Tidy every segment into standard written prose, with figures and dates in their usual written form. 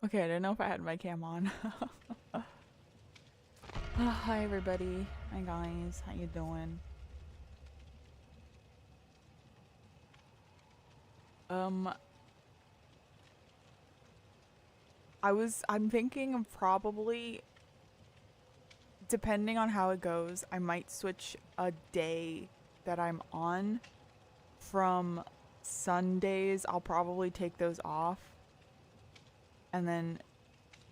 Okay, I didn't know if I had my cam on. Hi everybody. Hi guys. How you doing? Um, I'm thinking of probably, depending on how it goes, I might switch a day that I'm on from Sundays. I'll probably take those off and then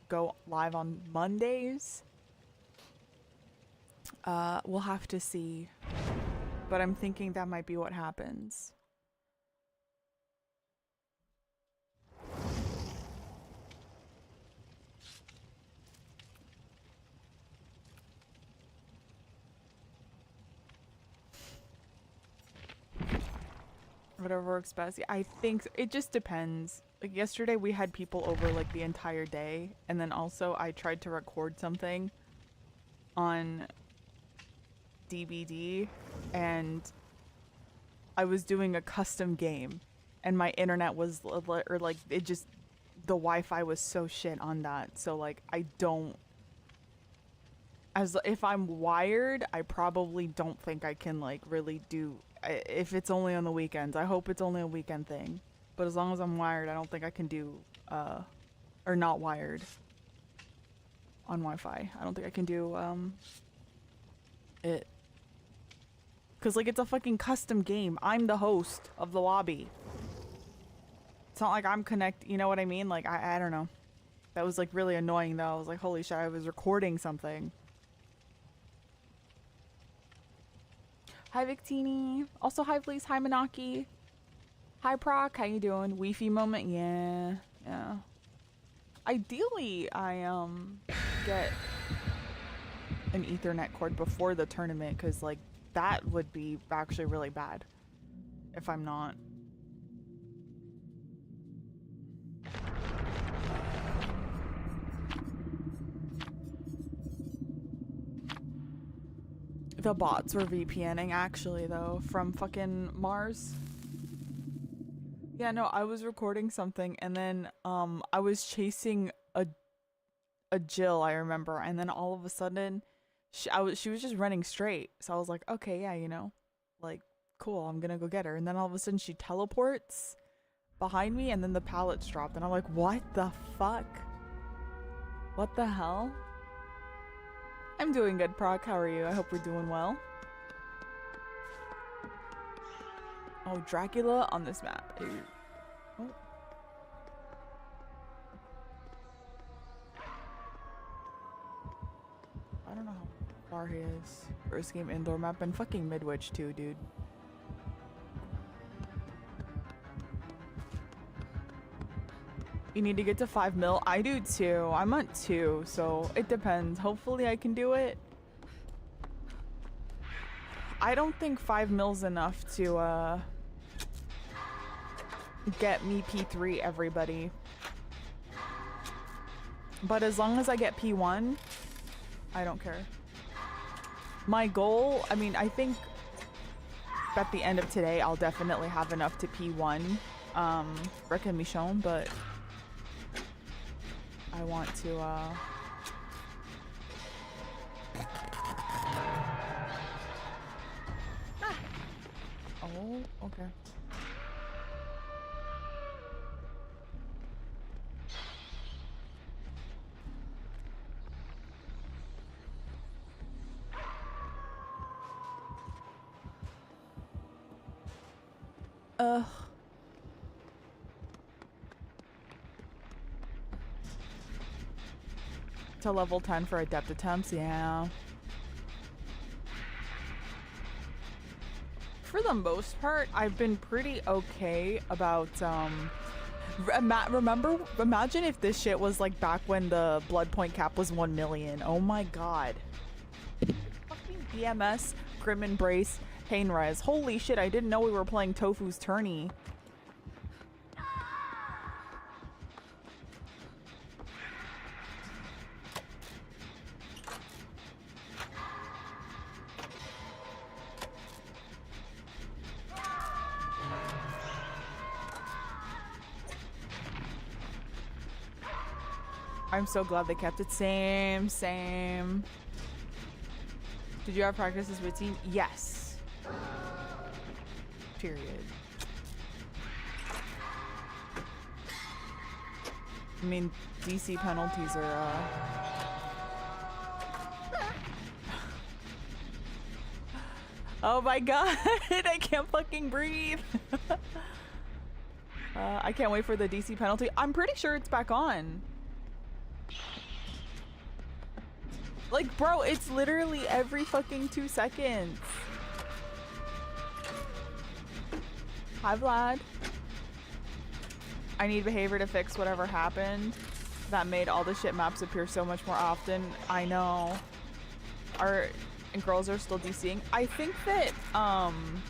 go live on Mondays. We'll have to see, but I'm thinking that might be what happens. Whatever works best. I think it just depends. Like yesterday we had people over like the entire day, and then also I tried to record something on DVD and I was doing a custom game and my internet was or like it just the Wi-Fi was so shit on that. So like I don't, as if I'm wired, I probably don't think I can like really do if it's only on the weekends. I hope it's only a weekend thing. But as long as I'm wired, I don't think I can do or not wired on Wi-Fi. I don't think I can do it. Cause like it's a fucking custom game. I'm the host of the lobby. It's not like I'm you know what I mean? Like I don't know. That was like really annoying though. I was like, holy shit, I was recording something. Hi Victini. Also hi Fleece, hi Manaki. Hi Proc, how you doing? Wi-Fi moment? Yeah. Yeah. Ideally I get an Ethernet cord before the tournament, cause like that would be actually really bad if I'm not. The bots were VPNing actually though from fucking Mars. Yeah, no, I was recording something and then I was chasing a Jill, I remember, and then all of a sudden she was just running straight. So I was like, okay, yeah, you know, like cool, I'm gonna go get her. And then all of a sudden she teleports behind me and then the pallets dropped and I'm like, what the fuck? What the hell? I'm doing good, Proc. How are you? I hope we're doing well. Oh, Dracula on this map. Oh. I don't know how far he is. First game indoor map and fucking Midwich too, dude. You need to get to 5 mil? I do too. I'm at 2, so it depends. Hopefully I can do it. I don't think 5 mil's enough to get me P3, everybody. But as long as I get P1, I don't care. My goal, I mean, I think at the end of today, I'll definitely have enough to P1 recognition, but I want to, Oh, okay. Ugh. To level 10 for adept attempts, yeah. For the most part, I've been pretty okay about, imagine if this shit was like back when the blood point cap was 1 million. Oh my god. Fucking BMS, Grim Embrace, Painrise. Holy shit, I didn't know we were playing Tofu's tourney. I'm so glad they kept it. Same. Did you have practices with team? Yes. Period. I mean, DC penalties are, Oh my god, I can't fucking breathe. I can't wait for the DC penalty. I'm pretty sure it's back on. Like, bro, it's literally every fucking 2 seconds. Hi, Vlad. I need behavior to fix whatever happened. That made all the shit maps appear so much more often. I know. And girls are still DCing. I think that, I'm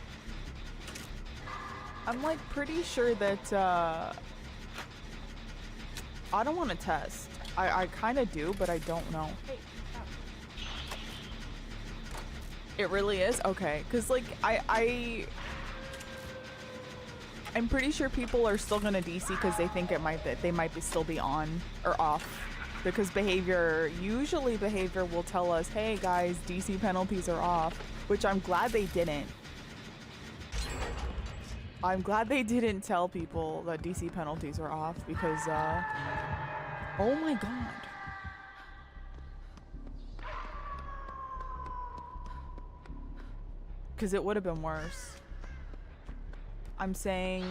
like pretty sure that, I don't want to test. I kind of do, but I don't know. It really is? Okay. Cause like, I'm pretty sure people are still gonna DC because they think they might still be on or off. Because usually behavior will tell us, hey guys, DC penalties are off, which I'm glad they didn't. I'm glad they didn't tell people that DC penalties are off because, oh my god. Because it would have been worse. I'm saying...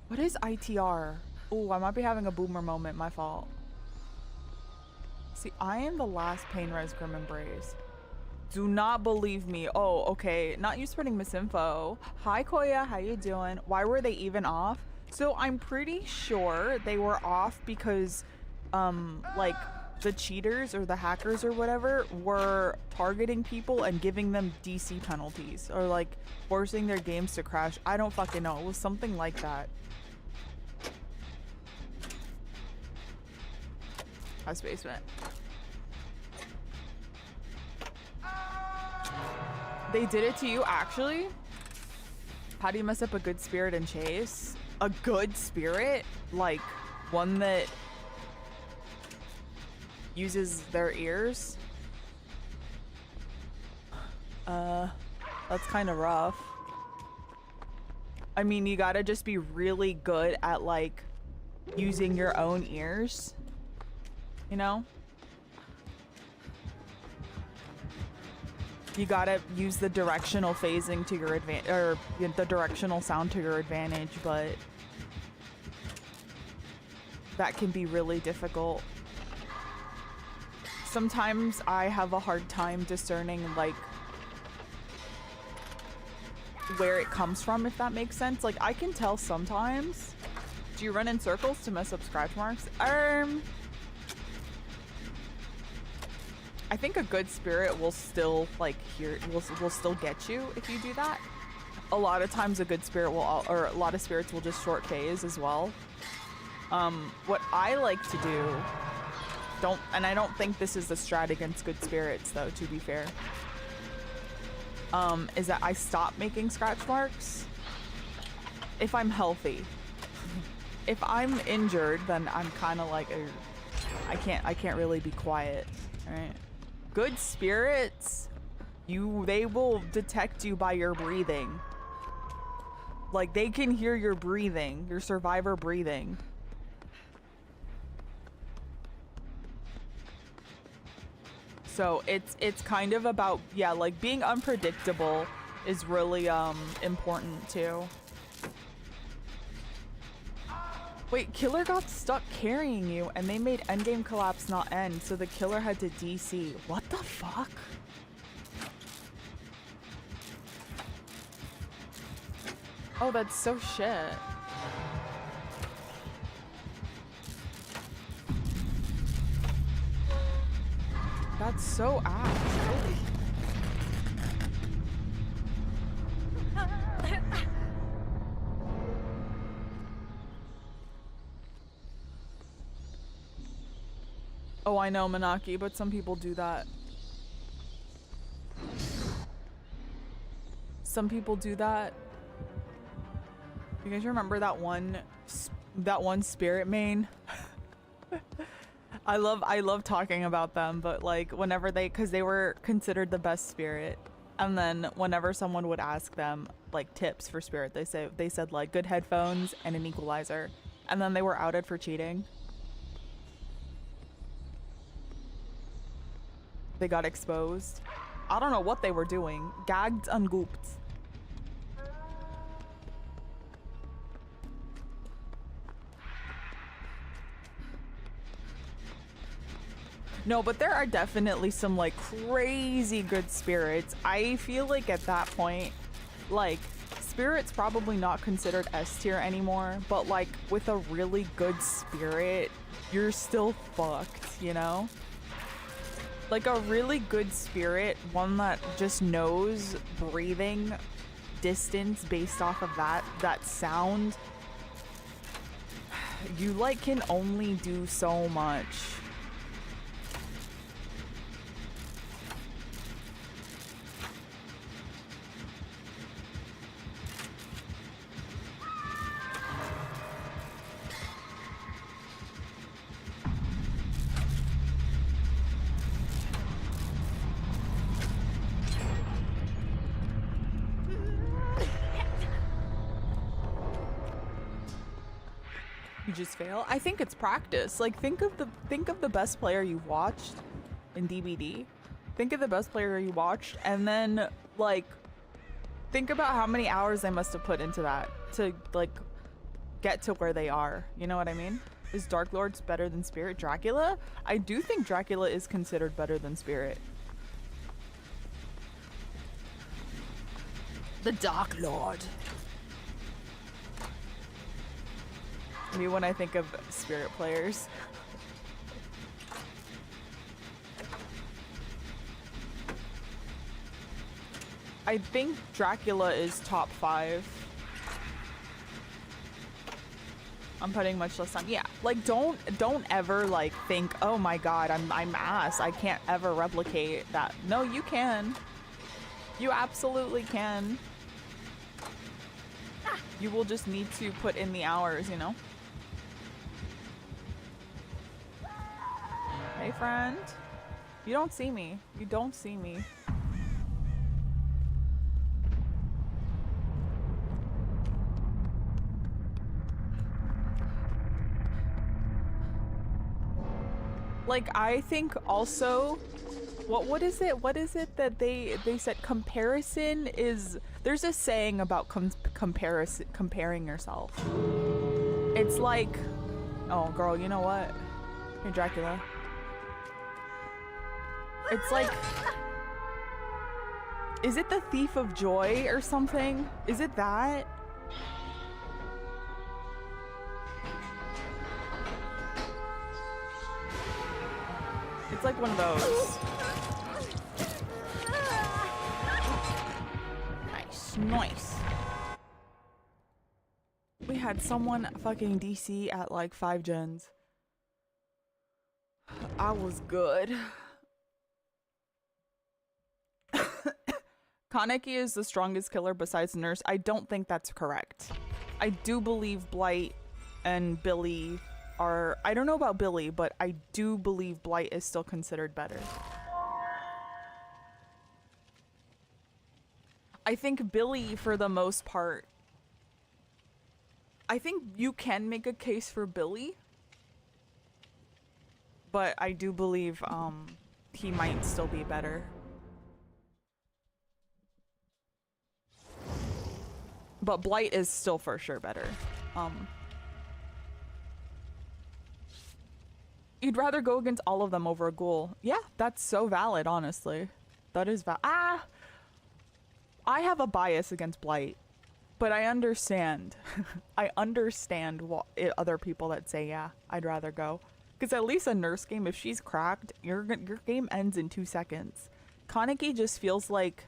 What is ITR? Oh, I might be having a boomer moment. My fault. See, I am the last pain res grim embrace. Do not believe me. Oh, okay. Not you spreading misinfo. Hi, Koya. How you doing? Why were they even off? So I'm pretty sure they were off because, like, the cheaters or the hackers or whatever were targeting people and giving them DC penalties or, like, forcing their games to crash. I don't fucking know. It was something like that. How's basement? They did it to you, actually? How do you mess up a good spirit and chase? A good spirit? Like, one that uses their ears? That's kind of rough. I mean, you gotta just be really good at, like, using your own ears. You know? You gotta use the directional phasing to your advantage, or the directional sound to your advantage, but that can be really difficult. Sometimes I have a hard time discerning, like, where it comes from, if that makes sense. Like, I can tell sometimes. Do you run in circles to mess up scratch marks? I think a good spirit will still, like, will still get you if you do that. A lot of times a good spirit will, or a lot of spirits will just short phase as well. What I like to do, and I don't think this is the strat against good spirits though, to be fair, is that I stop making scratch marks if I'm healthy. If I'm injured, then I'm kind of like, I can't really be quiet, right? Good spirits, they will detect you by your breathing. Like, they can hear your breathing, your survivor breathing. So it's kind of about, yeah, like, being unpredictable is really important too. Wait, killer got stuck carrying you and they made endgame collapse not end, so the killer had to DC. What the fuck? Oh, that's so shit. That's so ass. Holy. Oh, I know, Manaki, but some people do that. Some people do that. You guys remember that one spirit main? I love talking about them, but like whenever cause they were considered the best spirit, and then whenever someone would ask them like tips for spirit, they said like good headphones and an equalizer, and then they were outed for cheating. They got exposed. I don't know what they were doing. Gagged and gooped. No, but there are definitely some like crazy good spirits. I feel like at that point, like spirit's probably not considered S tier anymore, but like with a really good spirit, you're still fucked, you know? Like a really good spirit, one that just knows breathing distance based off of that sound, you like can only do so much. Just fail. I think it's practice. Like think of the best player you've watched in DBD. Think of the best player you watched, and then like think about how many hours they must have put into that to like get to where they are. You know what I mean? Is Dark Lord's better than Spirit? Dracula? I do think Dracula is considered better than Spirit. The Dark Lord. Me when I think of spirit players. I think Dracula is top 5. I'm putting much less time. Yeah, like don't ever like think, oh my god, I'm ass. I can't ever replicate that. No, you can. You absolutely can. You will just need to put in the hours, you know? Hey friend, you don't see me. You don't see me. Like I think also, what is it that they said comparison is, there's a saying about comparing yourself. It's like, oh girl, you know what? Hey Dracula. It's like, is it the Thief of Joy or something? Is it that? It's like one of those. Nice. We had someone fucking DC at like 5 gens. I was good. Kaneki is the strongest killer besides Nurse. I don't think that's correct. I do believe Blight and Billy are... I don't know about Billy, but I do believe Blight is still considered better. I think Billy, for the most part... I think you can make a case for Billy. But I do believe he might still be better. But Blight is still for sure better. You'd rather go against all of them over a ghoul. Yeah, that's so valid, honestly. That is I have a bias against Blight, but I understand. I understand what other people that say, yeah, I'd rather go. Because at least a Nurse game, if she's cracked, your game ends in 2 seconds. Kaneki just feels like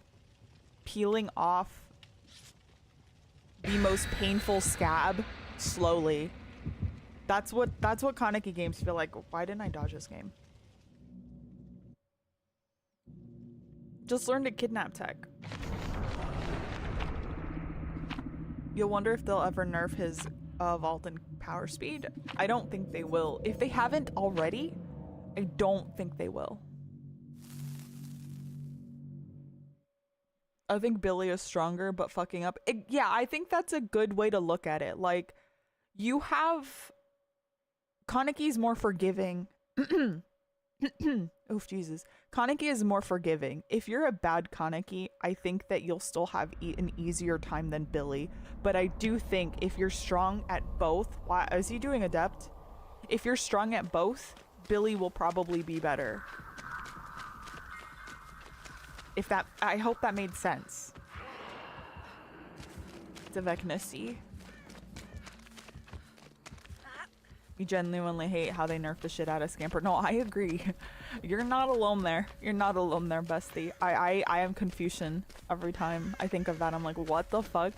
peeling off the most painful scab slowly. That's what Kaneki games feel like. Why didn't I dodge this game? Just learn to kidnap tech. You'll wonder if they'll ever nerf his vault and power speed. I don't think they will. If they haven't already, I don't think they will. I think Billy is stronger, but fucking up. Yeah, I think that's a good way to look at it. Like, you have... Kaneki's more forgiving. Oof, Jesus. Kaneki is more forgiving. If you're a bad Kaneki, I think that you'll still have an easier time than Billy. But I do think if you're strong at both... Why is he doing Adept? If you're strong at both, Billy will probably be better. If that... I hope that made sense. Deveknessy. You genuinely hate how they nerf the shit out of Scamper. No, I agree. You're not alone there. You're not alone there, bestie. I am Confucian every time I think of that. I'm like, what the fuck?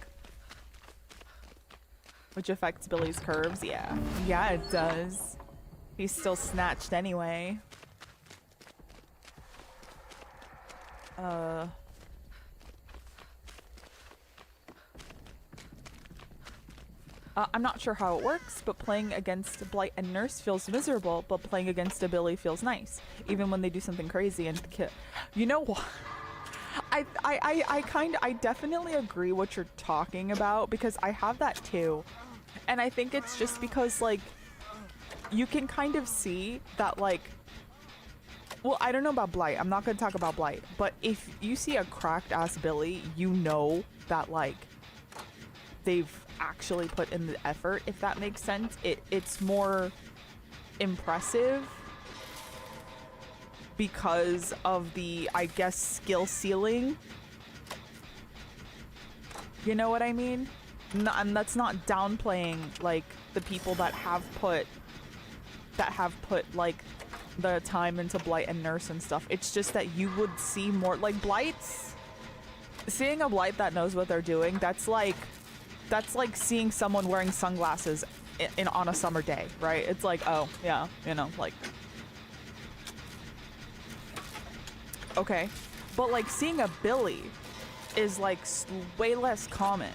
Which affects Billy's curves. Yeah. Yeah, it does. He's still snatched anyway. I'm not sure how it works, but playing against Blight and Nurse feels miserable, but playing against a Billy feels nice, even when they do something crazy and you know what? I definitely agree what you're talking about, because I have that too. And I think it's just because, like, you can kind of see that, like, well, I don't know about Blight. I'm not going to talk about Blight, but if you see a cracked ass Billy, you know that, like, they've actually put in the effort, if that makes sense. It's more impressive because of the, I guess, skill ceiling. You know what I mean? No, and that's not downplaying, like, the people that have put like the time into Blight and Nurse and stuff. It's just that you would see more, like, Blights. Seeing a Blight that knows what they're doing, that's like seeing someone wearing sunglasses on a summer day, right? It's like, oh, yeah, you know, like... Okay. But, like, seeing a Billy is, like, way less common.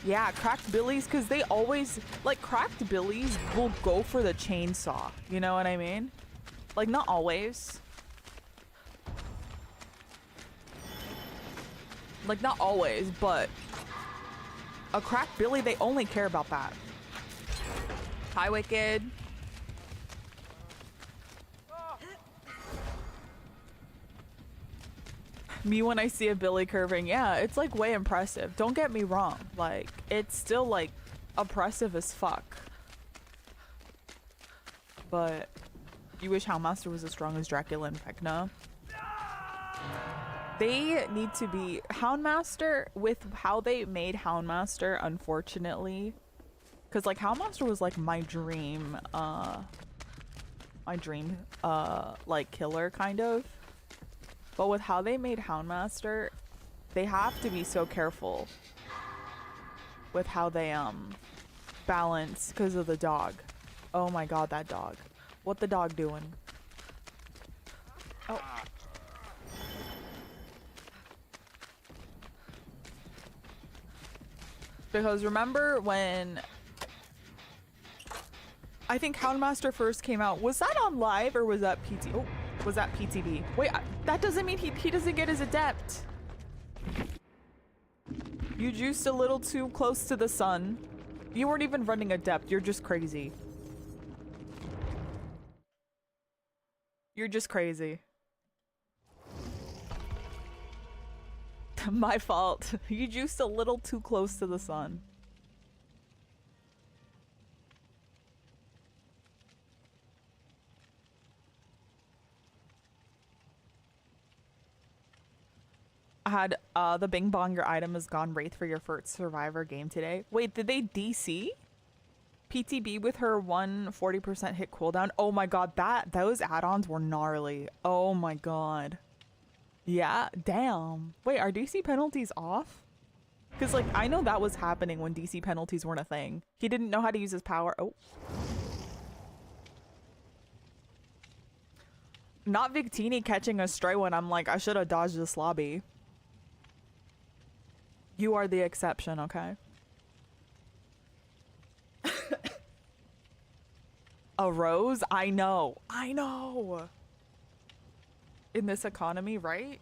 Yeah, cracked Billies, because they always... Like, cracked Billies will go for the chainsaw. You know what I mean? Like, not always. Like, not always, but... A cracked Billy, they only care about that. Hi, Wicked. Me when I see a Billy curving, yeah, it's like way impressive. Don't get me wrong. Like, it's still like oppressive as fuck. But you wish Houndmaster was as strong as Dracula and Vecna. They need to be Houndmaster with how they made Houndmaster, unfortunately, because like Houndmaster was like my dream like killer kind of, but with how they made Houndmaster, they have to be so careful with how they balance because of the dog. Oh my god, that dog. What the dog doing? Oh. Because remember when I think Houndmaster first came out, was that on live or was that PT? Oh, was that PTV? Wait, that doesn't mean he doesn't get his adept. You juiced a little too close to the sun. You weren't even running adept. You're just crazy. You're just crazy. My fault. You juiced a little too close to the sun. I had the Bing Bong, your item is gone. Wraith for your first Survivor game today. Wait, did they DC? PTB with her 140% hit cooldown. Oh my god, those add-ons were gnarly. Oh my god. Yeah, damn. Wait, are DC penalties off? Because, like, I know that was happening when DC penalties weren't a thing. He didn't know how to use his power. Oh. Not Victini catching a stray one. I'm like, I should have dodged this lobby. You are the exception, okay? A rose? I know. I know. In this economy, right?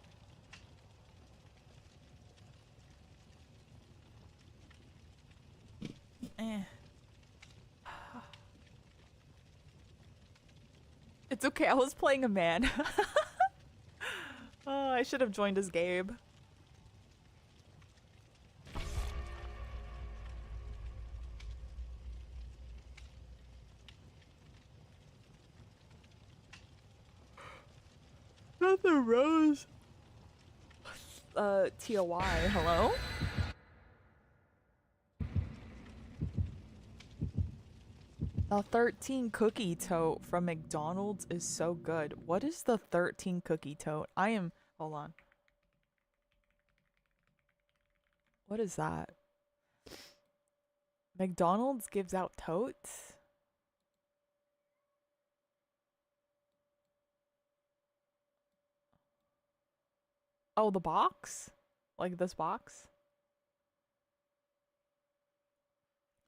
Eh. It's okay. I was playing a man. Oh, I should have joined as Gabe. Not the rose. TOY, hello? The 13 cookie tote from McDonald's is so good. What is the 13 cookie tote? Hold on. What is that? McDonald's gives out totes? Oh, the box? Like this box?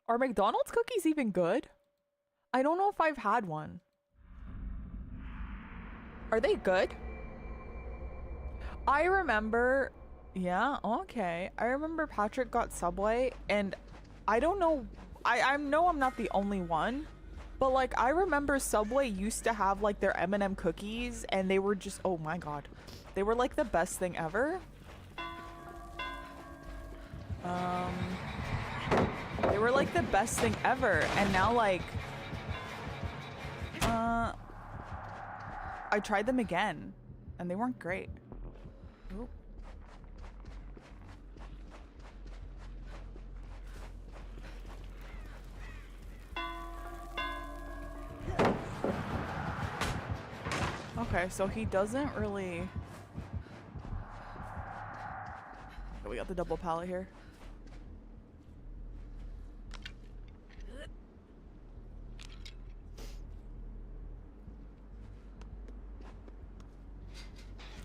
Are McDonald's cookies even good? I don't know if I've had one. Are they good? I remember... Yeah, okay. I remember Patrick got Subway, and I don't know... I know I'm not the only one, but like I remember Subway used to have like their M&M cookies, and they were just... Oh my god. They were like the best thing ever. They were like the best thing ever, and now like... I tried them again, and they weren't great. Oop. Okay, so he doesn't really... Okay, we got the double pallet here.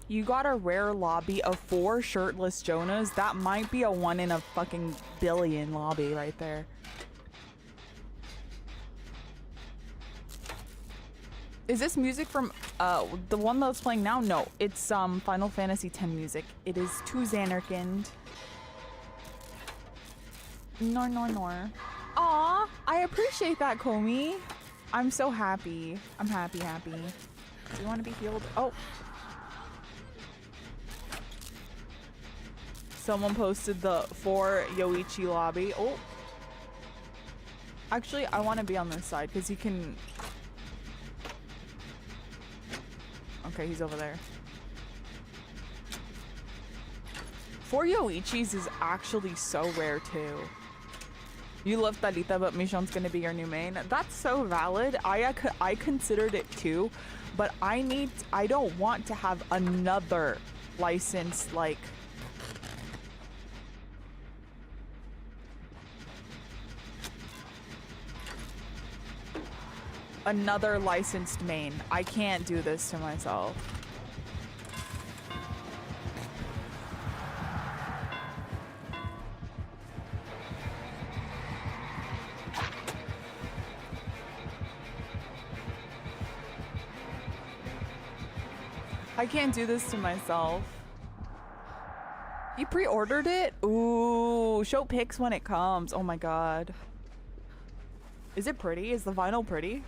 You got a rare lobby of 4 shirtless Jonas? That might be a 1 in a fucking billion lobby right there. Is this music from the one that's playing now? No, it's Final Fantasy X music. It is to Xanarkand. No. Aw, I appreciate that, Komi. I'm so happy. I'm happy. Do you want to be healed? Oh. Someone posted the 4 Yoichi lobby. Oh. Actually, I want to be on this side because he can... Okay, he's over there. 4 Yoichis is actually so rare too. You love Talita, but Michonne's gonna be your new main. That's so valid. I considered it too, but I don't want to have another licensed like... Another licensed main. I can't do this to myself. I can't do this to myself. You pre-ordered it? Ooh, show pics when it comes. Oh my god. Is it pretty? Is the vinyl pretty?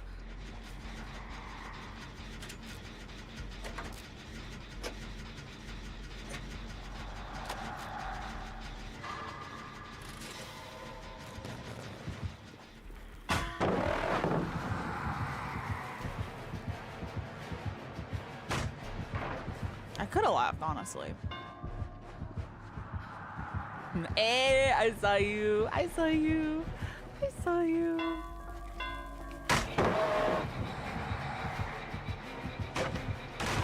I could have laughed, honestly. Hey, I saw you. I saw you. I saw you.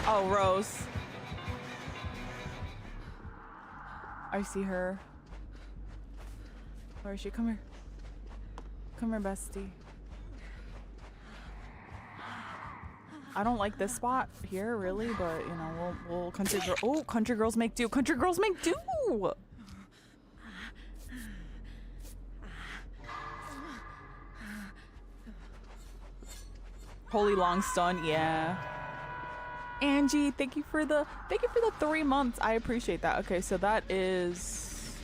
Oh, Rose. I see her. Where is she? Come here. Come here, bestie. I don't like this spot here, really, but you know, we'll country girls make do. Country girls make do. Holy long stun, yeah. Angie, thank you for the 3 months. I appreciate that. Okay, so that is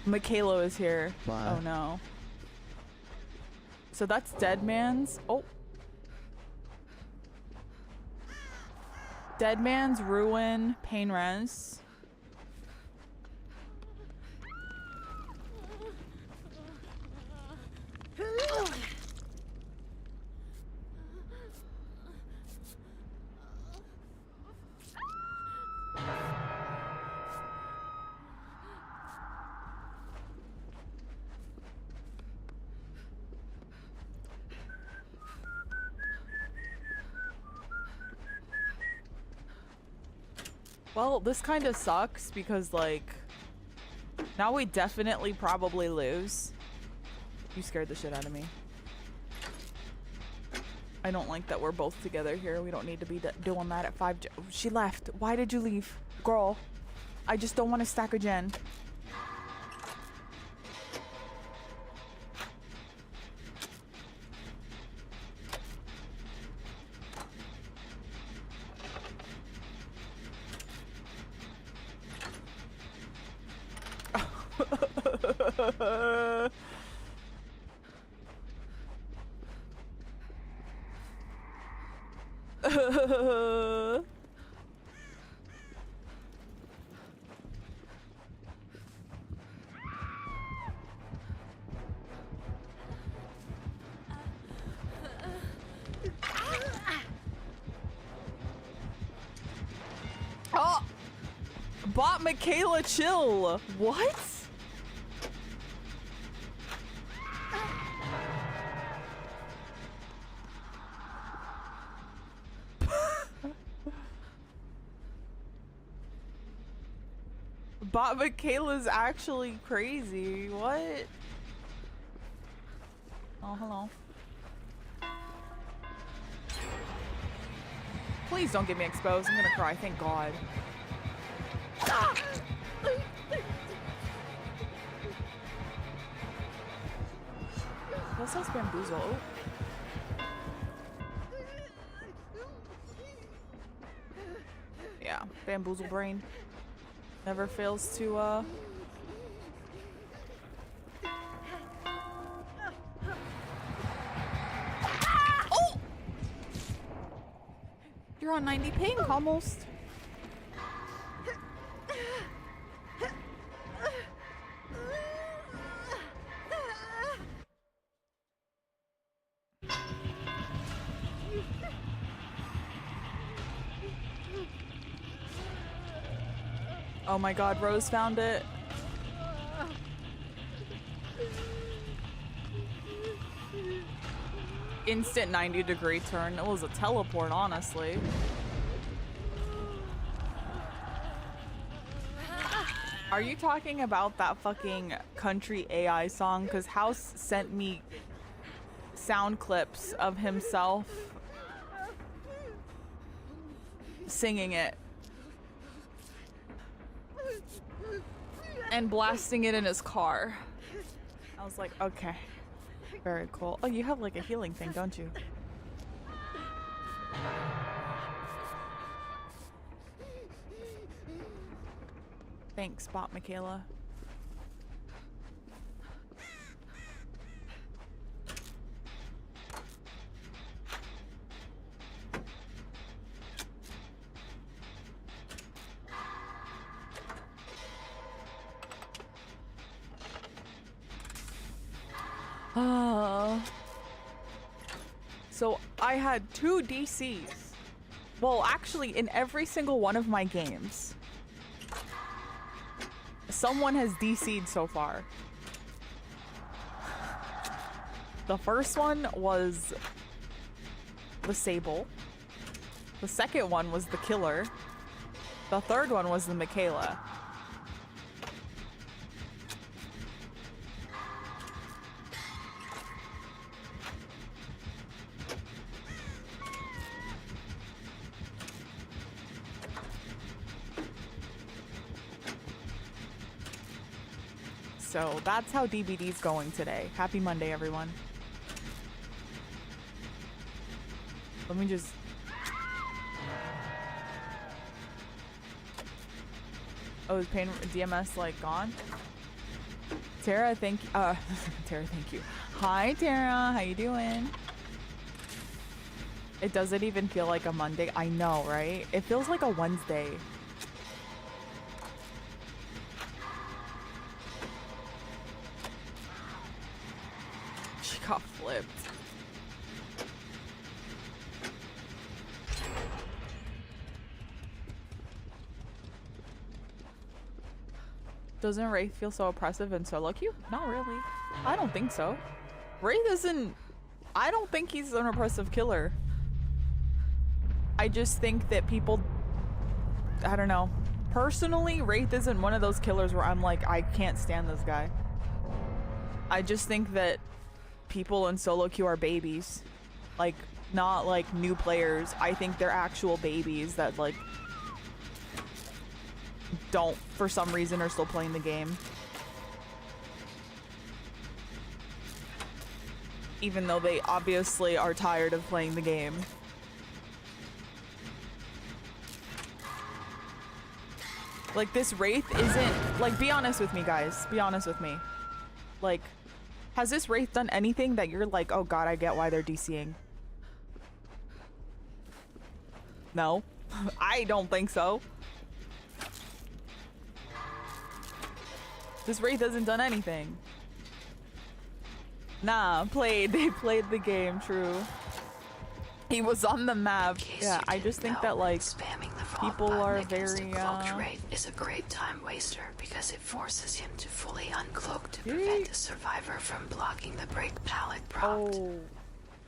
Michaela is here. Bye. Oh no. So that's Dead Man's. Oh. Dead Man's Ruin, Pain Res. Well, this kind of sucks because, like, now we definitely probably lose. You scared the shit out of me. I don't like that we're both together here. We don't need to be doing that at 5. She left. Why did you leave? Girl, I just don't want to stack a gen. Oh! Bot Michaela, chill! What? Bot Michaela's actually crazy. What? Oh, hello. Please don't get me exposed. I'm gonna cry. Thank God. What's this bamboozle? Yeah, bamboozle brain. Never fails to, Oh! You're on 90 ping, almost. Oh my God, Rose found it. Instant 90-degree turn. It was a teleport, honestly. Are you talking about that fucking country AI song? Because House sent me sound clips of himself singing it and blasting it in his car. I was like, okay, very cool. Oh, you have like a healing thing, don't you? Thanks, Bot Michaela. So I had 2 DCs. Well, actually, in every single one of my games, someone has DC'd so far. The first one was the Sable. The second one was the Killer. The third one was the Michaela. So that's how DBD's going today. Happy Monday, everyone. Let me just... Oh, is pain DMS like gone? Tara, thank Tara, thank you. Hi, Tara, how you doing? It doesn't even feel like a Monday. I know, right? It feels like a Wednesday. She got flipped. Doesn't Wraith feel so oppressive in solo queue? Not really. I don't think so. Wraith isn't... I don't think he's an oppressive killer. I just think that people... I don't know. Personally, Wraith isn't one of those killers where I'm like, I can't stand this guy. I just think that people in solo queue are babies. Like, not like new players. I think they're actual babies that like... don't, for some reason, are still playing the game. Even though they obviously are tired of playing the game. Like, this Wraith isn't... Like, be honest with me, guys. Be honest with me. Like, has this Wraith done anything that you're like, oh god, I get why they're DCing? No. I don't think so. This Wraith hasn't done anything. Nah, they played the game, true. He was on the map. Yeah, I just think that like people are very Wraith is a great time waster because it forces him to fully uncloak to prevent the survivor from blocking the break pallet prompt. Oh.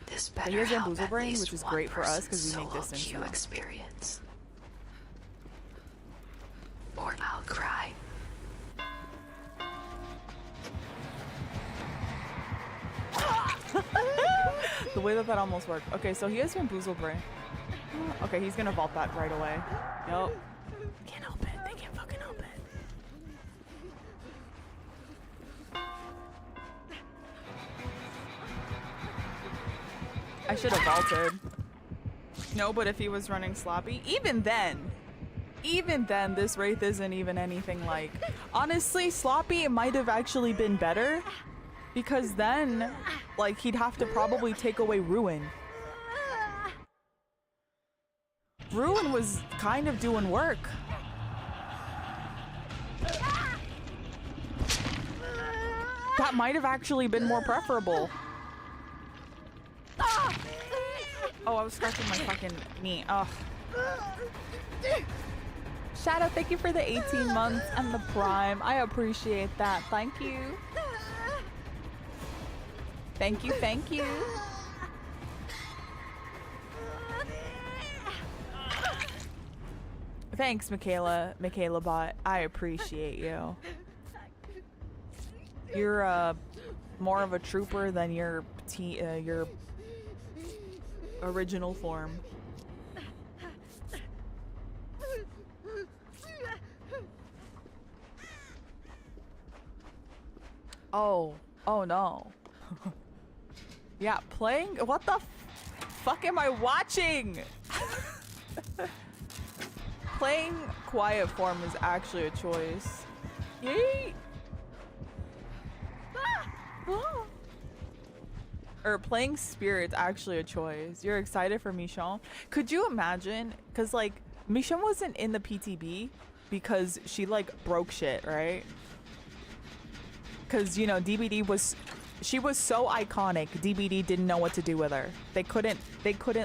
This better he has help Bamboozle at Brain, least which is great for us because we make distance queue now. experience. Or I'll cry. The way that almost worked. Okay, so he has Bamboozle Brain. Okay, he's gonna vault that right away. Yup. Can't help it. They can't fucking help it. I should have vaulted. No, but if he was running sloppy, even then, this Wraith isn't even anything like... Honestly, sloppy might have actually been better. Because then, like, he'd have to probably take away Ruin. Ruin was kind of doing work. That might have actually been more preferable. Oh, I was scratching my fucking knee. Ugh. Shadow, thank you for the 18 months and the Prime. I appreciate that. Thank you. Thank you, thank you. Thanks, Michaela Bot. I appreciate you. You're more of a trooper than your original form. Oh no. Yeah, playing? What the fuck am I watching? Playing quiet form is actually a choice. Yeet! Or playing spirit's actually a choice. You're excited for Michonne? Could you imagine? Because like, Michonne wasn't in the PTB because she like broke shit, right? Because, you know, DBD was... She was so iconic, DBD didn't know what to do with her. They couldn't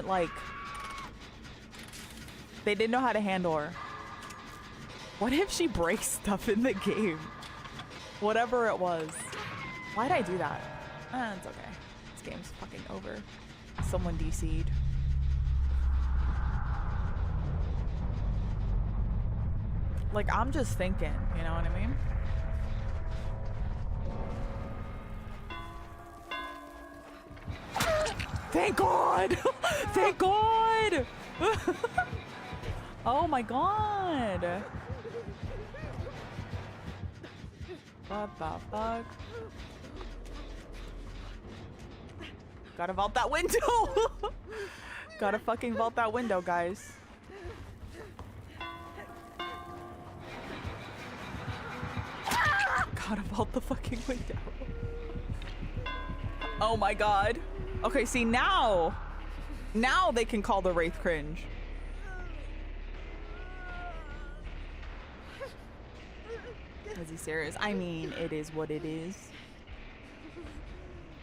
like... They didn't know how to handle her. What if she breaks stuff in the game? Whatever it was. Why'd I do that? It's okay. This game's fucking over. Someone DC'd. Like, I'm just thinking, you know what I mean? Thank God! Thank God! Oh my God! What the fuck? Gotta vault that window! Gotta fucking vault that window, guys. Gotta vault the fucking window. Oh my god. Okay, see now they can call the Wraith cringe. Is he serious? I mean, it is what it is.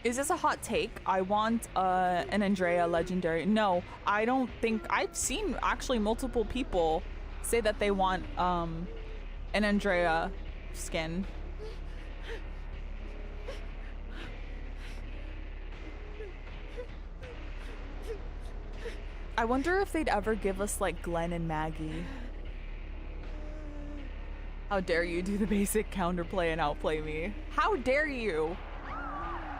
Is this a hot take? I want an Andrea legendary. No, I don't think. I've seen actually multiple people say that they want an Andrea skin. I wonder if they'd ever give us like Glenn and Maggie. How dare you do the basic counterplay and outplay me? How dare you?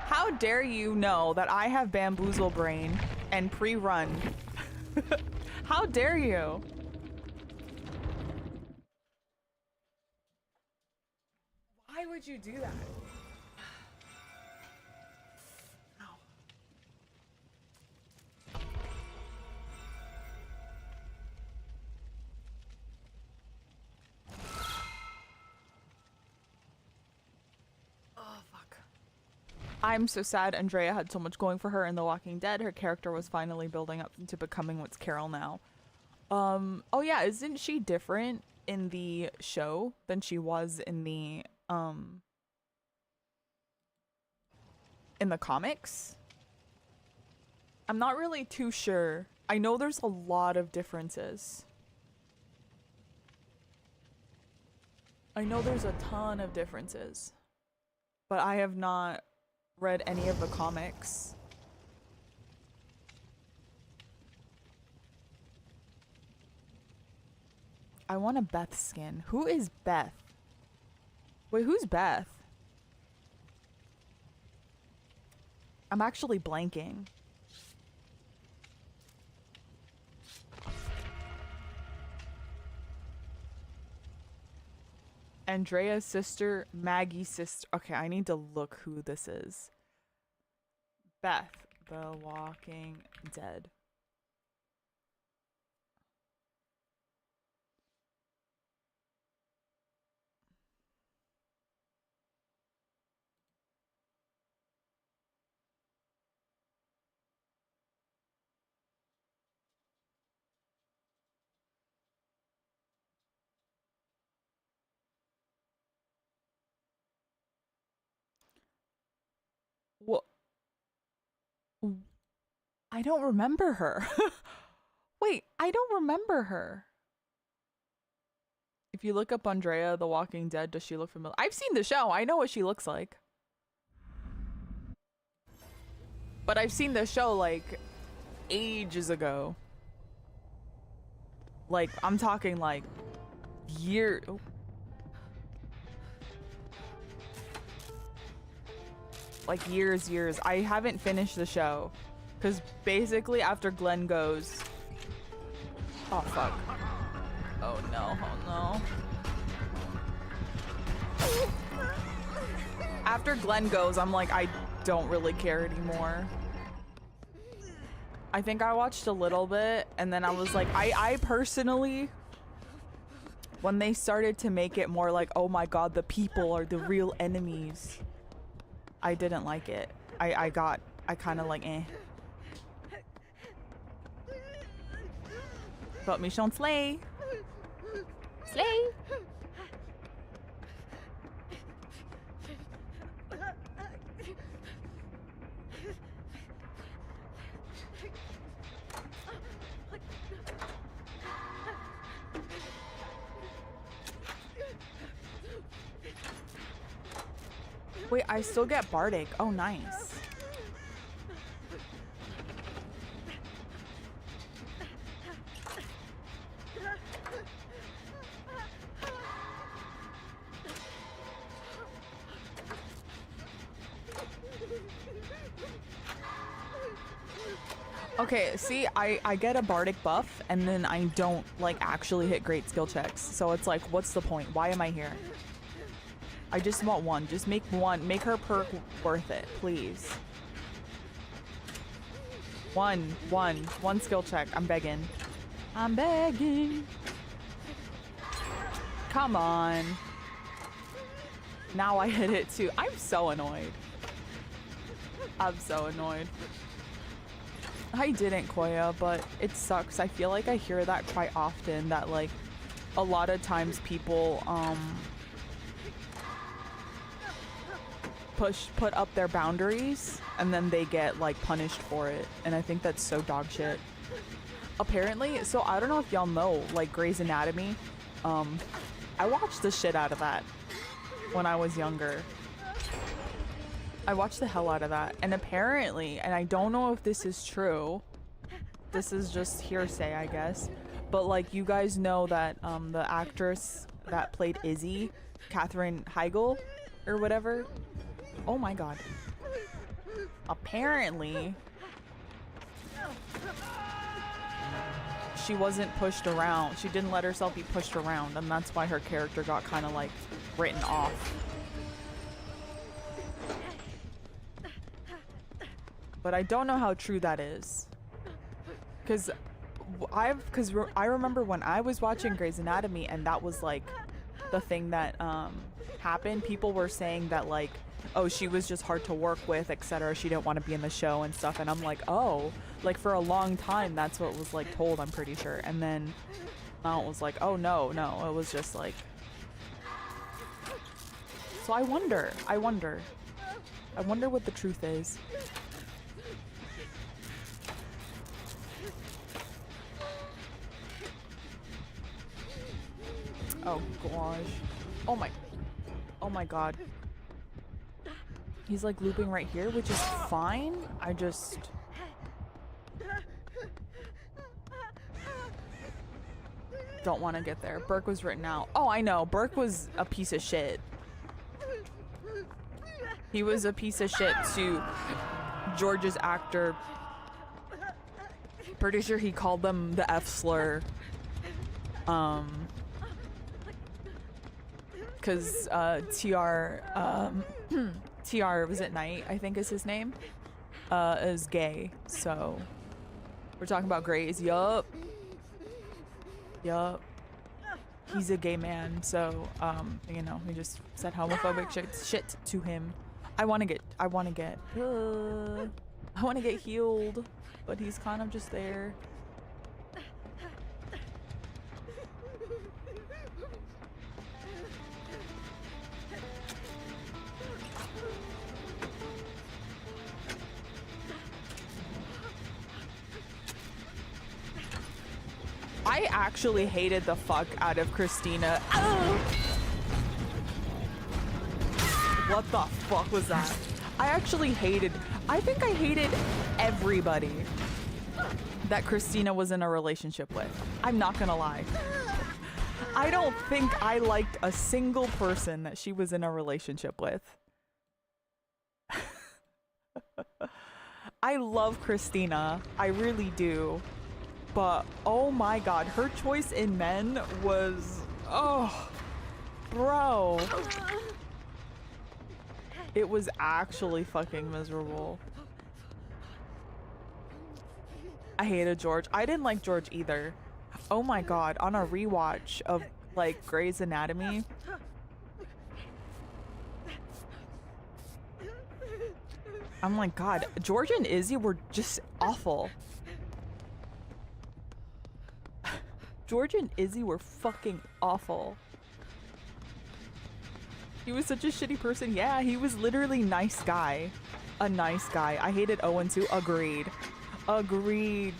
How dare you know that I have bamboozle brain and pre-run? How dare you? Why would you do that? I'm so sad Andrea had so much going for her in The Walking Dead. Her character was finally building up to becoming what's Carol now. Oh yeah, isn't she different in the show than she was in the comics? I'm not really too sure. I know there's a lot of differences. I know there's a ton of differences. But I have not read any of the comics. I want a Beth skin. Who is Beth? Wait, who's Beth? I'm actually blanking. Andrea's sister, Maggie's sister. Okay, I need to look who this is. Beth, The Walking Dead. What? I don't remember her. Wait, I don't remember her. If you look up Andrea, The Walking Dead, does she look familiar? I've seen the show. I know what she looks like. But I've seen the show like ages ago. Like, I'm talking like years. Oh. Like years. I haven't finished the show. Because basically after Glenn goes... Oh, fuck. Oh, no. Oh, no. After Glenn goes, I'm like, I don't really care anymore. I think I watched a little bit, and then I was like, I personally... When they started to make it more like, oh my god, the people are the real enemies... I didn't like it. I kind of like, eh. But Michonne slay. Slay. Wait, I still get Bardic. Oh, nice. Okay, see, I get a Bardic buff, and then I don't, like, actually hit great skill checks. So it's like, what's the point? Why am I here? I just want one. Just make one. Make her perk worth it, please. One skill check. I'm begging. I'm begging. Come on. Now I hit it too. I'm so annoyed. I'm so annoyed. I didn't, Koya, but it sucks. I feel like I hear that quite often, that like a lot of times people put up their boundaries and then they get like punished for it, and I think that's so dog shit. Apparently, so I don't know if y'all know, like Grey's Anatomy, I watched the shit out of that when I was younger. I watched the hell out of that, and apparently, and I don't know if this is true, this is just hearsay I guess, but like you guys know that the actress that played Izzy, Katherine Heigl or whatever, oh my god, apparently she wasn't pushed around. She didn't let herself be pushed around, and that's why her character got kind of like written off. But I don't know how true that is, because I remember when I was watching Grey's Anatomy and that was like the thing that happened. People were saying that like, oh, she was just hard to work with, etc. She didn't want to be in the show and stuff, and I'm like, oh, like for a long time that's what was like told, I'm pretty sure. And then now it was like, oh no, it was just like, so I wonder what the truth is. Oh gosh. Oh my god. He's like looping right here, which is fine. I just... don't want to get there. Burke was written out. Oh, I know. Burke was a piece of shit. He was a piece of shit to George's actor. Pretty sure he called them the F slur. Because TR, was it Knight, I think is his name, is gay. So we're talking about Grays. Yup. He's a gay man, so you know, he just said homophobic shit to him. I want to get healed, but he's kind of just there. I actually hated the fuck out of Christina. Oh! What the fuck was that? I think I hated everybody that Christina was in a relationship with. I'm not gonna lie. I don't think I liked a single person that she was in a relationship with. I love Christina. I really do. But oh my god, her choice in men was, oh, bro. It was actually fucking miserable. I hated George. I didn't like George either. Oh my god, on a rewatch of like Grey's Anatomy. I'm like, god, George and Izzy were just awful. George and Izzy were fucking awful. He was such a shitty person. Yeah, he was literally nice guy. A nice guy. I hated Owen too. Agreed.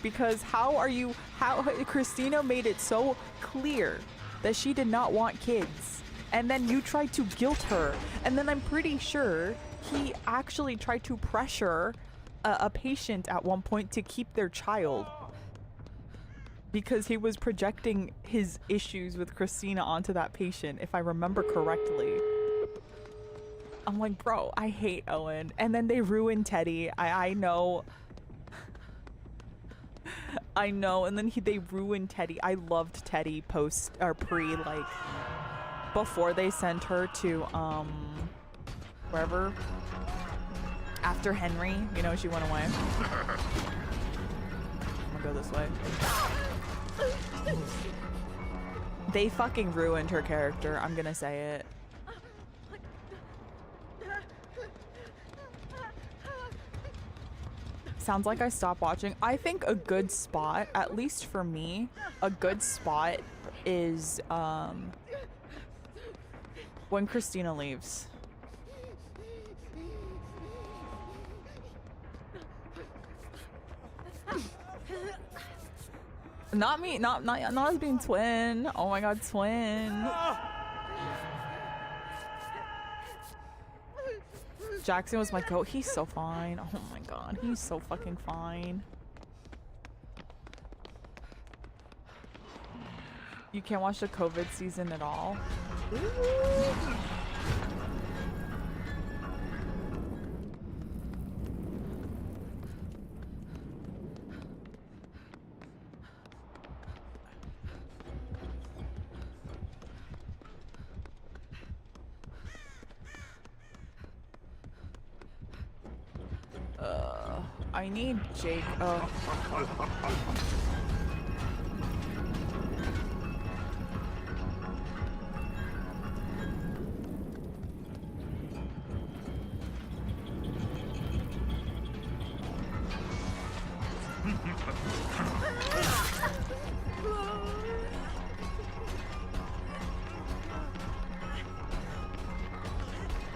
Because how Christina made it so clear that she did not want kids. And then you tried to guilt her. And then I'm pretty sure he actually tried to pressure a patient at one point to keep their child. Because he was projecting his issues with Christina onto that patient, if I remember correctly. I'm like, bro, I hate Owen. And then they ruined Teddy. I know. I know. And then they ruined Teddy. I loved Teddy post or pre, like, before they sent her to wherever. After Henry, you know, she went away. gonna go this way. They fucking ruined her character. I'm gonna say it. Sounds like I stopped watching. I think a good spot, at least for me, a good spot is when Christina leaves. Not me, not as being twin. Oh my god, twin. Jackson was my goat. He's so fine. Oh my god, he's so fucking fine. You can't watch the COVID season at all. I need Jake. Oh.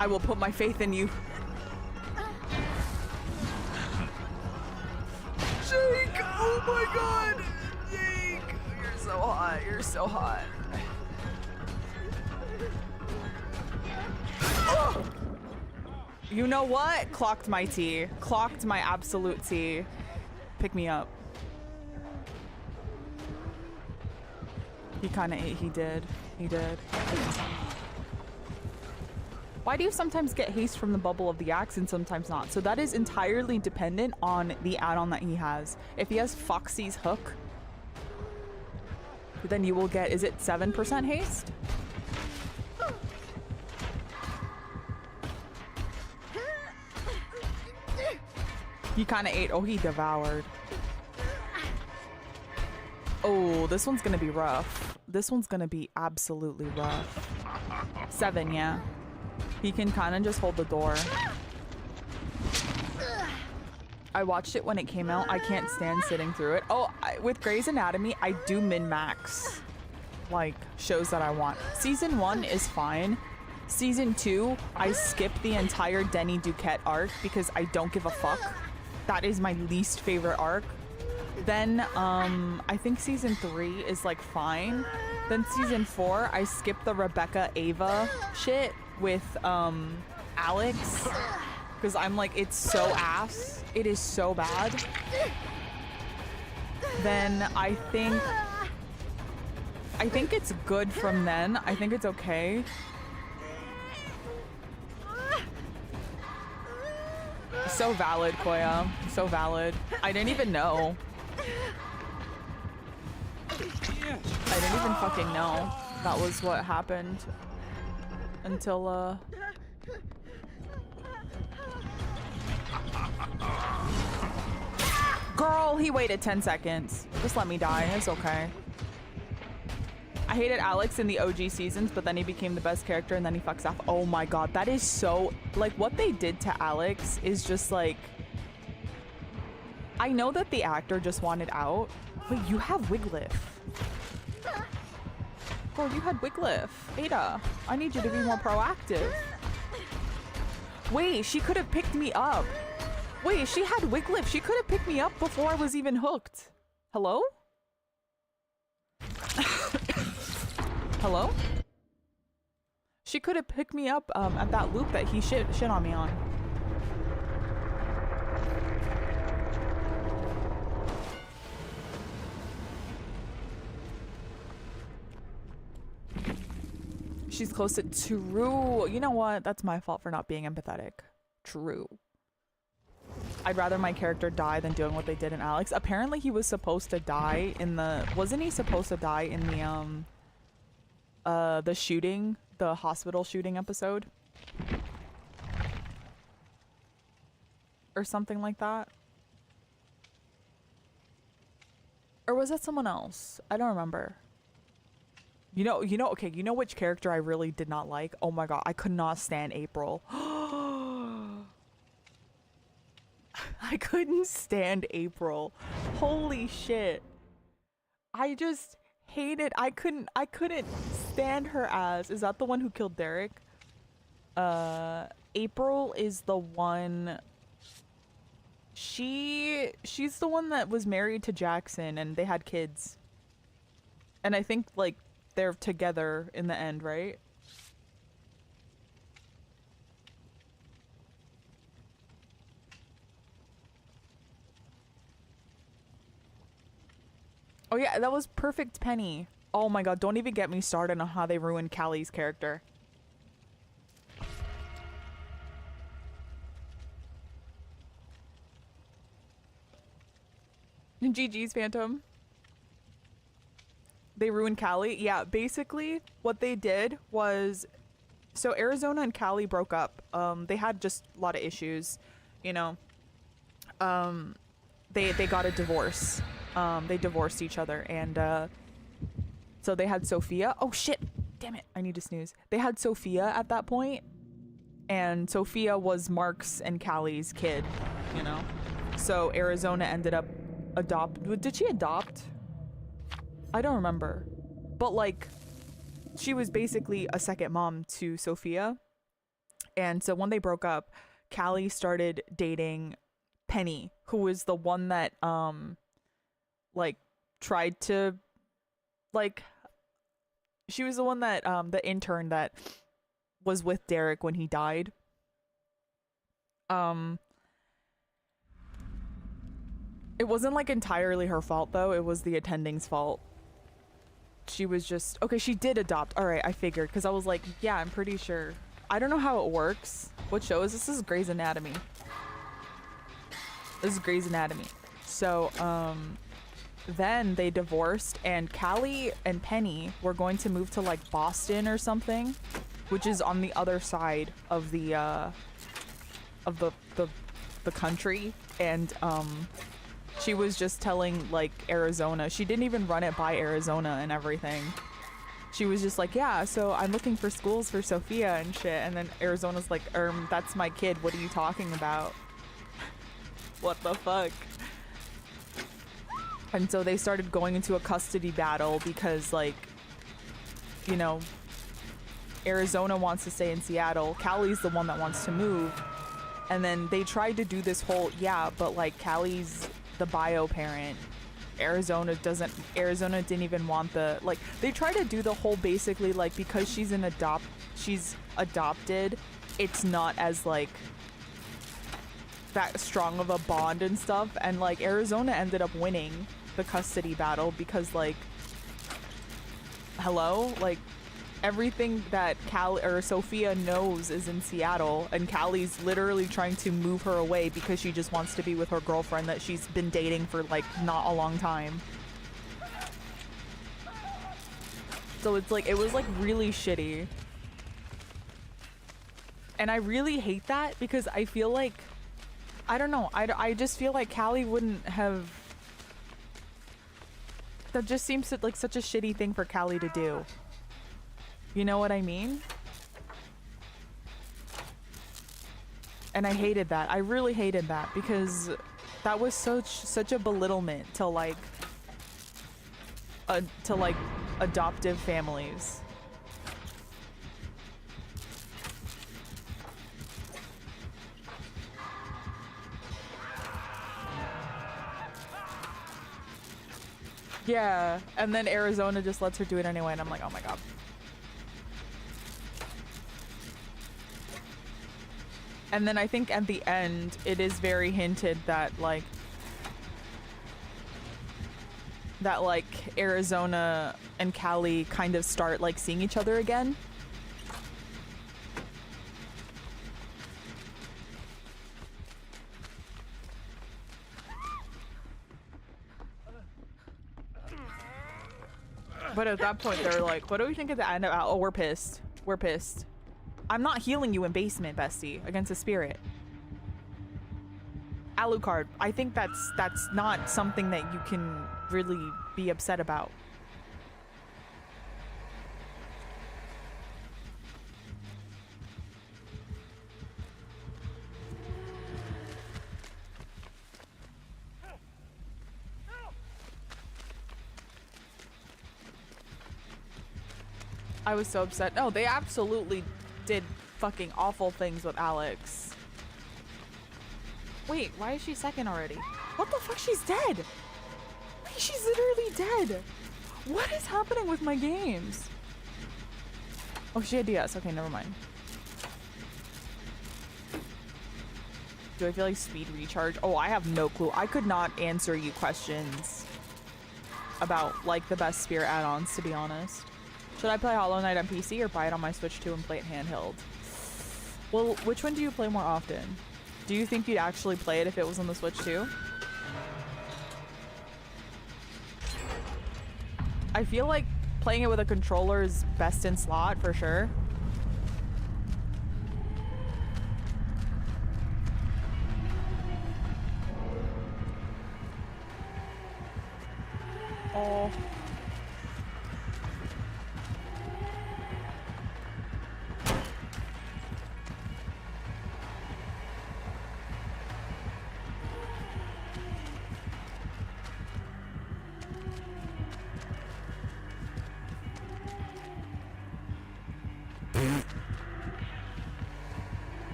I will put my faith in you. Jake! Oh my god! Jake! You're so hot. You're so hot. Oh! You know what? Clocked my tea. Clocked my absolute tea. Pick me up. He kind of ate. He did. He did. Why do you sometimes get haste from the bubble of the axe and sometimes not? So that is entirely dependent on the add-on that he has. If he has Foxy's hook, then you will get, is it 7% haste? He kind of ate. Oh, he devoured. Oh, this one's gonna be rough. This one's gonna be absolutely rough. 7, yeah. He can kind of just hold the door. I watched it when it came out. I can't stand sitting through it. Oh, with Grey's Anatomy, I do min-max, like, shows that I want. Season 1 is fine. Season 2, I skip the entire Denny Duquette arc because I don't give a fuck. That is my least favorite arc. Then, I think season 3 is, like, fine. Then season 4, I skip the Rebecca Ava shit with Alex because I'm like, it's so ass. It is so bad. Then I think it's good from then. I think it's okay. So valid, Koya. So valid. I didn't even know. I didn't even fucking know that was what happened until girl, he waited 10 seconds. Just let me die. It's okay. I hated Alex in the OG seasons, but then he became the best character and then he fucks off. Oh my god, that is so, like, what they did to Alex is just like, I know that the actor just wanted out. Wait, you have Wiglif. Girl, you had Wiglif. Ada, I need you to be more proactive. Wait, she could have picked me up. Wait, she had Wiglif. She could have picked me up before I was even hooked. Hello? Hello? She could have picked me up at that loop that he shit on me on. She's close to true. You know what? That's my fault for not being empathetic. True. I'd rather my character die than doing what they did in Alex. Apparently he was supposed to die in the... Wasn't he supposed to die in the shooting? The hospital shooting episode? Or something like that? Or was that someone else? I don't remember. Okay, you know which character I really did not like? Oh my god, I could not stand April. I couldn't stand April. Holy shit. I just hated, I couldn't stand her as, is that the one who killed Derek? April is the one, she's the one that was married to Jackson and they had kids. And I think, like, they're together in the end, right? Oh yeah, that was perfect Penny. Oh my god, don't even get me started on how they ruined Callie's character. GG's, Phantom. They ruined Callie? Yeah, basically what they did was, so Arizona and Callie broke up. They had just a lot of issues, you know. They got a divorce. They divorced each other, and so they had Sophia. Oh shit, damn it, I need to snooze. They had Sophia at that point, and Sophia was Mark's and Callie's kid, you know. So Arizona ended up did she adopt? I don't remember, but like she was basically a second mom to Sophia. And so when they broke up, Callie started dating Penny, who was the one that like tried to, like, she was the one that the intern that was with Derek when he died. It wasn't like entirely her fault though, it was the attending's fault. She was just, okay, she did adopt. All right, I figured, because I was like, yeah, I'm pretty sure. I don't know how it works. What show is this? This is Grey's Anatomy. This is Grey's Anatomy. So, then they divorced, and Callie and Penny were going to move to like Boston or something, which is on the other side of the country. And she was just telling like Arizona, she didn't even run it by Arizona and everything. She was just like, yeah, so I'm looking for schools for Sophia and shit. And then Arizona's like, that's my kid, what are you talking about? What the fuck? And so they started going into a custody battle because, like, you know, Arizona wants to stay in Seattle. Callie's the one that wants to move. And then they tried to do this whole, yeah, but like Callie's the bio parent. Arizona didn't even want the, like, they tried to do the whole basically like, because she's adopted, it's not as like that strong of a bond and stuff. And like Arizona ended up winning the custody battle because, like, hello, like everything that Callie or Sophia knows is in Seattle, and Callie's literally trying to move her away because she just wants to be with her girlfriend that she's been dating for like not a long time. So it's like, it was like really shitty. And I really hate that because I feel like, I don't know, I just feel like Callie wouldn't have, that just seems like such a shitty thing for Callie to do. You know what I mean? And I hated that. I really hated that because that was such a belittlement to like adoptive families. Yeah, and then Arizona just lets her do it anyway, and I'm like, oh my god. And then I think at the end, it is very hinted that like Arizona and Callie kind of start like seeing each other again. But at that point, they're like, what do we think at the end of, oh, we're pissed. We're pissed. I'm not healing you in basement, bestie, against a spirit. Alucard, I think that's not something that you can really be upset about. I was so upset. No, they absolutely did fucking awful things with Alex. Wait, why is she second already? What the fuck? She's dead. Wait, she's literally dead. What is happening with my games? Oh, she had DS. Okay, never mind. Do I feel like speed recharge? Oh, I have no clue. I could not answer you questions about like the best Spear add-ons, to be honest. Should I play Hollow Knight on PC or buy it on my Switch 2 and play it handheld? Well, which one do you play more often? Do you think you'd actually play it if it was on the Switch 2? I feel like playing it with a controller is best in slot for sure. Oh.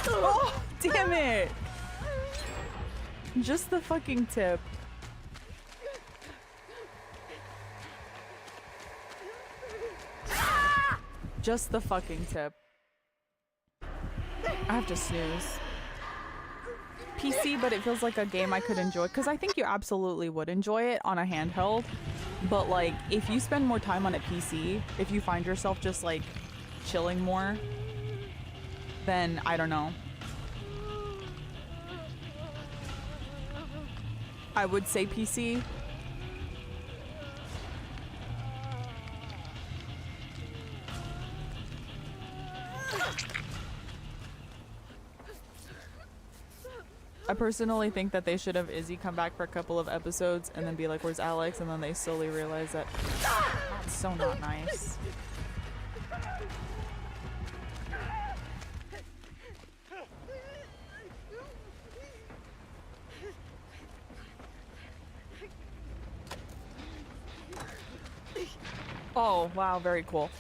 Oh, damn it! Just the fucking tip. Just the fucking tip. I have to snooze. PC, but it feels like a game I could enjoy, because I think you absolutely would enjoy it on a handheld. But like, if you spend more time on a PC, if you find yourself just like chilling more, then I don't know. I would say PC. I personally think that they should have Izzy come back for a couple of episodes and then be like, where's Alex? And then they slowly realize that that's so not nice. Oh, wow, very cool.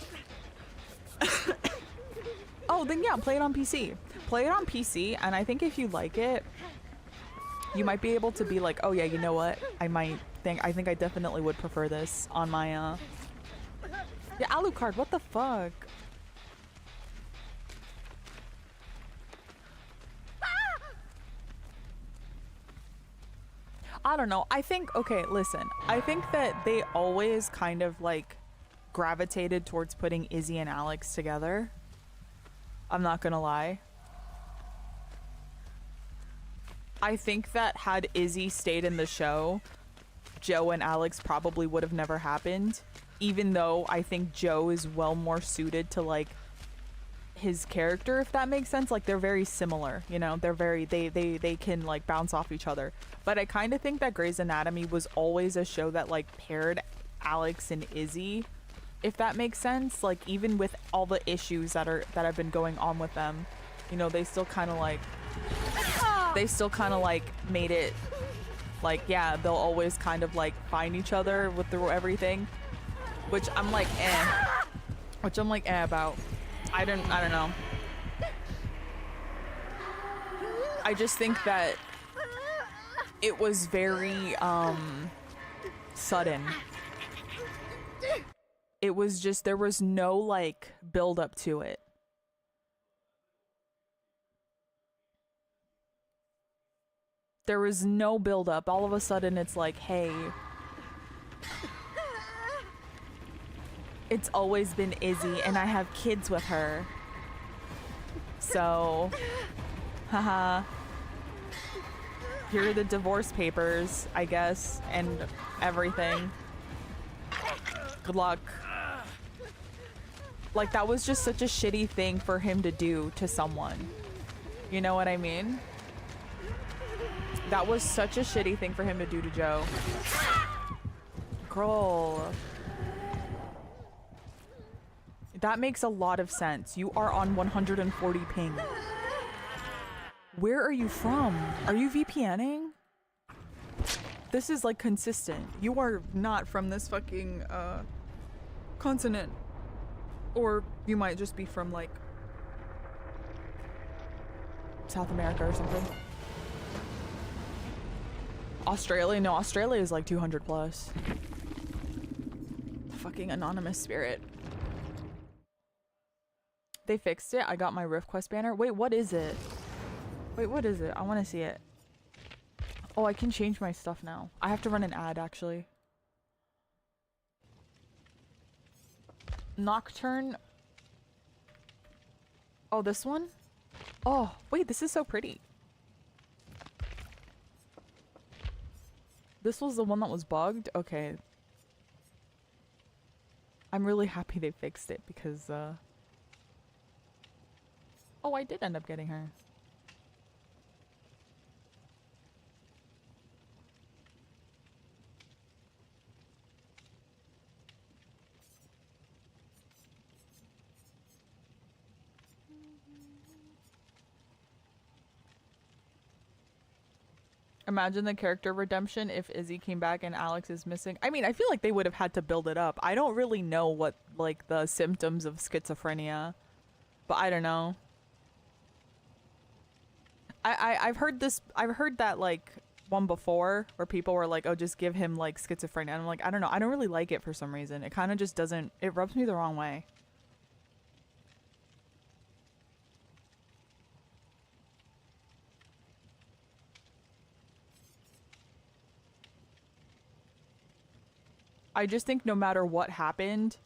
Oh, then yeah, play it on PC. Play it on PC, and I think if you like it, you might be able to be like, oh yeah, you know what? I think I definitely would prefer this on my, Yeah, Alucard, what the fuck? I don't know. I think, okay, listen. I think that they always kind of like gravitated towards putting Izzy and Alex together. I'm not gonna lie. I think that had Izzy stayed in the show, Joe and Alex probably would have never happened. Even though I think Joe is well more suited to like his character, if that makes sense. Like they're very similar, you know, they're very, they can like bounce off each other. But I kind of think that Grey's Anatomy was always a show that like paired Alex and Izzy, if that makes sense. Like even with all the issues that have been going on with them, you know, they still kind of like made it like, yeah, they'll always kind of like find each other with through everything, which I'm like about. I don't know. I just think that it was very sudden. It was just, there was no like build up to it. There was no build up. All of a sudden it's like, hey, it's always been Izzy and I have kids with her. So, haha. Here are the divorce papers, I guess, and everything. Good luck. Like, that was just such a shitty thing for him to do to someone. You know what I mean? That was such a shitty thing for him to do to Joe. Girl. That makes a lot of sense. You are on 140 ping. Where are you from? Are you VPNing? This is like consistent. You are not from this fucking continent. Or you might just be from like South America or something. Australia? No, Australia is like 200 plus. Fucking anonymous spirit. They fixed it. I got my RiftQuest banner. Wait, what is it? Wait, what is it? I want to see it. Oh, I can change my stuff now. I have to run an ad, actually. Nocturne. Oh, this one? Oh, wait, this is so pretty. This was the one that was bugged? Okay. I'm really happy they fixed it because, oh, I did end up getting her. Imagine the character redemption if Izzy came back and Alex is missing. I mean, I feel like they would have had to build it up. I don't really know what, like, the symptoms of schizophrenia, but I don't know. I've heard that, like, one before where people were like, oh, just give him, like, schizophrenia. And I'm like, I don't know. I don't really like it for some reason. It kind of just doesn't, it rubs me the wrong way. I just think no matter what happened,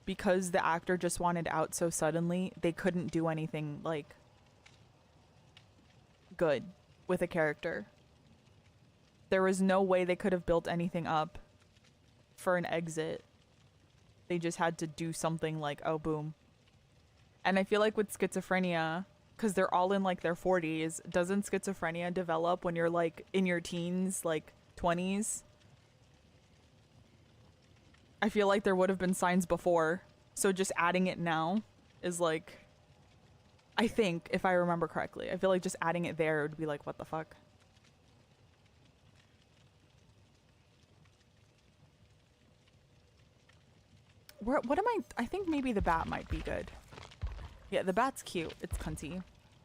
because the actor just wanted out so suddenly, they couldn't do anything, like, good with a character. There was no way they could have built anything up for an exit. They just had to do something like, oh, boom. And I feel like with schizophrenia, because they're all in, like, their 40s, doesn't schizophrenia develop when you're, like, in your teens, like, 20s? I feel like there would have been signs before, so just adding it now is like, I think, if I remember correctly, I feel like just adding it there would be like, what the fuck? What am I think maybe the bat might be good. Yeah, the bat's cute. It's cunty.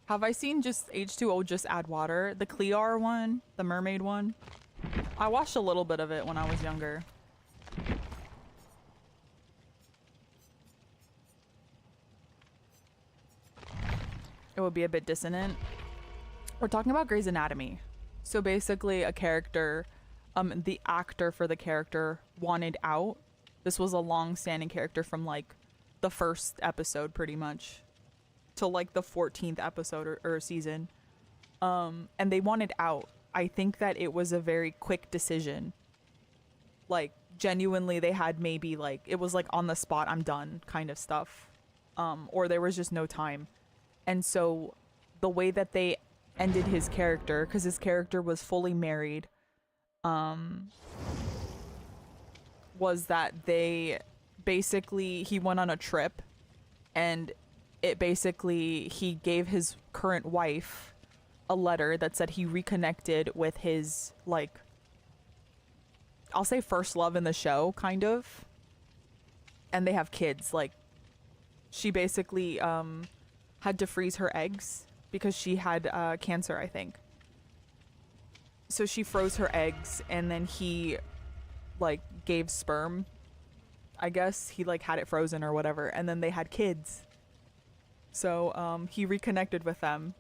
Have I seen just H2O just add water? The Clear one, the mermaid one. I watched a little bit of it when I was younger. It would be a bit dissonant. We're talking about Grey's Anatomy. So basically a character, the actor for the character wanted out. This was a long-standing character from like the first episode pretty much to like the 14th episode or season. And they wanted out. I think that it was a very quick decision. Like genuinely they had maybe like, it was like on the spot, I'm done kind of stuff. Or there was just no time. And so the way that they ended his character, because his character was fully married, was that they basically, he went on a trip and it basically, he gave his current wife a letter that said he reconnected with his, like, I'll say first love in the show, kind of. And they have kids. Like, she basically, had to freeze her eggs because she had cancer, I think. So she froze her eggs and then he like gave sperm. I guess he like had it frozen or whatever, and then they had kids. So he reconnected with them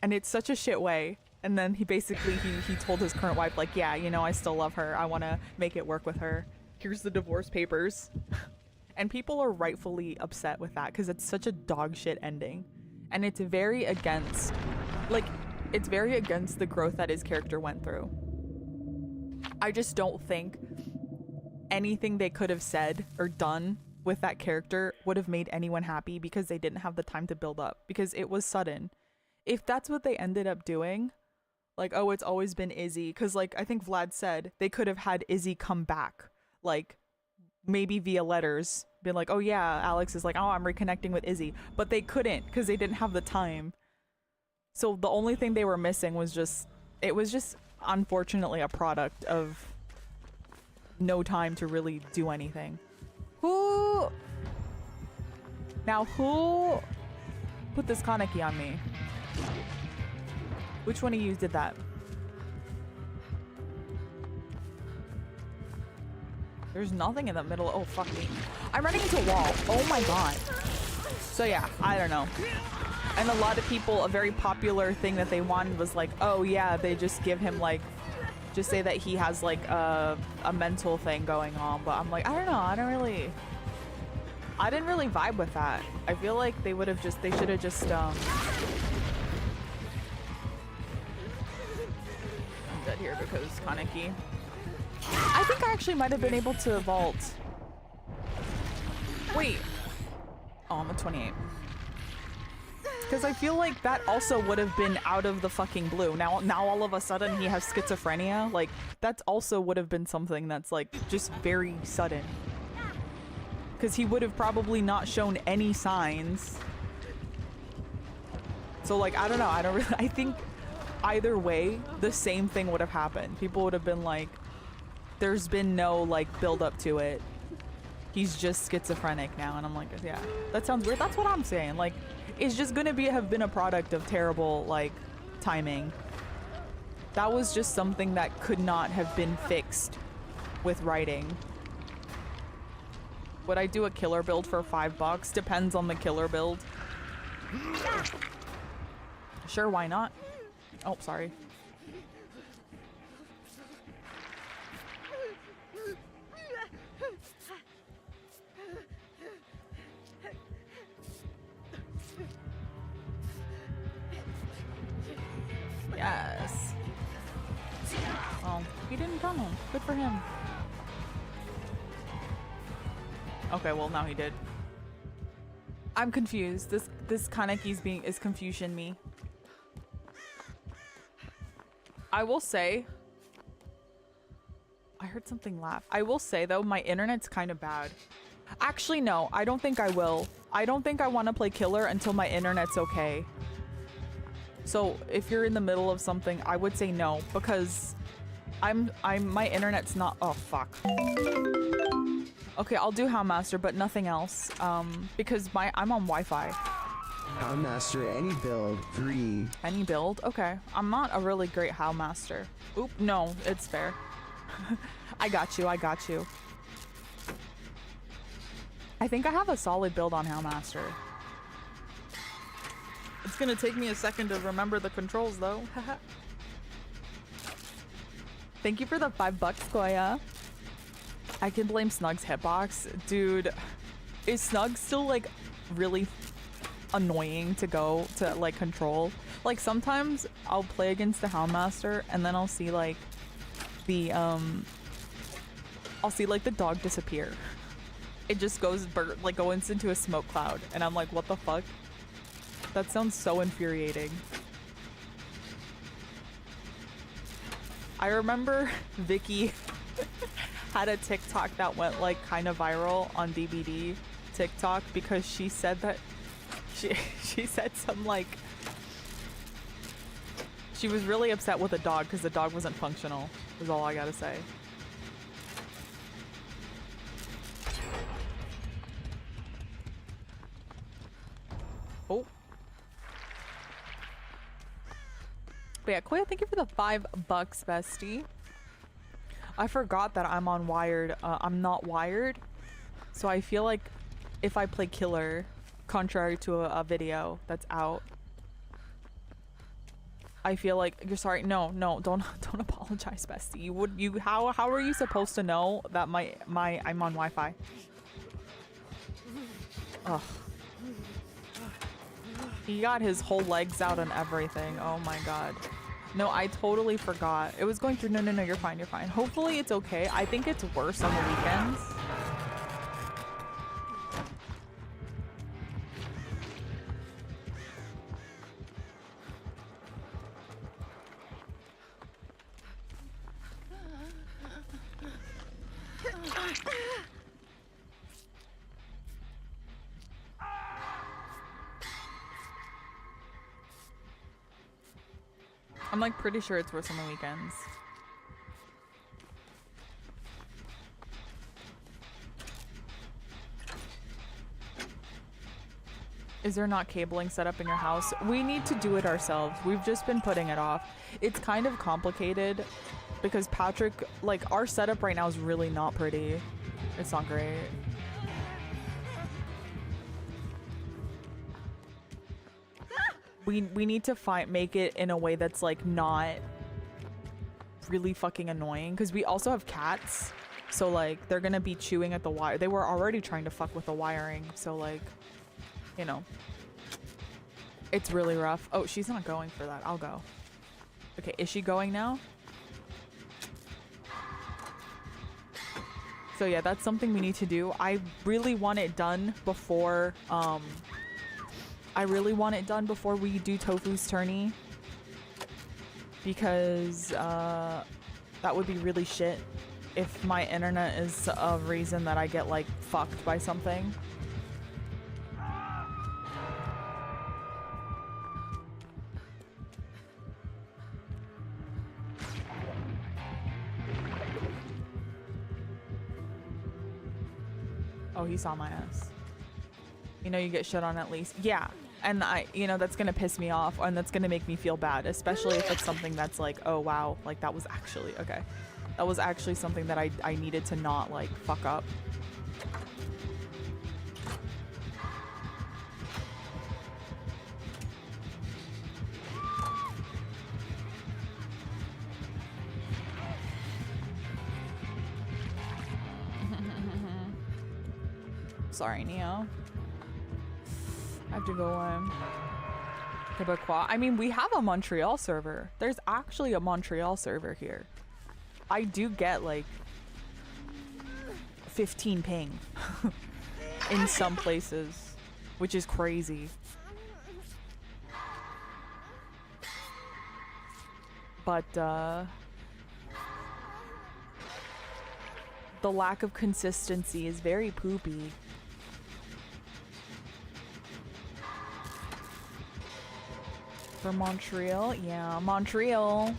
and it's such a shit way. And then he basically he told his current wife like, yeah, you know, I still love her. I want to make it work with her. Here's the divorce papers. And people are rightfully upset with that because it's such a dog shit ending. And it's very against, like, it's very against the growth that his character went through. I just don't think anything they could have said or done with that character would have made anyone happy because they didn't have the time to build up, because it was sudden. If that's what they ended up doing, Like, oh, it's always been Izzy. Because, like, I think Vlad said they could have had Izzy come back. Like, maybe via letters. Been like, oh, yeah, Alex is like, oh, I'm reconnecting with Izzy. But they couldn't because they didn't have the time. So the only thing they were missing was just... It was just, unfortunately, a product of no time to really do anything. Who... Now, who put this Kaneki on me? Which one of you did that? There's nothing in the middle. Oh, fuck me. I'm running into a wall. Oh my god. So yeah, I don't know. And a lot of people, a very popular thing that they wanted was like, oh yeah, they just give him like, just say that he has like a mental thing going on. But I'm like, I don't know. I didn't really vibe with that. I feel like they should have just, I'm dead here because Kaneki. I think I actually might have been able to vault. Wait. Oh, I'm at 28. Because I feel like that also would have been out of the fucking blue. Now all of a sudden he has schizophrenia. Like, that also would have been something that's like just very sudden. Because he would have probably not shown any signs. So like, I don't know. I think either way, the same thing would have happened. People would have been like, there's been no like build up to it. He's just schizophrenic now. And I'm like, yeah, that sounds weird. That's what I'm saying. Like, it's just gonna have been a product of terrible like timing. That was just something that could not have been fixed with writing. Would I do a killer build for $5? Depends on the killer build. Sure, why not? Oh, sorry. Yes. Oh, he didn't come home. Good for him. Okay, well now he did. I'm confused. This Kaneki's is confusion me. I will say, I heard something laugh. I will say though, my internet's kind of bad. Actually, no, I don't think I will. I don't think I want to play killer until my internet's okay. So if you're in the middle of something, I would say no, because my internet's not, oh fuck. Okay, I'll do Houndmaster, but nothing else, because I'm on Wi-Fi. Houndmaster, any build, 3. Any build? Okay. I'm not a really great Houndmaster. Oop, no, it's fair. I got you. I think I have a solid build on Houndmaster. It's gonna take me a second to remember the controls, though. Thank you for the $5, Koya. I can blame Snug's hitbox. Dude, is Snug still, like, really annoying to go to, like, control? Like, sometimes I'll play against the Houndmaster, and then I'll see, like, the dog disappear. It just goes, goes into a smoke cloud, and I'm like, what the fuck? That sounds so infuriating. I remember Vicky had a TikTok that went like kind of viral on DBD TikTok because she said that she said some like she was really upset with the dog because the dog wasn't functional, is all I gotta say. Oh. But yeah, Koya, thank you for the $5, bestie. I forgot that I'm on Wired. I'm not wired. So I feel like if I play killer, contrary to a video that's out, I feel like you're sorry. No, don't apologize, bestie. How are you supposed to know that I'm on Wi-Fi? Ugh. He got his whole legs out and everything. Oh my god. No, I totally forgot. It was going through. No, you're fine. Hopefully it's okay. I think it's worse on the weekends. I'm like pretty sure it's worse on the weekends. Is there not cabling set up in your house? We need to do it ourselves. We've just been putting it off. It's kind of complicated because Patrick, like, our setup right now is really not pretty. It's not great. We need to make it in a way that's like not really fucking annoying, because we also have cats, so like they're gonna be chewing at the wire. They were already trying to fuck with the wiring, so like, you know, it's really rough. Oh, she's not going for that. I'll go. Okay, is she going now? So yeah, that's something we need to do. I really want it done before we do Tofu's tourney, because that would be really shit if my internet is a reason that I get like fucked by something. Oh, he saw my ass. You know, you get shit on at least. Yeah. And you know, that's gonna piss me off, and that's gonna make me feel bad, especially if it's something that's like, oh wow, like that was actually, okay. That was actually something that I needed to not like fuck up. Sorry, Neo. I have to go Quebecois. I mean, we have a Montreal server. There's actually a Montreal server here. I do get like 15 ping in some places, which is crazy. But the lack of consistency is very poopy. For Montreal? Yeah, Montreal.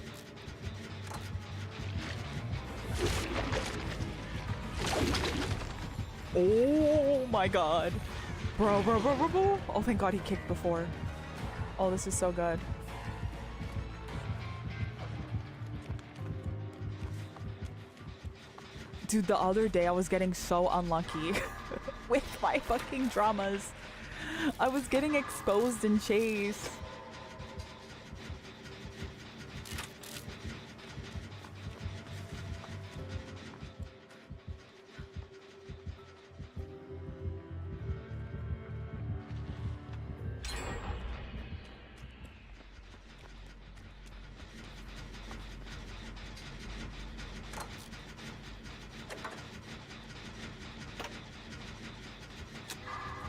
Oh my god. Bro. Oh, thank god he kicked before. Oh, this is so good. Dude, the other day I was getting so unlucky with my fucking dramas. I was getting exposed in chase.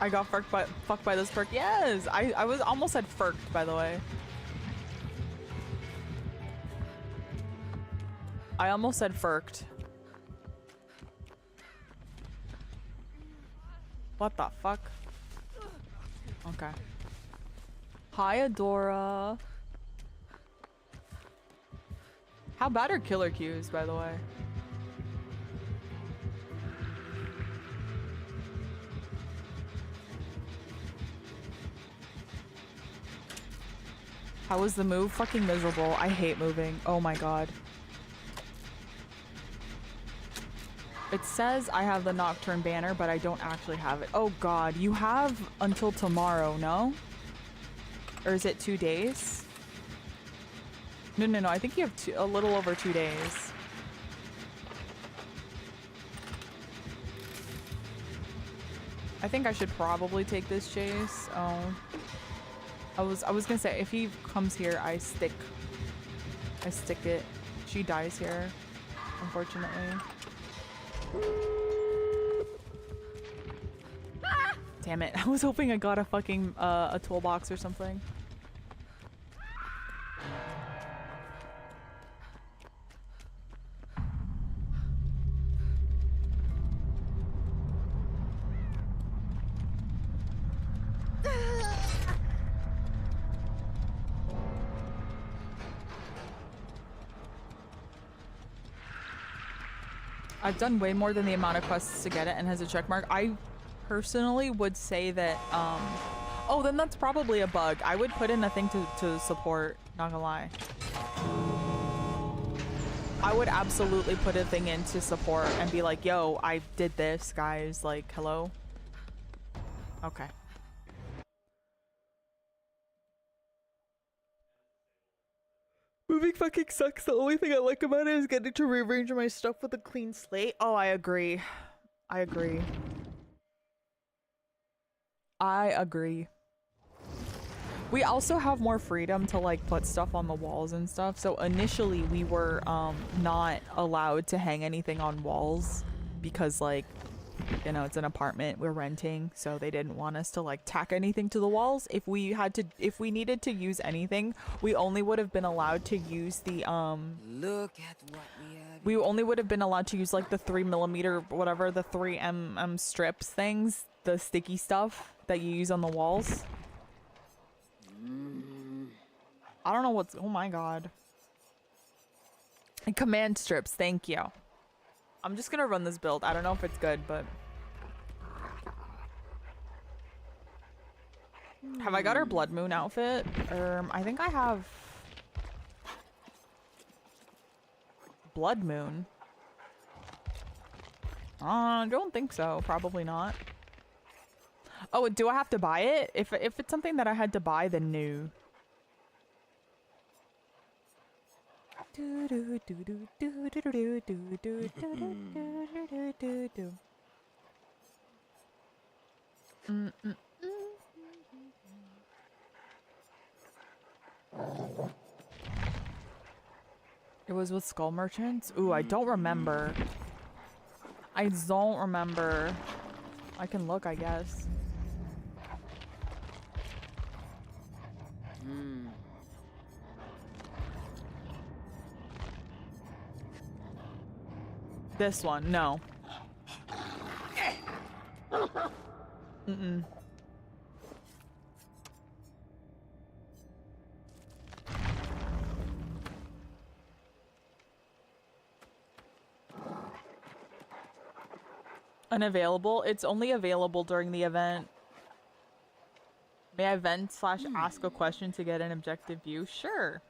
I got fucked by this perk. Yes! I was almost said furked, by the way. I almost said furked. What the fuck? Okay. Hi, Adora. How bad are killer queues, by the way? How was the move? Fucking miserable. I hate moving. Oh my god. It says I have the Nocturne banner, but I don't actually have it. Oh god, you have until tomorrow, no? Or is it 2 days? No, I think you have a little over 2 days. I think I should probably take this chase. Oh. I was gonna say, if he comes here, I stick it. She dies here, unfortunately. Damn it, I was hoping I got a fucking, a toolbox or something. I've done way more than the amount of quests to get it and has a check mark. I personally would say that, oh, then that's probably a bug. I would put in a thing to support, not gonna lie. I would absolutely put a thing into support and be like, yo, I did this, guys. Like, hello? Okay. Moving fucking sucks. The only thing I like about it is getting to rearrange my stuff with a clean slate. Oh, I agree. I agree. I agree. We also have more freedom to like put stuff on the walls and stuff. So initially we were not allowed to hang anything on walls because like, you know, it's an apartment we're renting, so they didn't want us to like tack anything to the walls. If we needed to use anything, we only would have been allowed to use the Look at what we have. we only would have been allowed to use like the 3mm whatever, the 3mm strips things, the sticky stuff that you use on the walls. I don't know what's, oh my god. And command strips, thank you. I'm just gonna run this build. I don't know if it's good, but have I got her Blood Moon outfit? I think I have Blood Moon. I don't think so. Probably not. Oh, do I have to buy it? If it's something that I had to buy, then no. It was with Skull Merchants? Ooh, I don't remember. I don't remember. I can look, I guess. This one, no. Mm-mm. Unavailable? It's only available during the event. May I vent/ask a question to get an objective view? Sure.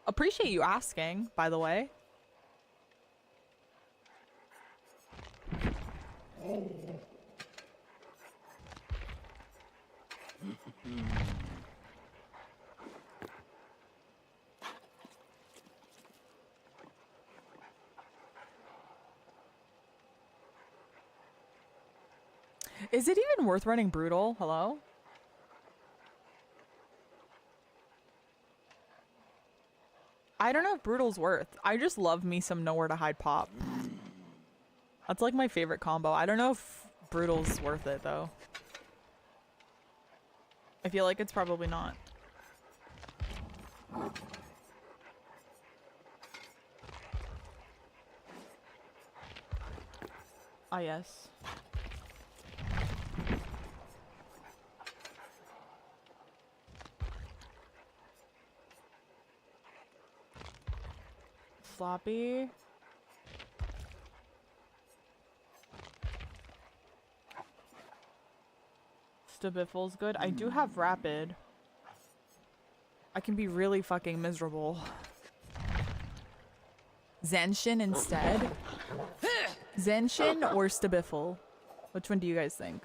Appreciate you asking, by the way. Is it even worth running Brutal? Hello? I don't know if Brutal's worth. I just love me some Nowhere to Hide pop. That's like my favorite combo. I don't know if Brutal's worth it though. I feel like it's probably not. Ah, yes. Sloppy. Stabiffle's good. I do have Rapid. I can be really fucking miserable. Zenshin instead? Zenshin or Stabiffle? Which one do you guys think?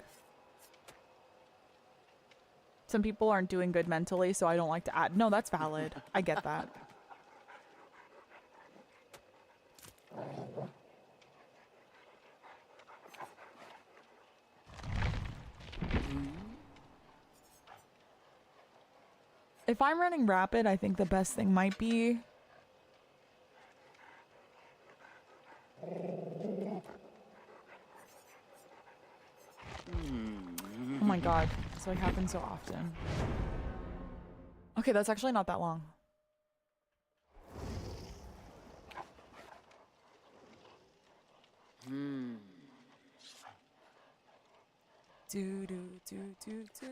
Some people aren't doing good mentally, so I don't like to add. No, that's valid. I get that. If I'm running Rapid, I think the best thing might be... Oh my god, this like happens so often. Okay, that's actually not that long. Do do do do do.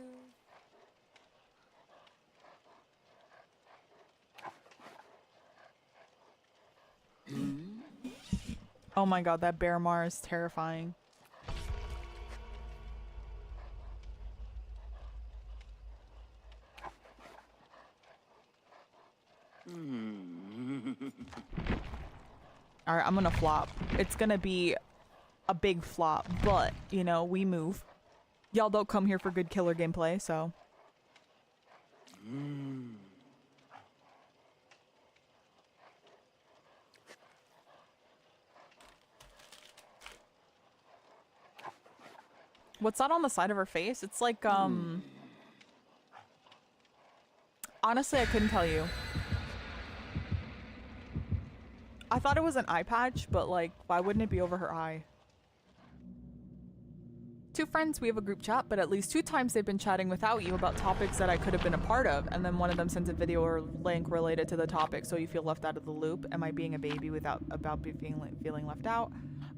Oh my god, that bear mar is terrifying. Alright, I'm gonna flop. It's gonna be a big flop, but, you know, we move. Y'all don't come here for good killer gameplay, so. What's that on the side of her face? It's like, honestly, I couldn't tell you. I thought it was an eye patch, but like, why wouldn't it be over her eye? Two friends, we have a group chat, but at least 2 times they've been chatting without you about topics that I could have been a part of, and then one of them sends a video or link related to the topic, so you feel left out of the loop. Am I being a baby feeling left out?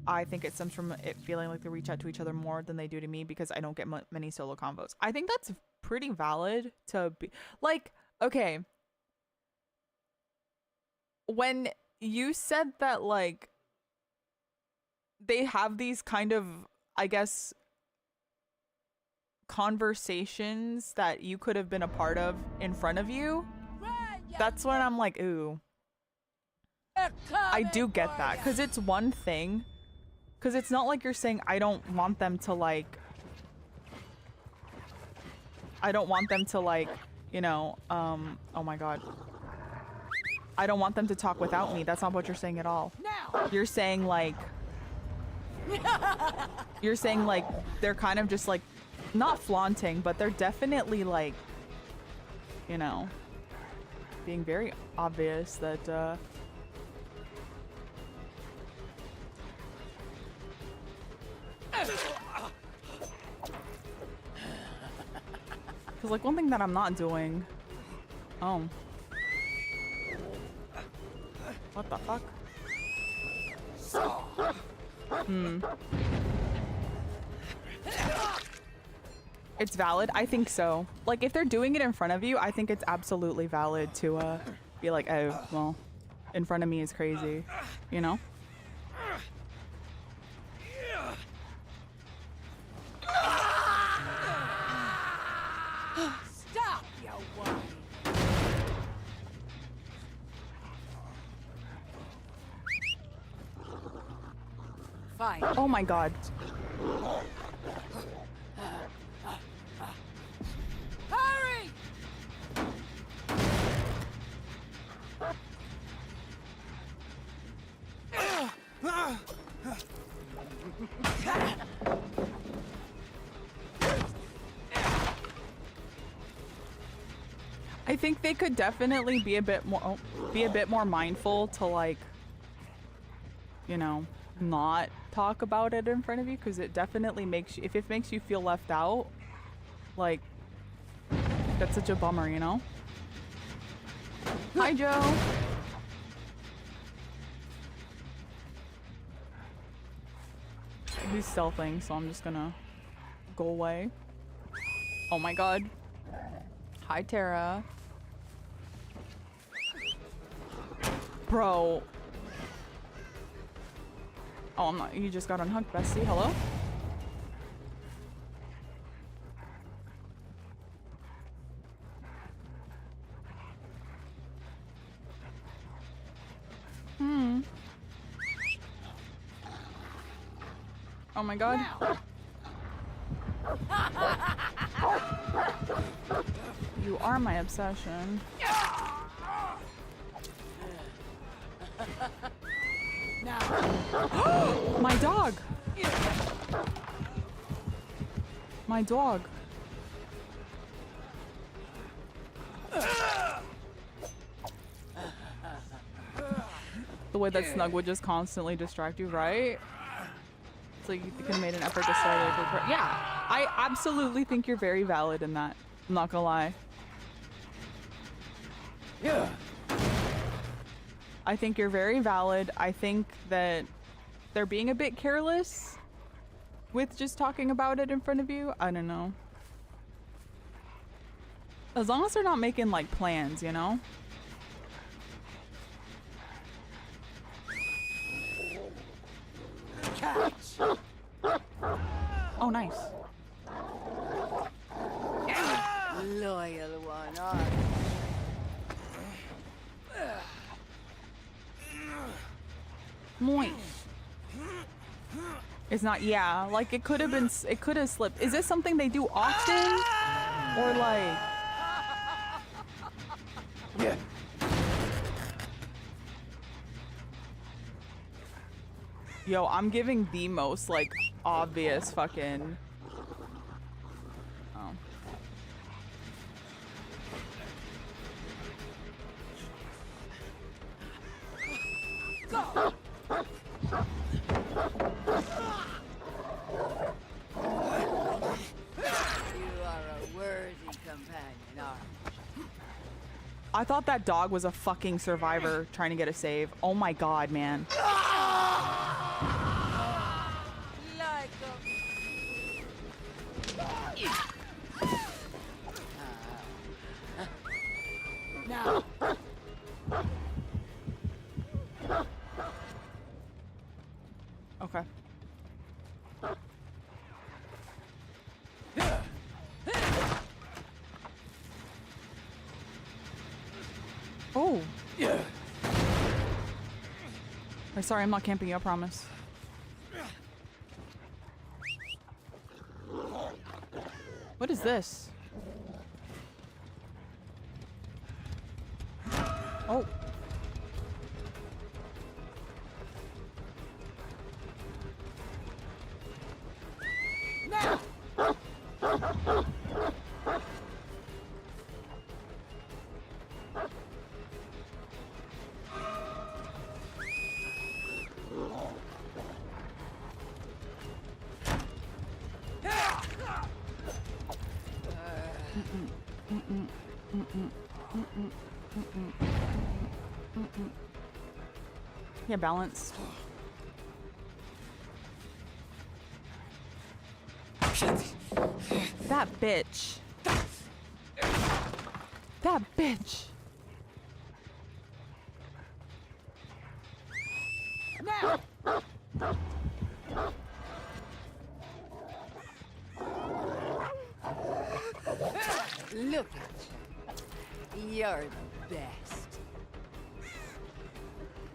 I think it stems from it feeling like they reach out to each other more than they do to me because I don't get many solo convos. I think that's pretty valid to be like, okay. When you said that, like, they have these kind of, I guess, conversations that you could have been a part of in front of you, that's when I'm like, ooh. I do get that, because it's one thing, because it's not like you're saying I don't want them to like, you know, oh my god. I don't want them to talk without me. That's not what you're saying at all. You're saying like, they're kind of just like, not flaunting, but they're definitely like, you know, being very obvious that, because like one thing that I'm not doing, oh. What the fuck? It's valid? I think so. Like, if they're doing it in front of you, I think it's absolutely valid to, be like, oh, well, in front of me is crazy, you know? Stop, you whine. Fine. Oh my god. Hurry! I think they could definitely be a bit more mindful to, like, you know, not talk about it in front of you, because it definitely makes you, if it makes you feel left out, like, that's such a bummer, you know? Hi, Joe. He's stealthing, so I'm just gonna go away. Oh my god. Hi, Tara. Bro. Oh, I'm not. You just got unhooked, bestie. Hello? Oh my god. You are my obsession. My dog! My dog. The way that Snug would just constantly distract you, right? So you could have made an effort to start it. Yeah, I absolutely think you're very valid in that. I'm not gonna lie. Yeah. I think you're very valid. I think that they're being a bit careless with just talking about it in front of you. I don't know. As long as they're not making like plans, you know? Catch! Oh, nice. Loyal one, are Moist. It's not, yeah, like it could have been, it could have slipped. Is this something they do often? Or like... Yeah. Yo, I'm giving the most, like, obvious fucking... Oh. you are a worthy companion, are I thought that dog was a fucking survivor trying to get a save. Oh my god, man. like a... Now, Okay. Oh. Yeah. I'm sorry, I'm not camping you, I promise. What is this? Oh. now! Yeah, balanced. That bitch. That bitch. Now! Look at you. You're the best.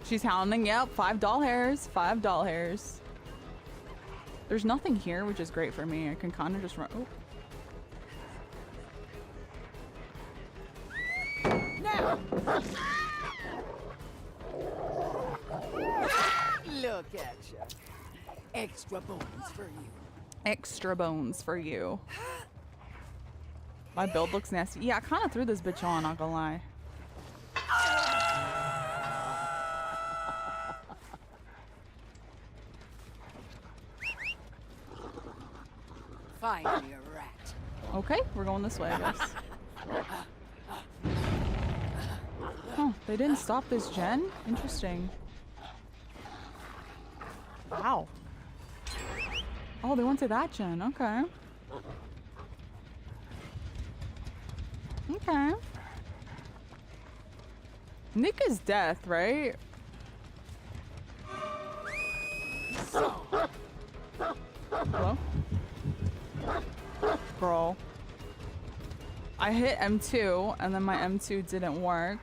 She's hounding. Yep, 5 doll hairs. 5 doll hairs. There's nothing here, which is great for me. I can kind of just run. Oh. Now! Look at you. Extra bones for you. Extra bones for you. My build looks nasty. Yeah, I kind of threw this bitch on, not gonna lie. Find me a rat. Okay, we're going this way, I guess. Oh, they didn't stop this gen? Interesting. Wow. Oh, they went to that gen. Okay. Okay. Nick is death, right? Hello? Girl. I hit M2 and then my M2 didn't work.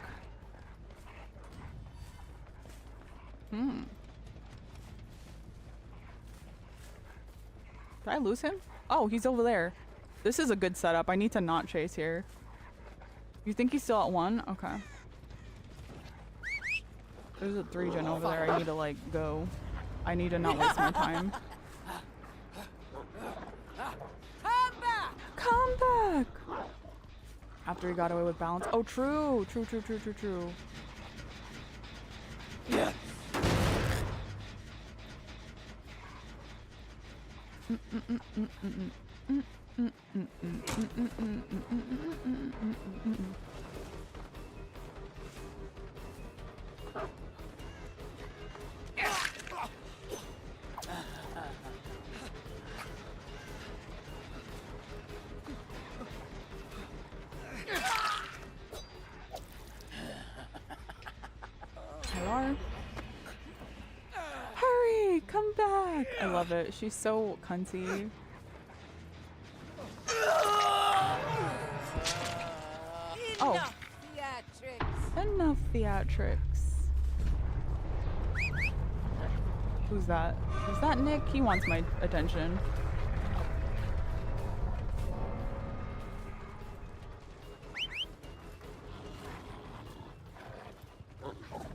Did I lose him? Oh, he's over there. This is a good setup. I need to not chase here. You think he's still at 1? Okay. There's a 3 gen over there. I need to like go. I need to not waste my time. Come back! Come back! After he got away with balance. Oh, true. True, true, true, true, true. Yeah. Hello? Hurry! come back. I love it. She's so cunty. Oh. Enough theatrics. Enough theatrics. Who's that? Is that Nick? He wants my attention.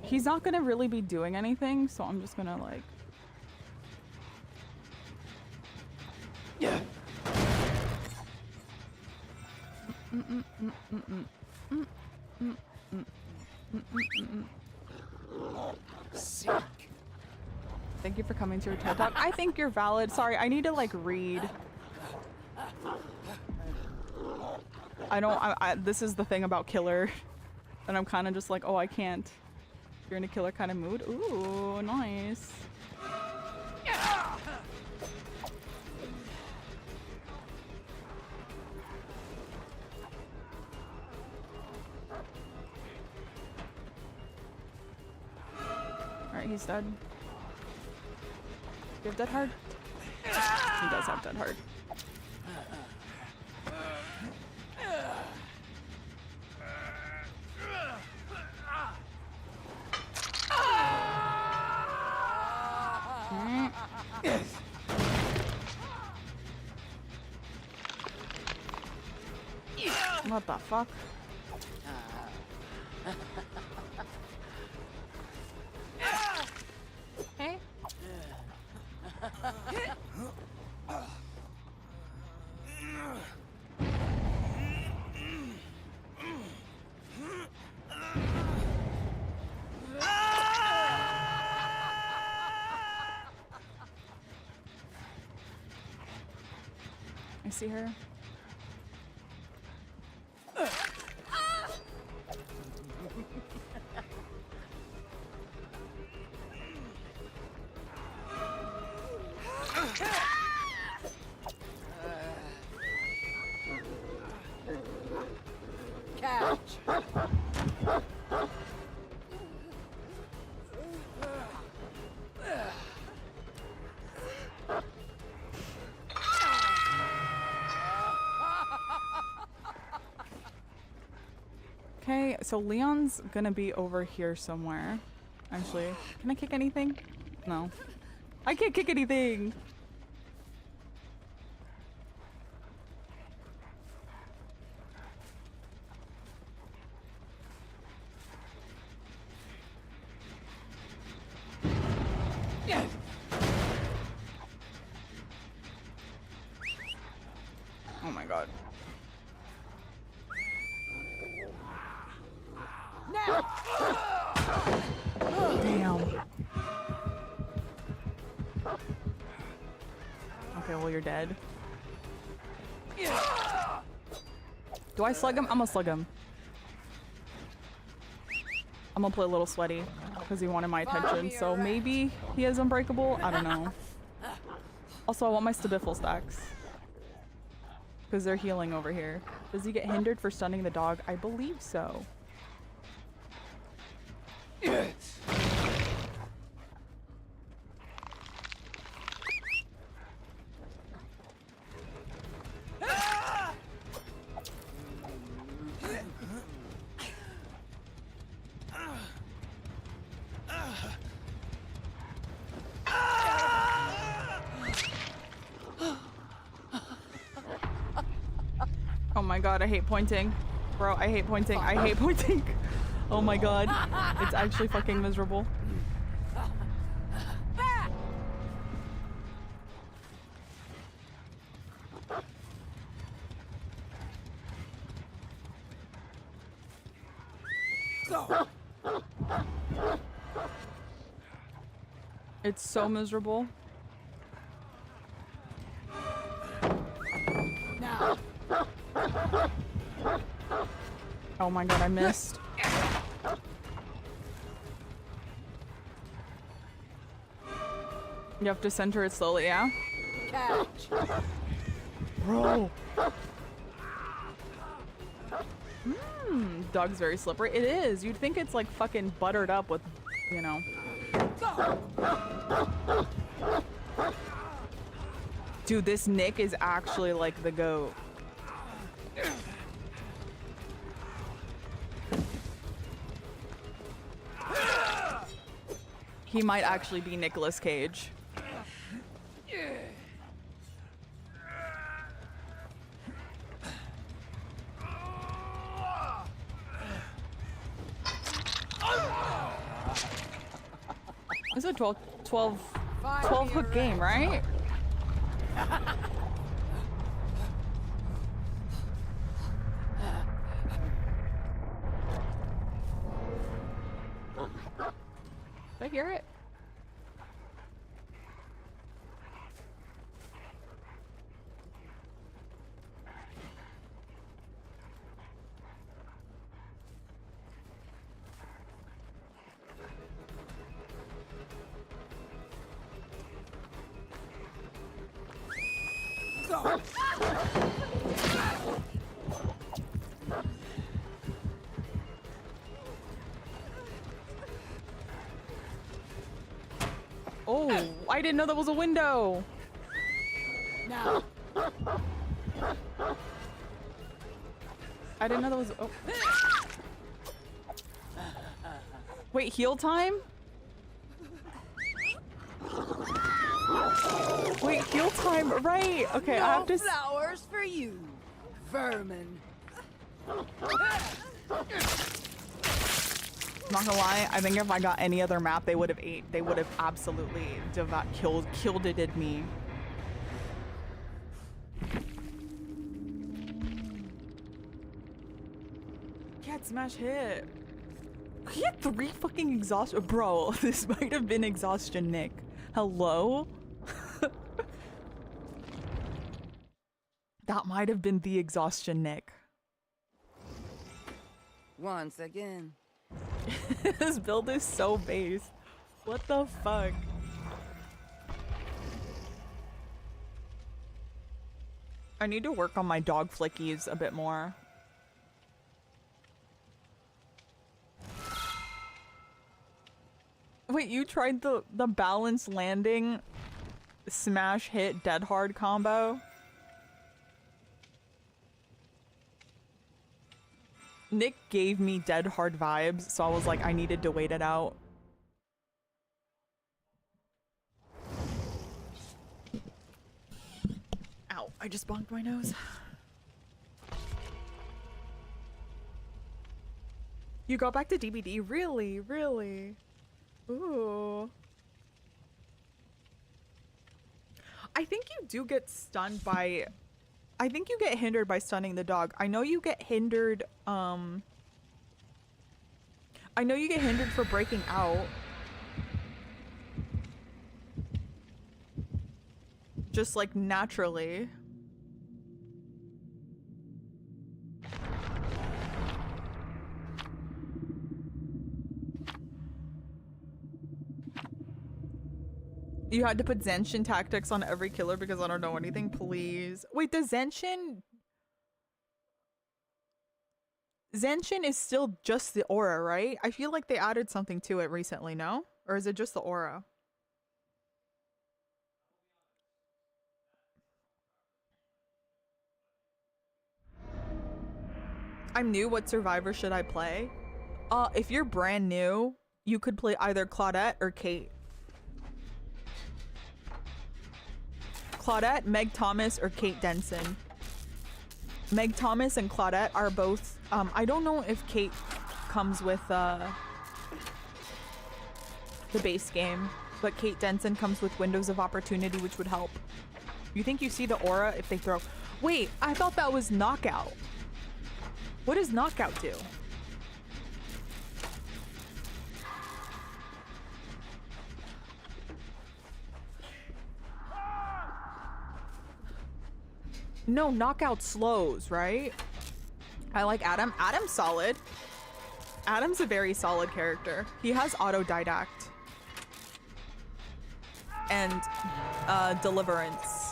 He's not gonna really be doing anything, so I'm just gonna like... Yeah. Sick. Thank you for coming to your TED Talk. I think you're valid. Sorry, I need to like read. This is the thing about killer. And I'm kind of just like, oh, I can't. You're in a killer kind of mood. Ooh, nice. Alright, he's dead. You have dead hard? He does have dead hard. What the fuck? Hey? I see her. Catch. Okay, so Leon's gonna be over here somewhere. Actually, can I kick anything? No. I can't kick anything! Oh my god. Damn. Okay, well you're dead. Do I slug him? I'm gonna slug him. I'm gonna play a little sweaty because he wanted my attention, so maybe he is unbreakable? I don't know. Also, I want my stabiffle stacks because they're healing over here. Does he get hindered for stunning the dog? I believe so. Oh my god, I hate pointing. Bro, I hate pointing. I hate pointing. Oh my god. It's actually fucking miserable. It's so miserable. Now. Oh my god, I missed. You have to center it slowly, yeah? Catch. Bro. Dog's very slippery. It is. You'd think it's like fucking buttered up with, you know. Dude, this Nick is actually like the GOAT. He might actually be Nicolas Cage. It's a 12 hook game, right? Did I hear it? Oh, I didn't know that was a window. Now. I didn't know that was. Oh. Wait, heal time? Wait, heal time, right? Okay, No I have to. flowers for you, vermin. Not gonna lie, I think if I got any other map, they would have ate. They would have absolutely killed it me. Cat smash hit. He had 3 fucking exhaustion. Bro, this might have been exhaustion, Nick. Hello? That might have been the exhaustion, Nick. Once again. This build is so base. What the fuck? I need to work on my dog flickies a bit more. Wait, you tried the balance landing smash hit dead hard combo? Nick gave me dead hard vibes, so I was like, I needed to wait it out. Ow, I just bonked my nose. You got back to TWD? Really? Really? Ooh. I think you do get stunned by... I think you get hindered by stunning the dog. I know you get hindered, I know you get hindered for breaking out. Just like naturally. You had to put Zenshin tactics on every killer because I don't know anything, please. Wait, does Zenshin is still just the aura, right? I feel like they added something to it recently, no? Or is it just the aura? I'm new, what survivor should I play? If you're brand new, you could play either Claudette or Kate. Claudette, Meg Thomas, or Kate Denson. Meg Thomas and Claudette are both, I don't know if Kate comes with the base game, but Kate Denson comes with Windows of Opportunity, which would help. You think you see the aura if they throw... Wait, I thought that was Knockout. What does Knockout do? No, Knockout slows, right? I like Adam. Adam's solid. Adam's a very solid character. He has autodidact. And Deliverance.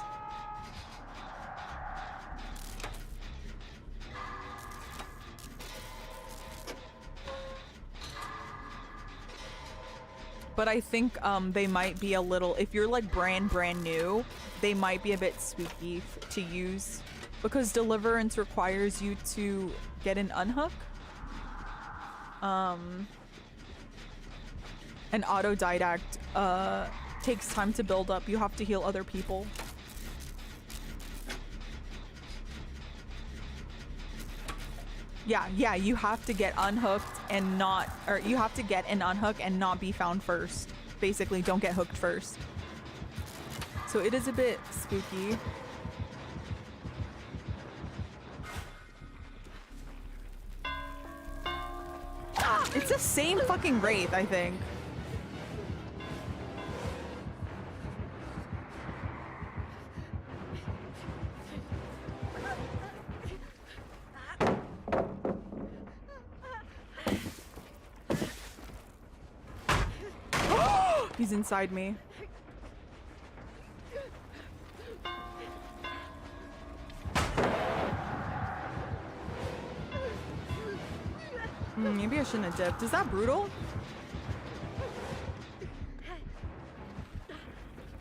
But I think they might be a little, if you're like brand new, they might be a bit spooky to use because Deliverance requires you to get an unhook. An autodidact takes time to build up. You have to heal other people. Yeah, you have to get unhooked and not, or you have to get an unhook and not be found first. Basically, don't get hooked first. So it is a bit spooky. It's the same fucking Wraith, I think. He's inside me. Maybe I shouldn't have dipped. Is that brutal?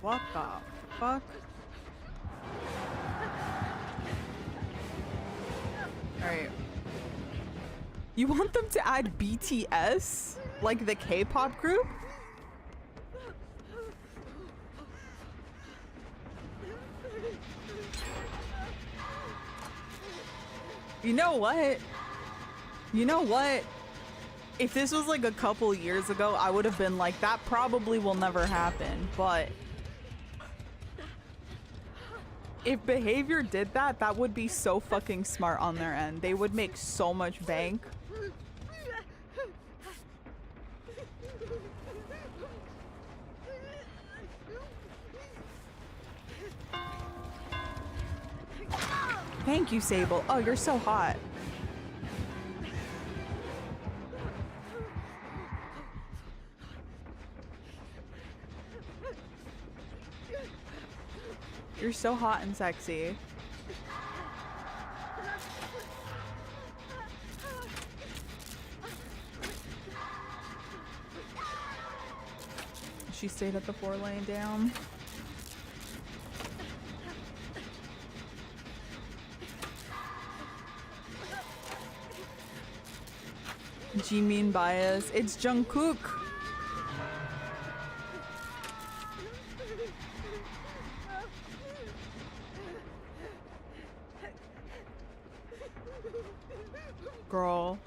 What the fuck? Alright. You want them to add BTS? Like the K-pop group? You know what? You know what? If this was like a couple years ago, I would have been like, that probably will never happen. But if Behavior did that, that would be so fucking smart on their end. They would make so much bank. Thank you, Sable. Oh, you're so hot. You're so hot and sexy. She stayed at the 4 laying down. Jimin bias. It's Jungkook. Girl.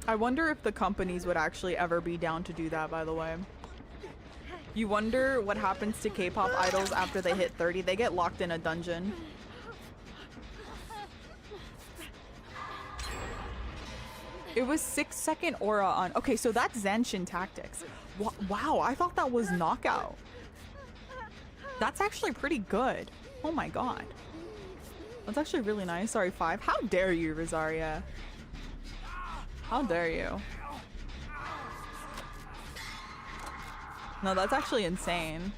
I wonder if the companies would actually ever be down to do that, by the way. You wonder what happens to K-pop idols after they hit 30. They get locked in a dungeon. It was 6-second aura on. Okay, so that's Zanshin tactics. Wow, I thought that was knockout. That's actually pretty good. Oh my god. That's actually really nice. Sorry, 5. How dare you, Rosaria? How dare you? No, that's actually insane.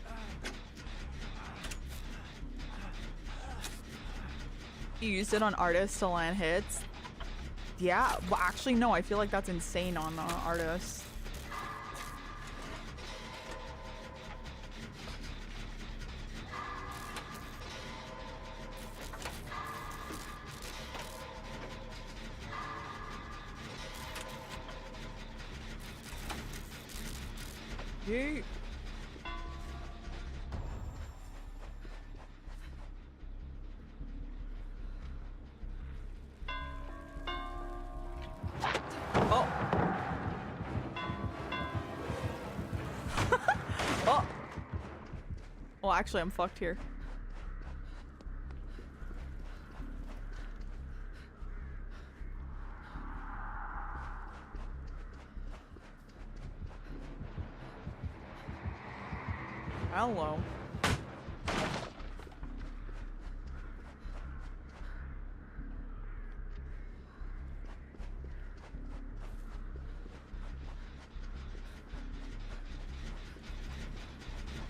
You used it on artists to land hits? Yeah, well, actually, no, I feel like that's insane on artists. Yeet. Oh. Oh. Well, actually, I'm fucked here. Hello.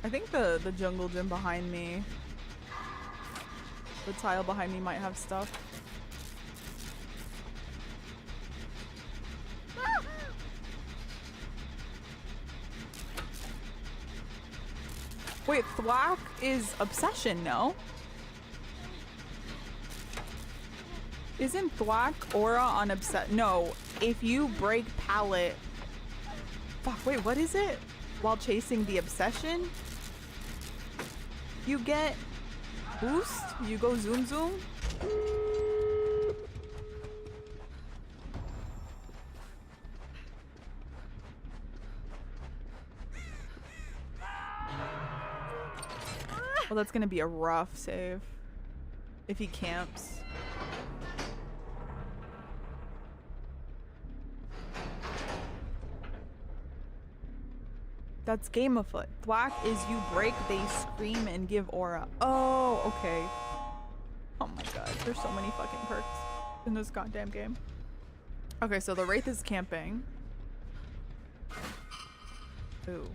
I think the jungle gym behind me, the tile behind me might have stuff. Wait, thwack is obsession, no? Isn't thwack aura on obsession? No, if you break pallet. Fuck, wait, what is it? While chasing the obsession? You get boost? You go zoom zoom? Well, that's gonna be a rough save if he camps. That's game afoot. Thwack is you break, they scream and give aura. Oh, okay. Oh my god, there's so many fucking perks in this goddamn game. Okay, so the Wraith is camping. Ooh.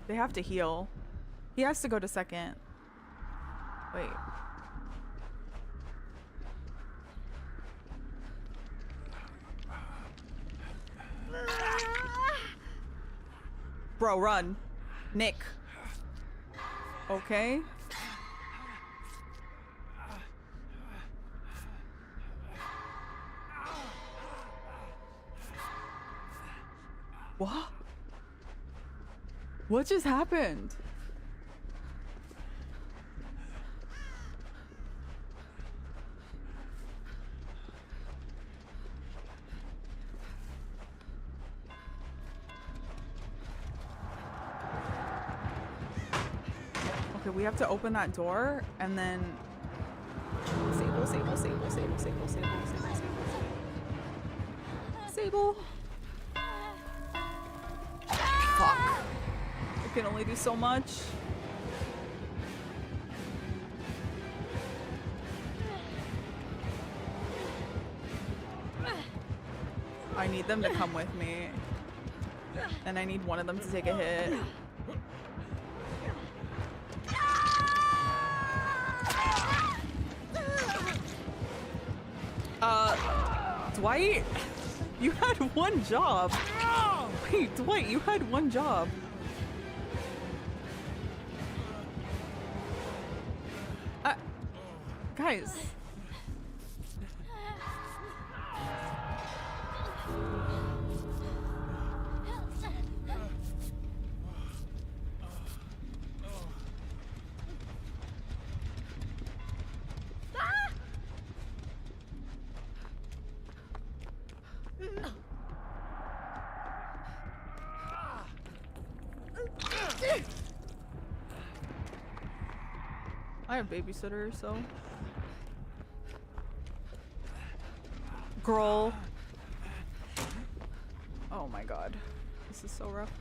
They have to heal. He has to go to second. Wait. Bro, run. Nick. Okay. What? What just happened? Okay, we have to open that door and then Sable, Sable, Sable, Sable, Sable, Sable, Sable, Sable. Sable. Fuck. I can only do so much. I need them to come with me. And I need one of them to take a hit. Dwight? You had one job. Wait, Dwight, you had one job. Guys. I have babysitter, so. Girl. Oh my god. This is so rough.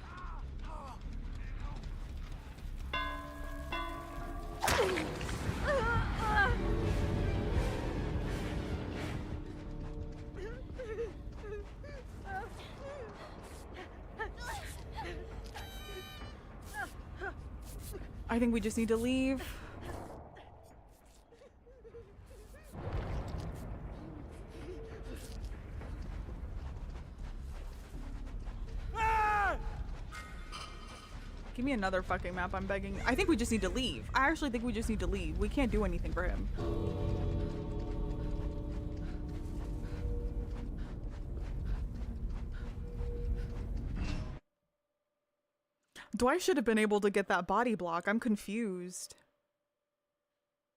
I think we just need to leave. Give me another fucking map, I'm begging. I think we just need to leave. I actually think we just need to leave. We can't do anything for him. Dwight should have been able to get that body block. I'm confused.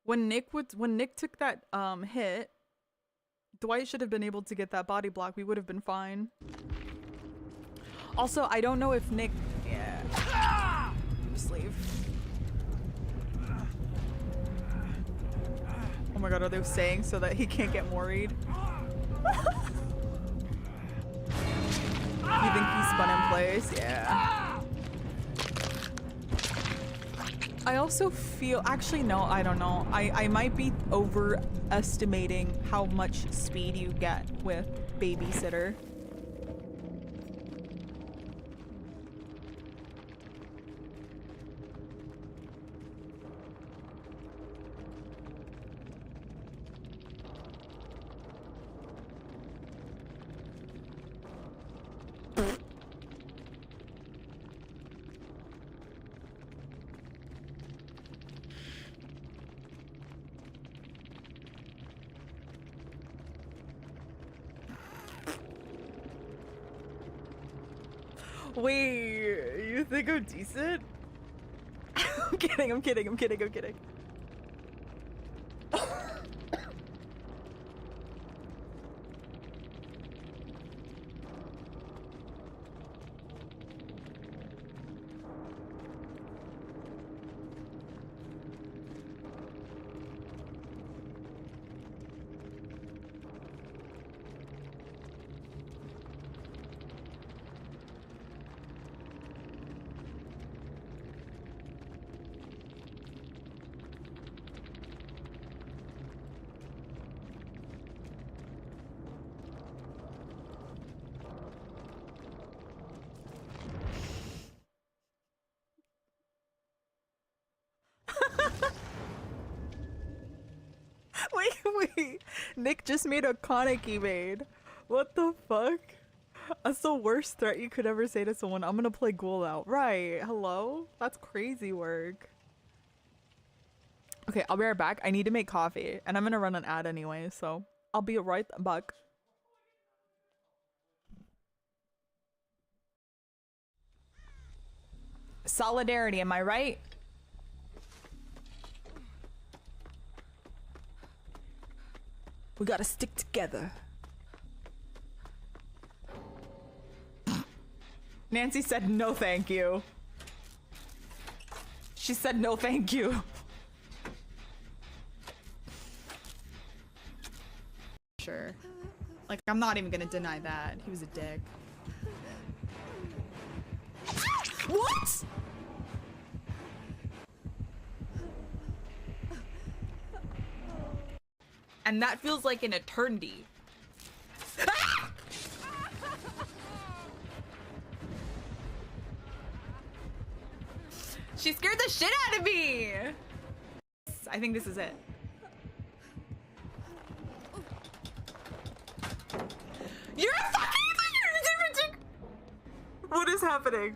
When Nick took that hit, Dwight should have been able to get that body block. We would have been fine. Also, I don't know if Nick... Yeah. Just leave. Oh my god, are they saying so that he can't get worried? You think he spun in place? Yeah. I also feel... Actually, no, I don't know. I might be overestimating how much speed you get with babysitter. Wait, you think I'm decent? I'm kidding, I'm kidding, I'm kidding, I'm kidding. Wait. Nick just made a Kaneki maid. What the fuck? That's the worst threat you could ever say to someone. I'm gonna play Ghoul out. Right. Hello? That's crazy work. Okay, I'll be right back. I need to make coffee. And I'm gonna run an ad anyway, so I'll be right back. Solidarity, am I right? We gotta stick together. Nancy said no thank you. She said no thank you. Sure. Like, I'm not even gonna deny that. He was a dick. What? And that feels like an eternity. Ah! She scared the shit out of me. I think this is it. You're a fucking... What is happening?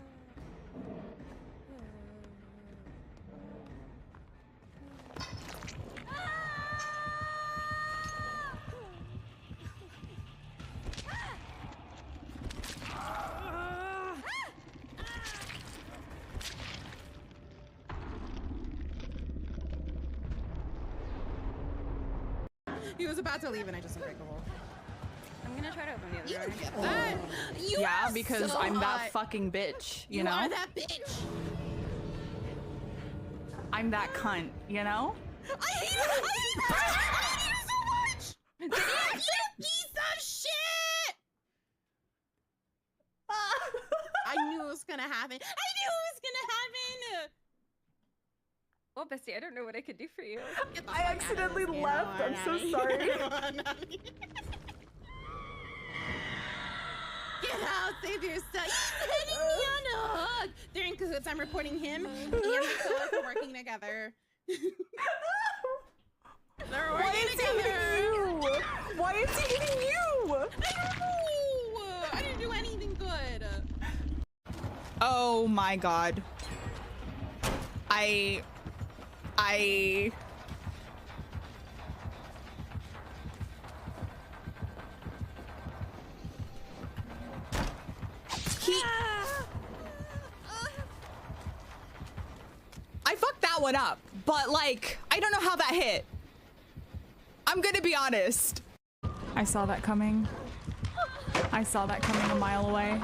He was about to leave and I just unbreakable. I'm gonna try to open the other door. Yeah, because I'm that fucking bitch, you know? You are that bitch! I'm that cunt, you know? I hate you! I hate you so much! You piece of shit! I knew it was gonna happen. Well, Bessie, I don't know what I could do for you. I accidentally left. I'm so sorry. Get out, save yourself. He's hitting me on a hook. They're in cahoots. I'm reporting him and Nicola for working together. They're working together. Why is he hitting you? I don't know. I didn't do anything good. Oh my god. that one up, but like, I don't know how that hit. I'm gonna be honest. I saw that coming. I saw that coming a mile away.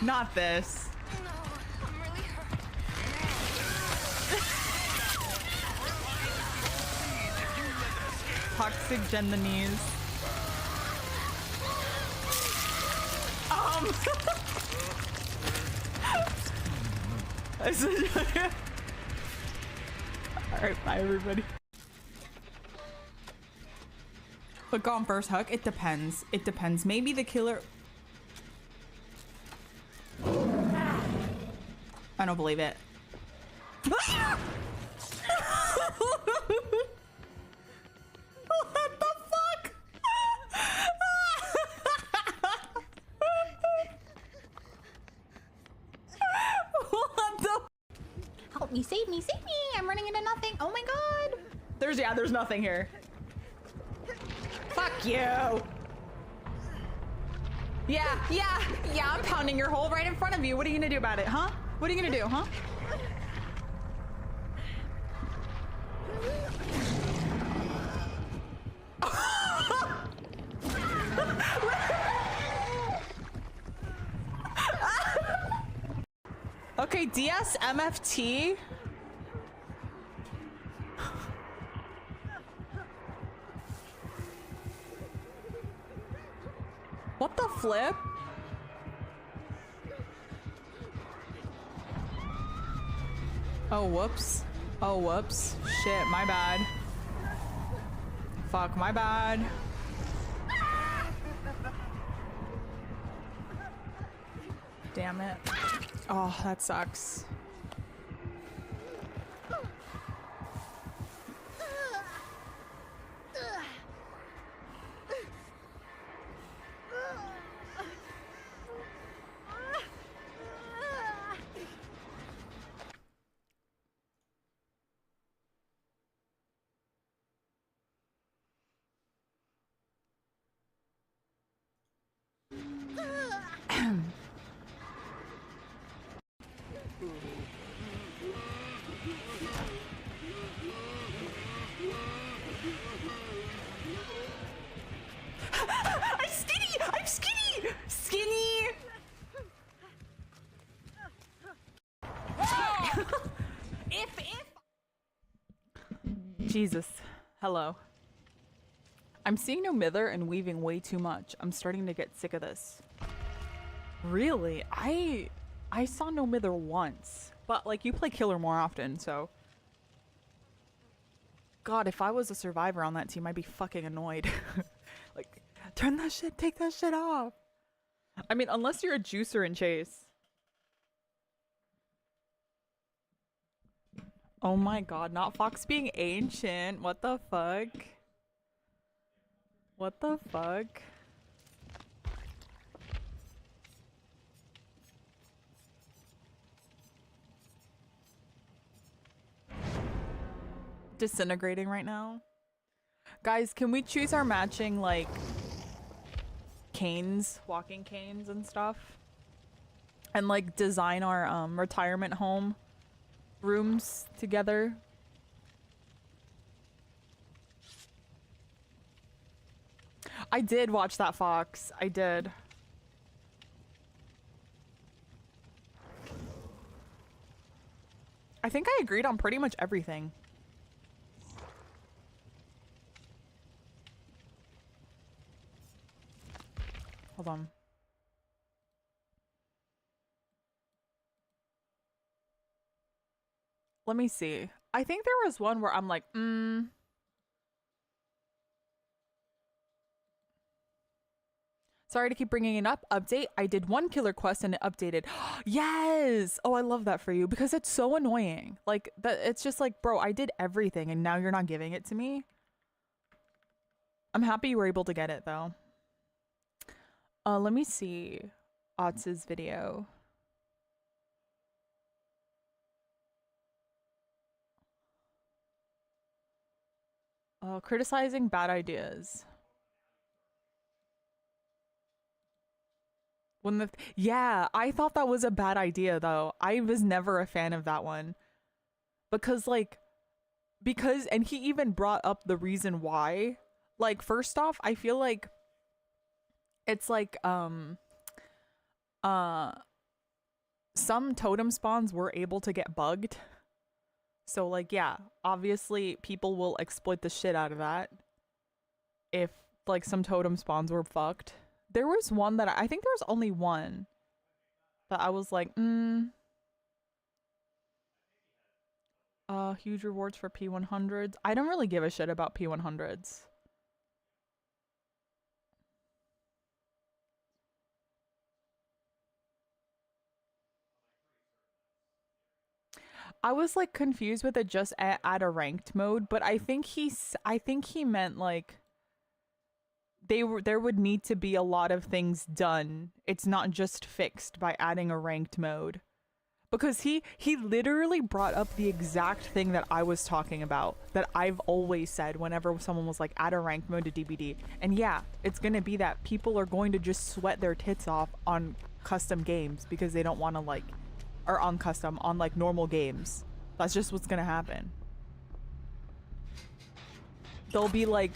Not this. Toxic Jen the knees. Alright, bye everybody. Click on first hook. It depends. It depends. Maybe the killer. I don't believe it. What the fuck? What the? Help me, save me, save me! I'm running into nothing. Oh my god! There's nothing here. Fuck you. Yeah, I'm pounding your hole right in front of you. What are you gonna do about it, huh? What are you gonna do, huh? Okay, DSMFT. What the flip? Oh, whoops. Oh, whoops. Shit, my bad. Fuck, my bad. Damn it. Oh, that sucks. I'm skinny! Skinny! Jesus. Hello. I'm seeing no mither and weaving way too much. I'm starting to get sick of this. Really? I saw no mither once. But like, you play killer more often, so. God, if I was a survivor on that team, I'd be fucking annoyed. Like, turn that shit, take that shit off. I mean, unless you're a juicer in chase. Oh my god, not Fox being ancient. What the fuck? What the fuck? Disintegrating right now. Guys, can we choose our matching, like, canes, walking canes and stuff? And, like, design our retirement home rooms together? I did watch that, Fox. I did. I think I agreed on pretty much everything. Hold on. Let me see. I think there was one where I'm like, Sorry to keep bringing it up. Update. I did one killer quest and it updated. Yes! Oh, I love that for you because it's so annoying. Like, that. It's just like, bro, I did everything and now you're not giving it to me. I'm happy you were able to get it though. Let me see Otz's video. Criticizing bad ideas. Yeah, I thought that was a bad idea though. I was never a fan of that one. Because and he even brought up the reason why. Like, first off, I feel like it's like some totem spawns were able to get bugged. So like, yeah, obviously people will exploit the shit out of that if like some totem spawns were fucked. There was one that I think there was only one that I was like, huge rewards for P100s. I don't really give a shit about P100s. I was like confused with it just at a ranked mode, but I think he meant like there would need to be a lot of things done. It's not just fixed by adding a ranked mode. Because he literally brought up the exact thing that I was talking about, that I've always said whenever someone was like, add a ranked mode to DBD. And yeah, it's gonna be that people are going to just sweat their tits off on custom games because they don't want to like, or on like normal games. That's just what's gonna happen. They'll be like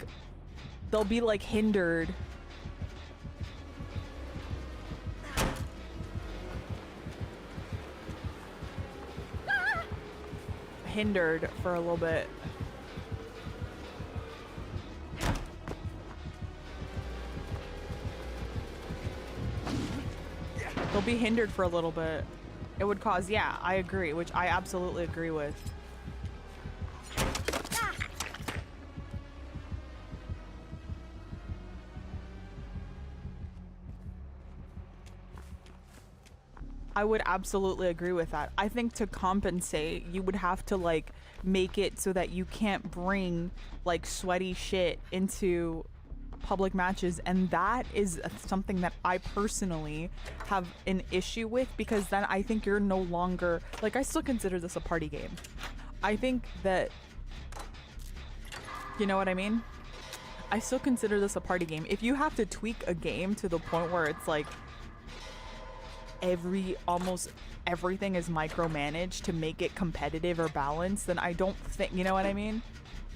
hindered. Hindered for a little bit. They'll be hindered for a little bit. It would cause, yeah, I agree, which I absolutely agree with. I would absolutely agree with that. I think to compensate, you would have to like make it so that you can't bring like sweaty shit into public matches, and that is something that I personally have an issue with, because then I think you're no longer like, I still consider this a party game. I think that, you know what I mean? I still consider this a party game. If you have to tweak a game to the point where it's like almost everything is micromanaged to make it competitive or balanced, then I don't think, you know what I mean?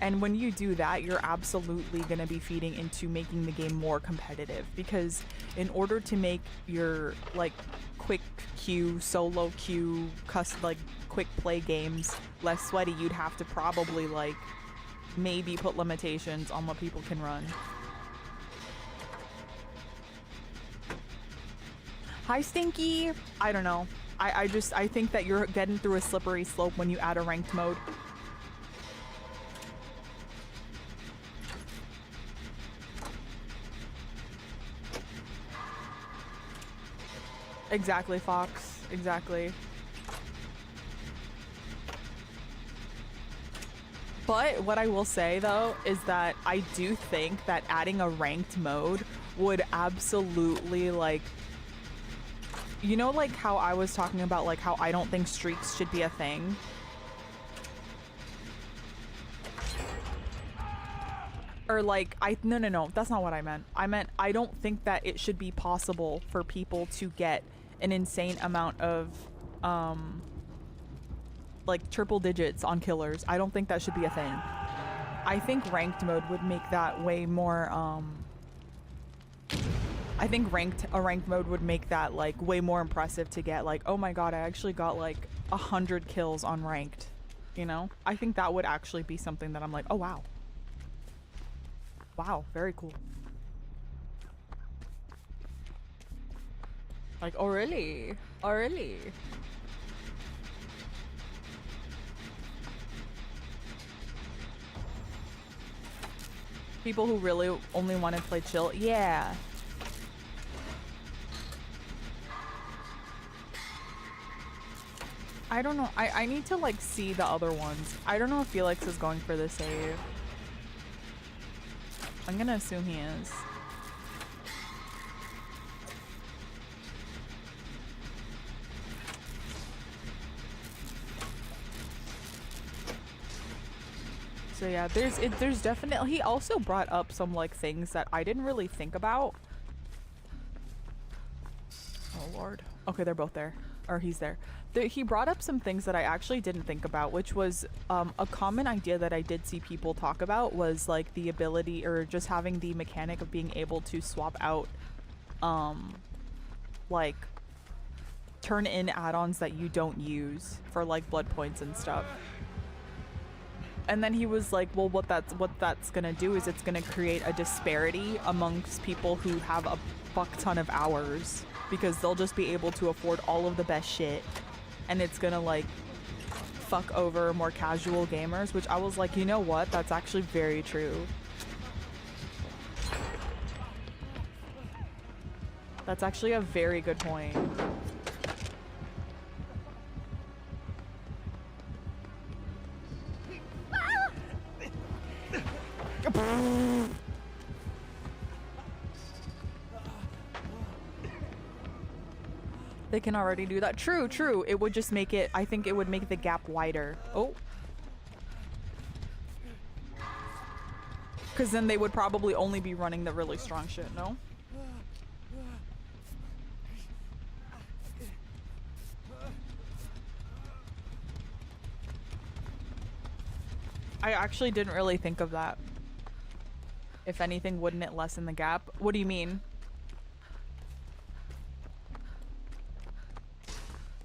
And when you do that, you're absolutely going to be feeding into making the game more competitive, because in order to make your like quick queue, solo queue, like quick play games less sweaty, you'd have to probably like maybe put limitations on what people can run. Hi, Stinky. I don't know. I think that you're getting through a slippery slope when you add a ranked mode. Exactly, Fox. Exactly. But what I will say though is that I do think that adding a ranked mode would absolutely like, you know, like how I was talking about like how I don't think streaks should be a thing. Or like, no, that's not what I meant. I meant I don't think that it should be possible for people to get an insane amount of like triple digits on killers. I don't think that should be a thing. I think ranked mode would make that way more I think a ranked mode would make that like way more impressive to get, like, oh my god, I actually got like 100 kills on ranked, you know? I think that would actually be something that I'm like, oh wow. Wow, very cool. Like, oh really? Oh really? People who really only want to play chill? Yeah. I don't know. I need to like see the other ones. I don't know if Felix is going for the save. I'm gonna assume he is. So yeah, there's definitely, he also brought up some like things that I didn't really think about. Oh lord. Okay, they're both there. Or he's there. He brought up some things that I actually didn't think about, which was a common idea that I did see people talk about was like the ability or just having the mechanic of being able to swap out like turn in add-ons that you don't use for like blood points and stuff. And then he was like, well, what that's gonna do is it's gonna create a disparity amongst people who have a fuck ton of hours, because they'll just be able to afford all of the best shit, and it's gonna like fuck over more casual gamers, which I was like, you know what, that's actually very true. That's actually a very good point. They can already do that. True, true. It would just make it, I think it would make the gap wider. Oh. Because then they would probably only be running the really strong shit, no? I actually didn't really think of that. If anything, wouldn't it lessen the gap? What do you mean?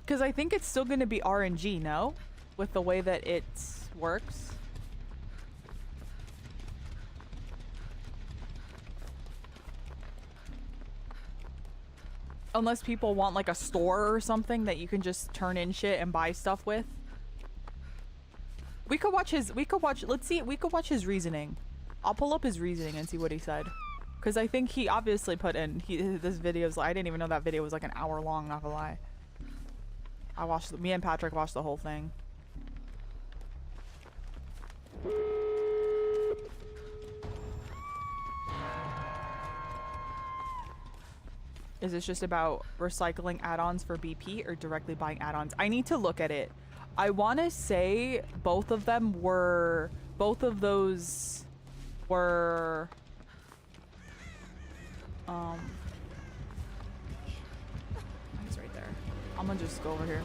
Because I think it's still going to be RNG, no? With the way that it works. Unless people want like a store or something that you can just turn in shit and buy stuff with. We could watch his, let's see, we could watch his reasoning. I'll pull up his reasoning and see what he said. Because I think he obviously put in, this video's, I didn't even know that video was like an hour long, not gonna lie. Me and Patrick watched the whole thing. Is this just about recycling add-ons for BP or directly buying add-ons? I need to look at it. I want to say both of those were, he's right there. I'm gonna just go over here.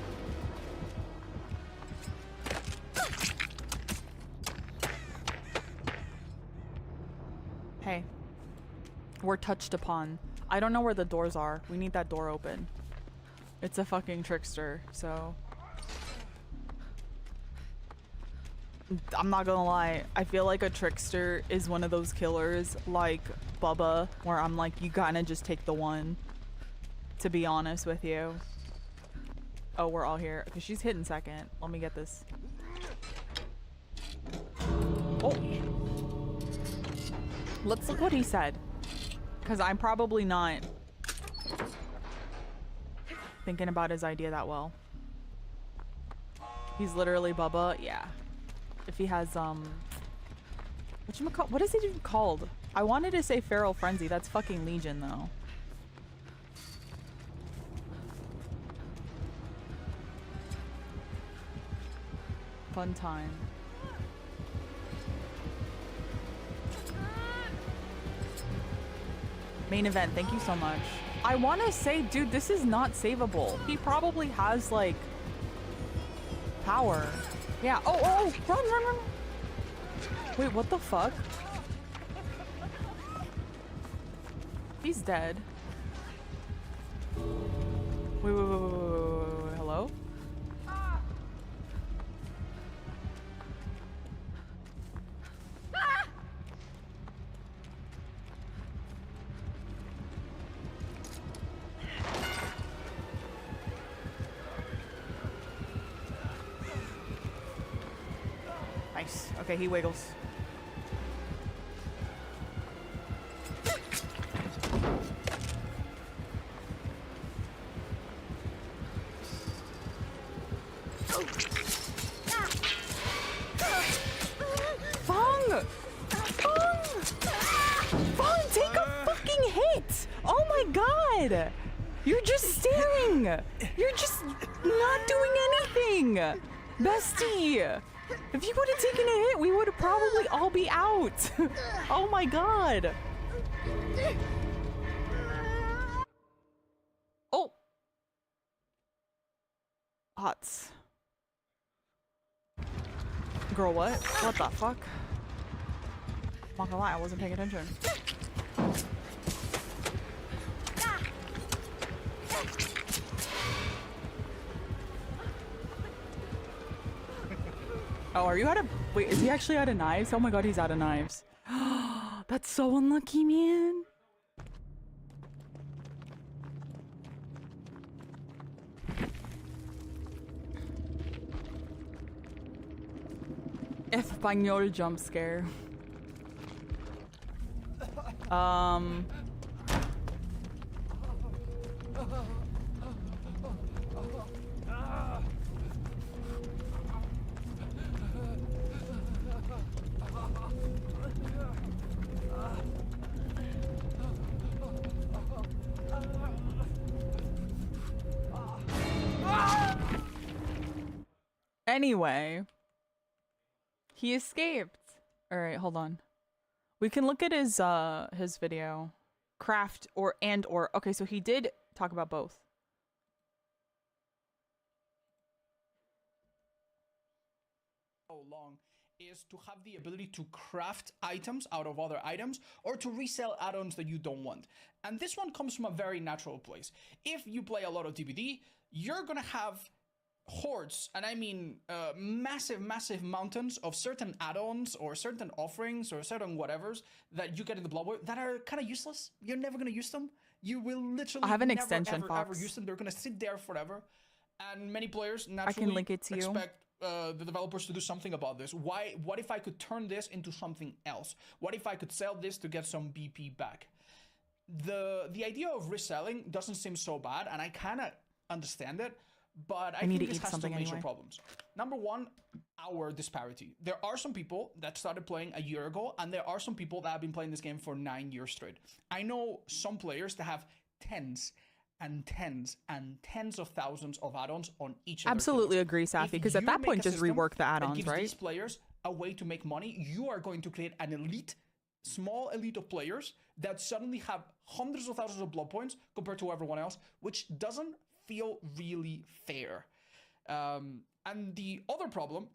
Hey, we're touched upon. I don't know where the doors are. We need that door open. It's a fucking trickster, so. I'm not gonna lie, I feel like a trickster is one of those killers like Bubba, where I'm like, you gotta just take the one, to be honest with you. Oh, we're all here. Okay, she's hitting second. Let me get this. Oh! Let's look what he said. Because I'm probably not thinking about his idea that well. He's literally Bubba, yeah. If he has, what is it even called? I wanted to say Feral Frenzy. That's fucking Legion, though. Fun time. Main event, thank you so much. I want to say, dude, this is not savable. He probably has, like, power. Yeah. Oh, run. Wait, what the fuck? He's dead. Wait, hello? Nice. Okay, he wiggles. Fong, take a fucking hit! Oh my god! You're just staring! You're just not doing anything! Bestie! If you would have taken a hit, we would have probably all be out. Oh my god. Oh. Hots. Girl, what? What the fuck? I'm not gonna lie, I wasn't paying attention. Oh, are you out of... Wait, is he actually out of knives? Oh my god, he's out of knives. That's so unlucky, man. Espanol jump scare. Anyway, he escaped. All right, hold on. We can look at his video. Craft or okay, so he did talk about both. Long is to have the ability to craft items out of other items or to resell add-ons that you don't want. And this one comes from a very natural place. If you play a lot of TWD, you're gonna have hordes, and I mean massive mountains of certain add-ons or certain offerings or certain whatevers that you get in the Blood Bowl that are kind of useless. You're never gonna use them. You will literally I have an never, extension, ever Fox. use them. They're gonna sit there forever. And many players naturally I can link it to you. expect the developers to do something about this. What if I could turn this into something else? What if I could sell this to get some BP back? The idea of reselling doesn't seem so bad, and I kind of understand it, but I need think to this eat has something two major anyway. problems. Number one, our disparity. There are some people that started playing a year ago, and there are some people that have been playing this game for 9 years straight. I know some players that have tens and tens of thousands of add-ons on each of their Absolutely killers. agree, Safi, If because at you that make point, a just system rework the that add-ons, gives right? these players a way to make money, you are going to create an elite, small elite of players that suddenly have hundreds of thousands of blood points compared to everyone else, which doesn't feel really fair. And the other problem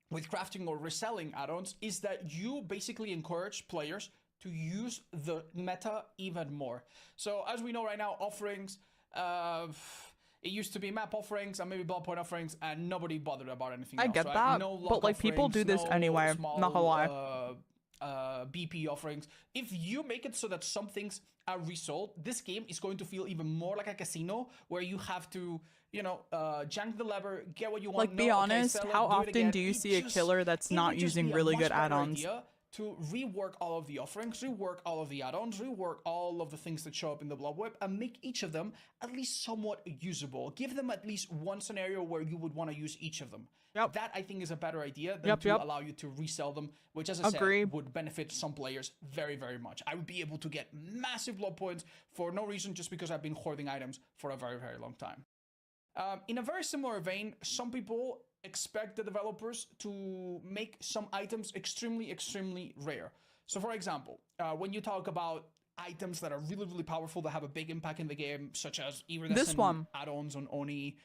with crafting or reselling add-ons is that you basically encourage players to use the meta even more. So as we know right now, offerings, it used to be map offerings and maybe blood point offerings, and nobody bothered about anything I else, get right? that, No but like people do this anyway. Not gonna lie. BP offerings. If you make it so that some things are resold, this game is going to feel even more like a casino where you have to, you know, jank the lever, get what you want. Like, be honest, sell it, how do it often again. do you It see a just- killer that's it not would just using be a really much good better add-ons? idea to rework all of the offerings, rework all of the add-ons, rework all of the things that show up in the Blood Web, and make each of them at least somewhat usable. Give them at least one scenario where you would want to use each of them. Yep. That, I think, is a better idea than to allow you to resell them, which, as I Agree. said, would benefit some players very, very much. I would be able to get massive blood points for no reason, just because I've been hoarding items for a very, very long time. In a very similar vein, some people expect the developers to make some items extremely rare. So, for example, when you talk about items that are really, really powerful, that have a big impact in the game, such as iridescent one add-ons on Oni,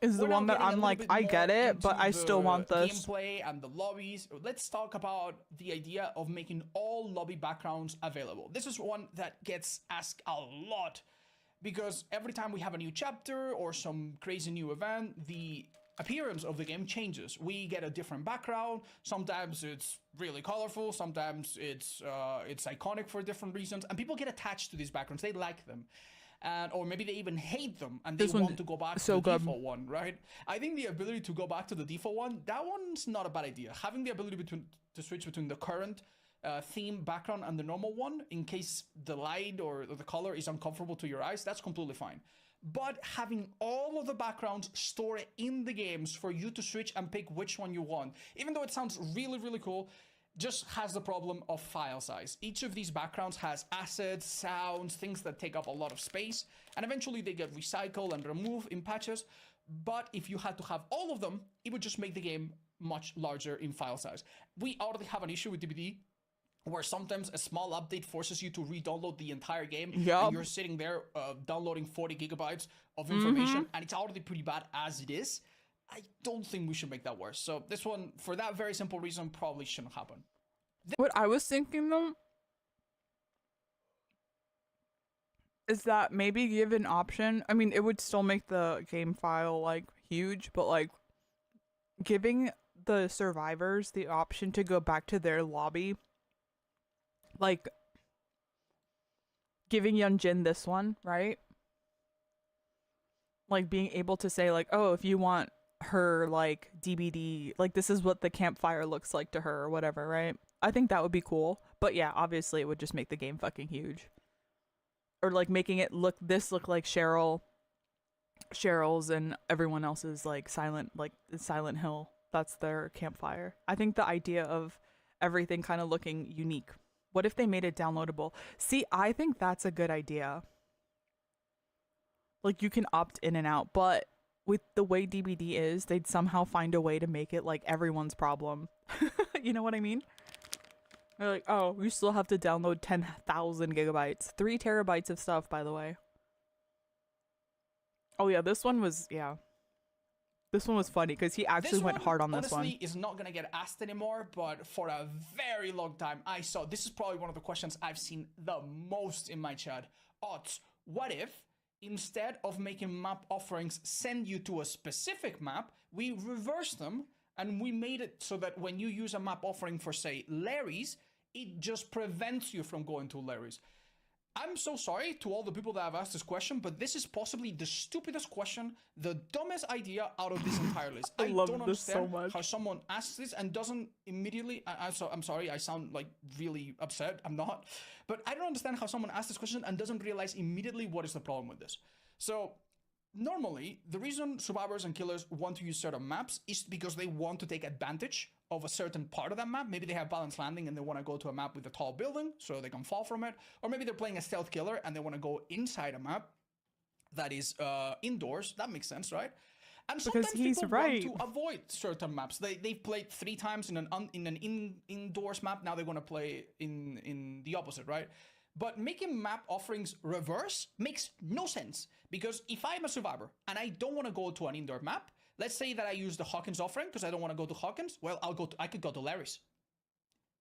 is the we're now one that getting a I'm little like, bit I more get it, but into I still the want this. gameplay and the lobbies. Let's talk about the idea of making all lobby backgrounds available. This is one that gets asked a lot, because every time we have a new chapter or some crazy new event, the appearance of the game changes. We get a different background. Sometimes it's really colorful. Sometimes it's iconic for different reasons, and people get attached to these backgrounds. They like them. Or maybe they even hate them and they want to go back to the default one, right? I think the ability to go back to the default one, that one's not a bad idea. Having the ability to switch between the current theme background and the normal one, in case the light or the color is uncomfortable to your eyes, that's completely fine. But having all of the backgrounds stored in the games for you to switch and pick which one you want, even though it sounds really, really cool, just has the problem of file size. Each of these backgrounds has assets, sounds, things that take up a lot of space, and eventually they get recycled and removed in patches. But if you had to have all of them, it would just make the game much larger in file size. We already have an issue with TWD where sometimes a small update forces you to re-download the entire game, and you're sitting there downloading 40 gigabytes of information, and it's already pretty bad as it is. I don't think we should make that worse. So this one, for that very simple reason, probably shouldn't happen. What I was thinking though is that maybe give an option. I mean, it would still make the game file like huge, but like giving the survivors the option to go back to their lobby, like giving Yunjin this one, right? Like being able to say like, oh, if you want her like DBD, like this is what the campfire looks like to her or whatever, right? I think that would be cool. But yeah, obviously it would just make the game fucking huge. Or like making it look like Cheryl's and everyone else's like Silent Hill. That's their campfire. I think the idea of everything kind of looking unique. What if they made it downloadable? See, I think that's a good idea. Like you can opt in and out, but with the way DBD is, they'd somehow find a way to make it like everyone's problem. You know what I mean? They're like, oh, you still have to download 10,000 gigabytes. 3 terabytes of stuff, by the way. Oh yeah, this one was funny because he actually went hard on this one. Honestly, is not gonna get asked anymore, but for a very long time, I saw, this is probably one of the questions I've seen the most in my chat. Odds, what if, instead of making map offerings send you to a specific map, we reversed them and we made it so that when you use a map offering for, say, Larry's, it just prevents you from going to Larry's. I'm so sorry to all the people that have asked this question, but this is possibly the stupidest question, the dumbest idea out of this entire list. I don't understand how someone asks this and doesn't immediately... I'm sorry, I sound like really upset. I'm not. But I don't understand how someone asks this question and doesn't realize immediately what is the problem with this. So normally, the reason survivors and killers want to use certain maps is because they want to take advantage of a certain part of that map. Maybe they have balanced landing and they want to go to a map with a tall building so they can fall from it. Or maybe they're playing a stealth killer and they want to go inside a map that is indoors. That makes sense, right? And sometimes people want to avoid certain maps. They've played 3 times in an indoors map. Now they're going to play in the opposite, right? But making map offerings reverse makes no sense, because if I'm a survivor and I don't want to go to an indoor map, let's say that I use the Hawkins offering because I don't want to go to Hawkins. Well, I could go to Larry's.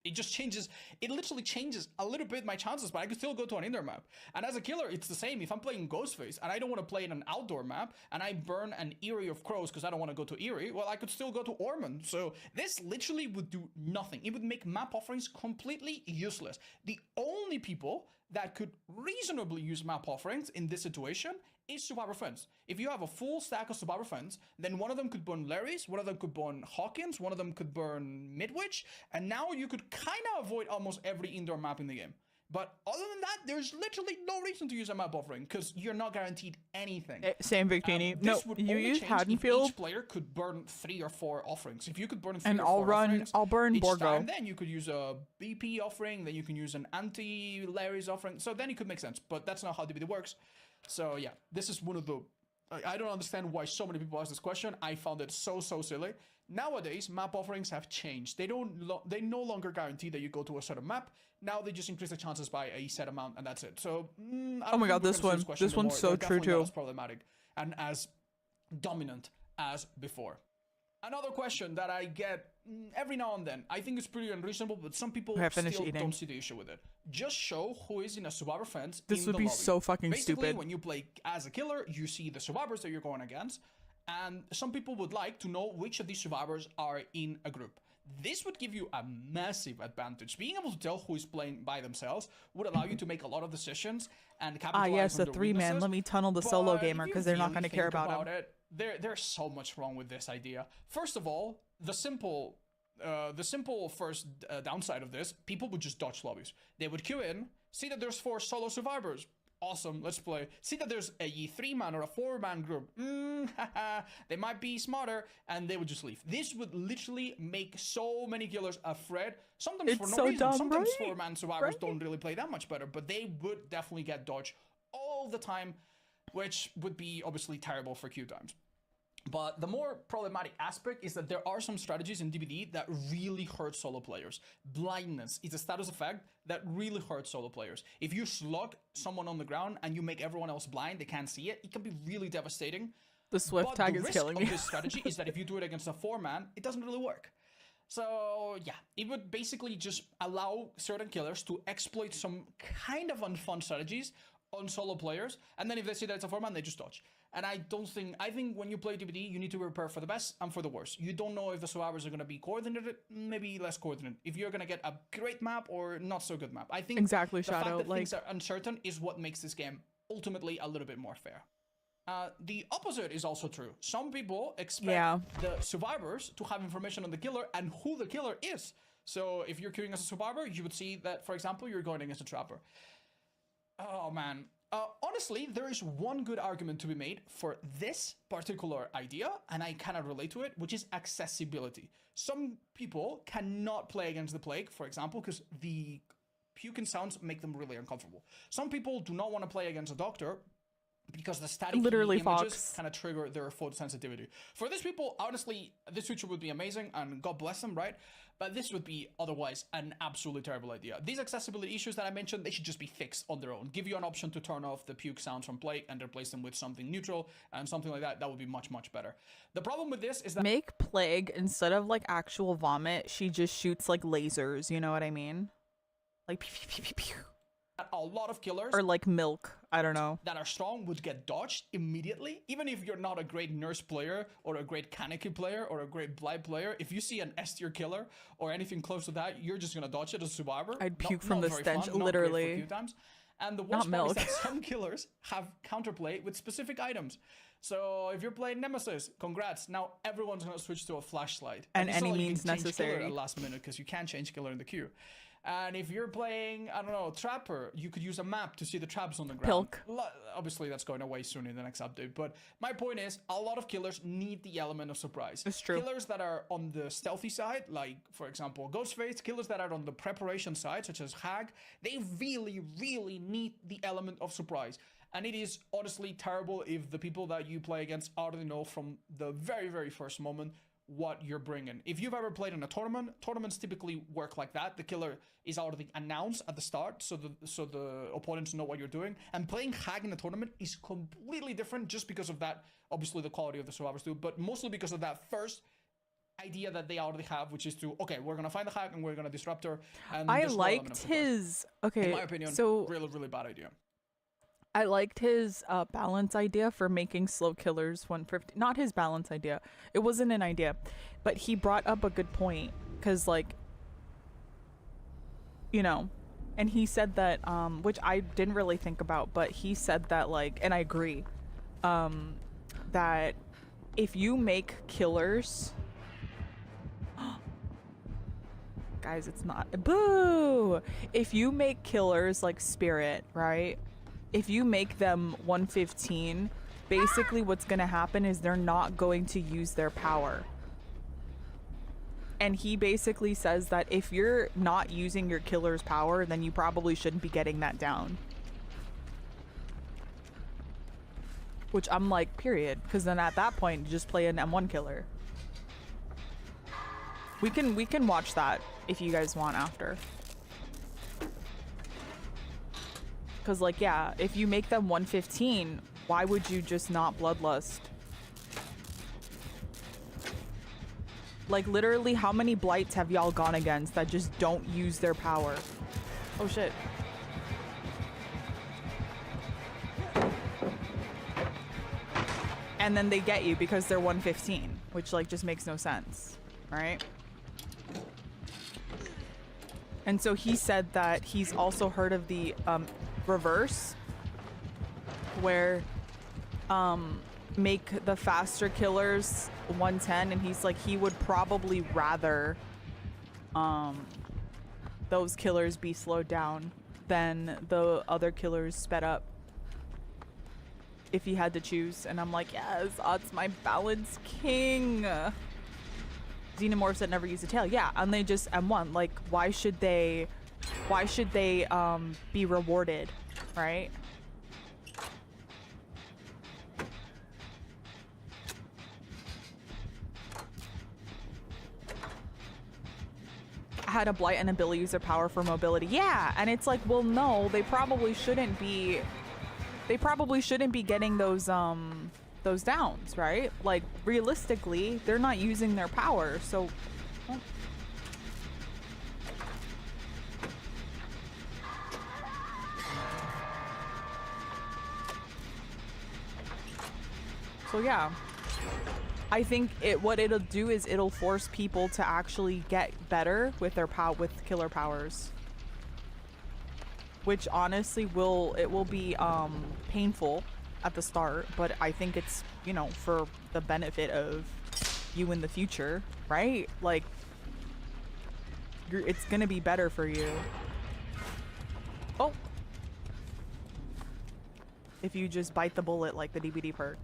It just changes. It literally changes a little bit my chances, but I could still go to an indoor map. And as a killer, it's the same. If I'm playing Ghostface and I don't want to play in an outdoor map and I burn an Eerie of Crows because I don't want to go to Eerie, well, I could still go to Ormond. So this literally would do nothing. It would make map offerings completely useless. The only people that could reasonably use map offerings in this situation is survivor friends. If you have a full stack of survivor friends, then one of them could burn Larry's, one of them could burn Hawkins, one of them could burn Midwich, and now you could kind of avoid almost every indoor map in the game. But other than that, there's literally no reason to use a map offering because you're not guaranteed anything. Same, Victini. No, you use Haddonfield. Each player could burn 3 or 4 offerings. If you could burn 3 and or 4 offerings, I'll burn each Borgo. time, then you could use a BP offering, then you can use an anti-Larry's offering. So then it could make sense, but that's not how DBD works. So yeah, this is one of the... I don't understand why so many people ask this question. I found it so silly. Nowadays, map offerings have changed. They no longer guarantee that you go to a certain map. Now they just increase the chances by a set amount, and that's it. So, oh my god, this one's so true too. As problematic and as dominant as before. Another question that I get every now and then, I think it's pretty unreasonable, but some people still don't see the issue with it. Just show who is in a survivor fence. This would be so fucking stupid. Basically, when you play as a killer, you see the survivors that you're going against, and some people would like to know which of these survivors are in a group. This would give you a massive advantage. Being able to tell who is playing by themselves would allow you to make a lot of decisions and capitalize yes, on the 3-man. Let me tunnel the solo gamer because they're not going to care about him. There's so much wrong with this idea. First of all, the simple first downside of this, people would just dodge lobbies. They would queue in, see that there's 4 solo survivors. Awesome, let's play. See that there's a 3-man or a 4-man group. They might be smarter, and they would just leave. This would literally make so many killers afraid. Sometimes for no reason. Sometimes 4-man survivors don't really play that much better, but they would definitely get dodged all the time, which would be obviously terrible for queue times. But the more problematic aspect is that there are some strategies in DBD that really hurt solo players. Blindness is a status effect that really hurts solo players. If you slug someone on the ground and you make everyone else blind, they can't see it, it can be really devastating. The Swift But tag the is risk killing of me. this strategy is that if you do it against a 4-man, it doesn't really work. So yeah, it would basically just allow certain killers to exploit some kind of unfun strategies on solo players, and then if they see that it's a 4-man, they just dodge. And I think when you play DBD, you need to prepare for the best and for the worst. You don't know if the survivors are going to be coordinated, maybe less coordinated. If you're going to get a great map or not so good map. I think Exactly, the Shadow. fact that things are uncertain is what makes this game ultimately a little bit more fair. The opposite is also true. Some people expect the survivors to have information on the killer and who the killer is. So if you're queuing as a survivor, you would see that, for example, you're going against a trapper. Oh man. Honestly, there is one good argument to be made for this particular idea, and I cannot relate to it, which is accessibility. Some people cannot play against the plague, for example, because the puking sounds make them really uncomfortable. Some people do not want to play against a doctor because the static Literally images Fox. kind of trigger their photosensitivity. For these people, honestly, this feature would be amazing, and God bless them, right? But this would be otherwise an absolutely terrible idea. These accessibility issues that I mentioned, they should just be fixed on their own. Give you an option to turn off the puke sounds from Plague and replace them with something neutral and something like that. That would be much, much better. The problem with this is that Make Plague, instead of like actual vomit, she just shoots like lasers, you know what I mean? Like pew, pew, pew, pew, pew. a lot of killers Or like milk, I don't know. that are strong would get dodged immediately. Even if you're not a great nurse player or a great Kaneki player or a great blind player, if you see an S tier killer or anything close to that, you're just gonna dodge it as a survivor. I'd puke from not the very stench, fun, not great for literally. queue times. And the worst Not part is milk. that some killers have counterplay with specific items. So if you're playing Nemesis, congrats. Now everyone's gonna switch to a flashlight. And it's not any like you means can change killer necessary. at the last minute because you can't change killer in the queue. And if you're playing, I don't know, Trapper, you could use a map to see the traps on the ground. Pilk. Obviously, that's going away soon in the next update. But my point is, a lot of killers need the element of surprise. It's true. Killers that are on the stealthy side, like, for example, Ghostface, killers that are on the preparation side, such as Hag, they really, really need the element of surprise. And it is honestly terrible if the people that you play against already know from the very, very first moment what you're bringing. If you've ever played in a tournament, tournaments typically work like that. The killer is already announced at the start, so the opponents know what you're doing. And playing Hag in a tournament is completely different just because of that. Obviously, the quality of the survivors too, but mostly because of that first idea that they already have, which is to, okay, we're gonna find the Hag and we're gonna disrupt her. And I there's no element of liked surprise. his okay. In my opinion, so really, really bad idea. I liked his balance idea for making slow killers 150. Not his balance idea. It wasn't an idea, but he brought up a good point because, like, you know, and he said that, which I didn't really think about, but he said that, like, and I agree, that if you make killers, guys, it's not boo. If you make killers like Spirit, right? If you make them 115, basically what's going to happen is they're not going to use their power. And he basically says that if you're not using your killer's power, then you probably shouldn't be getting that down. Which I'm like, period. Because then at that point, you just play an M1 killer. We can watch that if you guys want after. Because, like, yeah, if you make them 115, why would you just not Bloodlust? Like, literally, how many Blights have y'all gone against that just don't use their power? Oh, shit. And then they get you because they're 115, which, like, just makes no sense, right? And so he said that he's also heard of the reverse, where make the faster killers 110, and he's like, he would probably rather those killers be slowed down than the other killers sped up if he had to choose. And I'm like, yes, that's my balance king. Xenomorphs that never use a tail, yeah, and they just M1. Like, why should they be rewarded, right? had a blight and ability use their power for mobility. Yeah, and it's like, well, no, they probably shouldn't be. They probably shouldn't be getting those downs, right? Like realistically, they're not using their power, so. Well, so yeah, I think what it'll do is it'll force people to actually get better with their with killer powers, which honestly will be painful at the start, but I think it's, you know, for the benefit of you in the future, right? Like it's gonna be better for you. Oh, if you just bite the bullet like the DBD perk.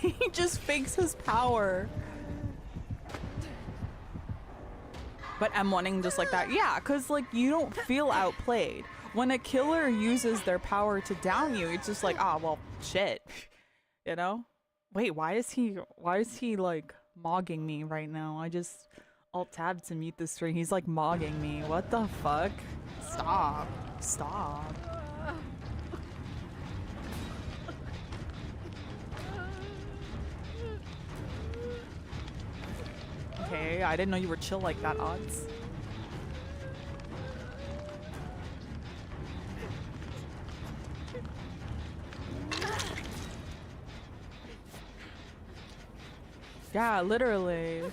He just fakes his power. But M1ing just like that. Yeah, because like you don't feel outplayed. When a killer uses their power to down you, it's just like, ah, well, shit. You know? Wait, why is he like mogging me right now? I just alt-tabbed to mute the stream. He's like mogging me. What the fuck? Stop. Stop. Okay, I didn't know you were chill like that, Odds. Yeah, literally.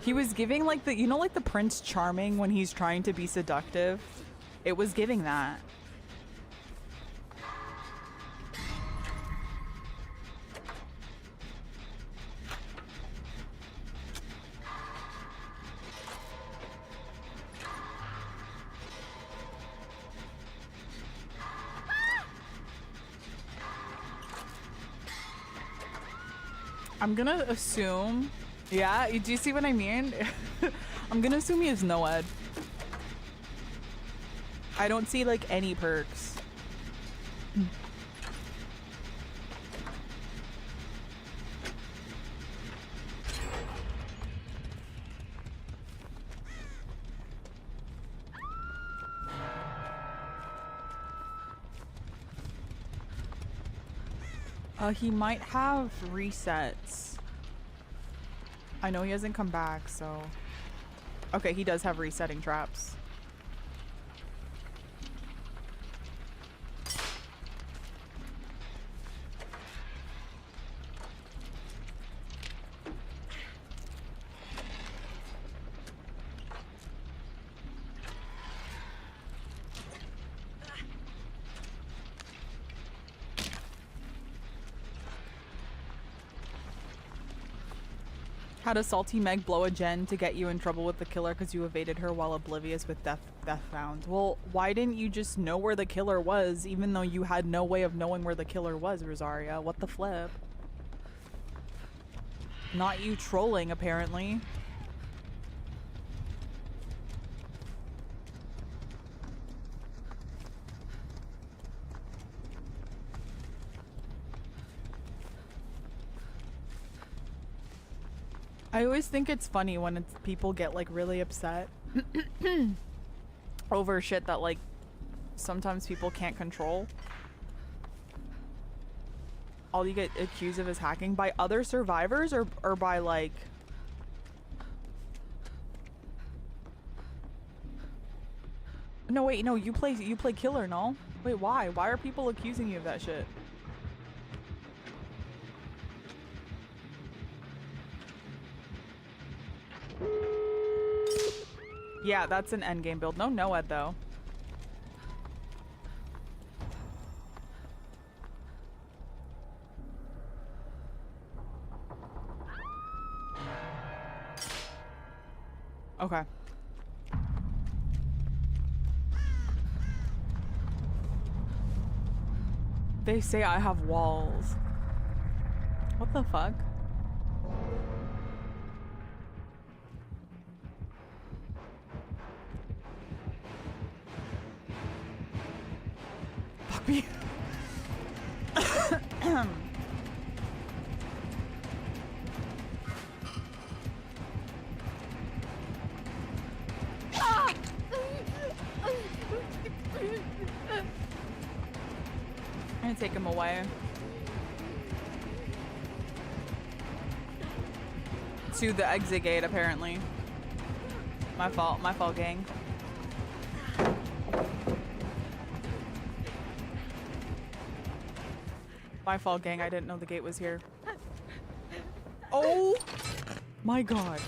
He was giving like the, you know, like the Prince Charming when he's trying to be seductive? It was giving that. I'm gonna assume, yeah, do you see what I mean? I'm gonna assume he has Noed. I don't see like any perks. He might have resets. I know he hasn't come back, so... Okay, he does have resetting traps. How does Salty Meg blow a gen to get you in trouble with the killer because you evaded her while oblivious with death found? Well, why didn't you just know where the killer was even though you had no way of knowing where the killer was, Rosaria? What the flip? Not you trolling, apparently. I always think it's funny when people get like really upset over shit that like sometimes people can't control. All you get accused of is hacking by other survivors or by like... No, wait, no, you play killer, no? Wait, why? Why are people accusing you of that shit? Yeah, that's an endgame build. No Noed though. Okay. They say I have walls. What the fuck? Fuck me. I'm gonna take him away. To the exit gate, apparently. My fault, gang. My fault, gang. I didn't know the gate was here. Oh my god.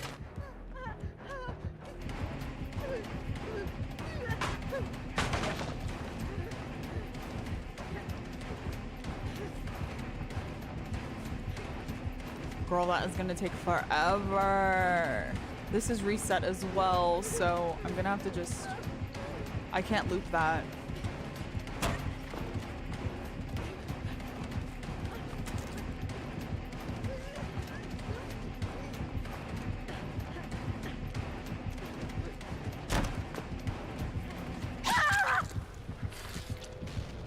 Girl, that is gonna take forever. This is reset as well, so I'm gonna have to just... I can't loop that.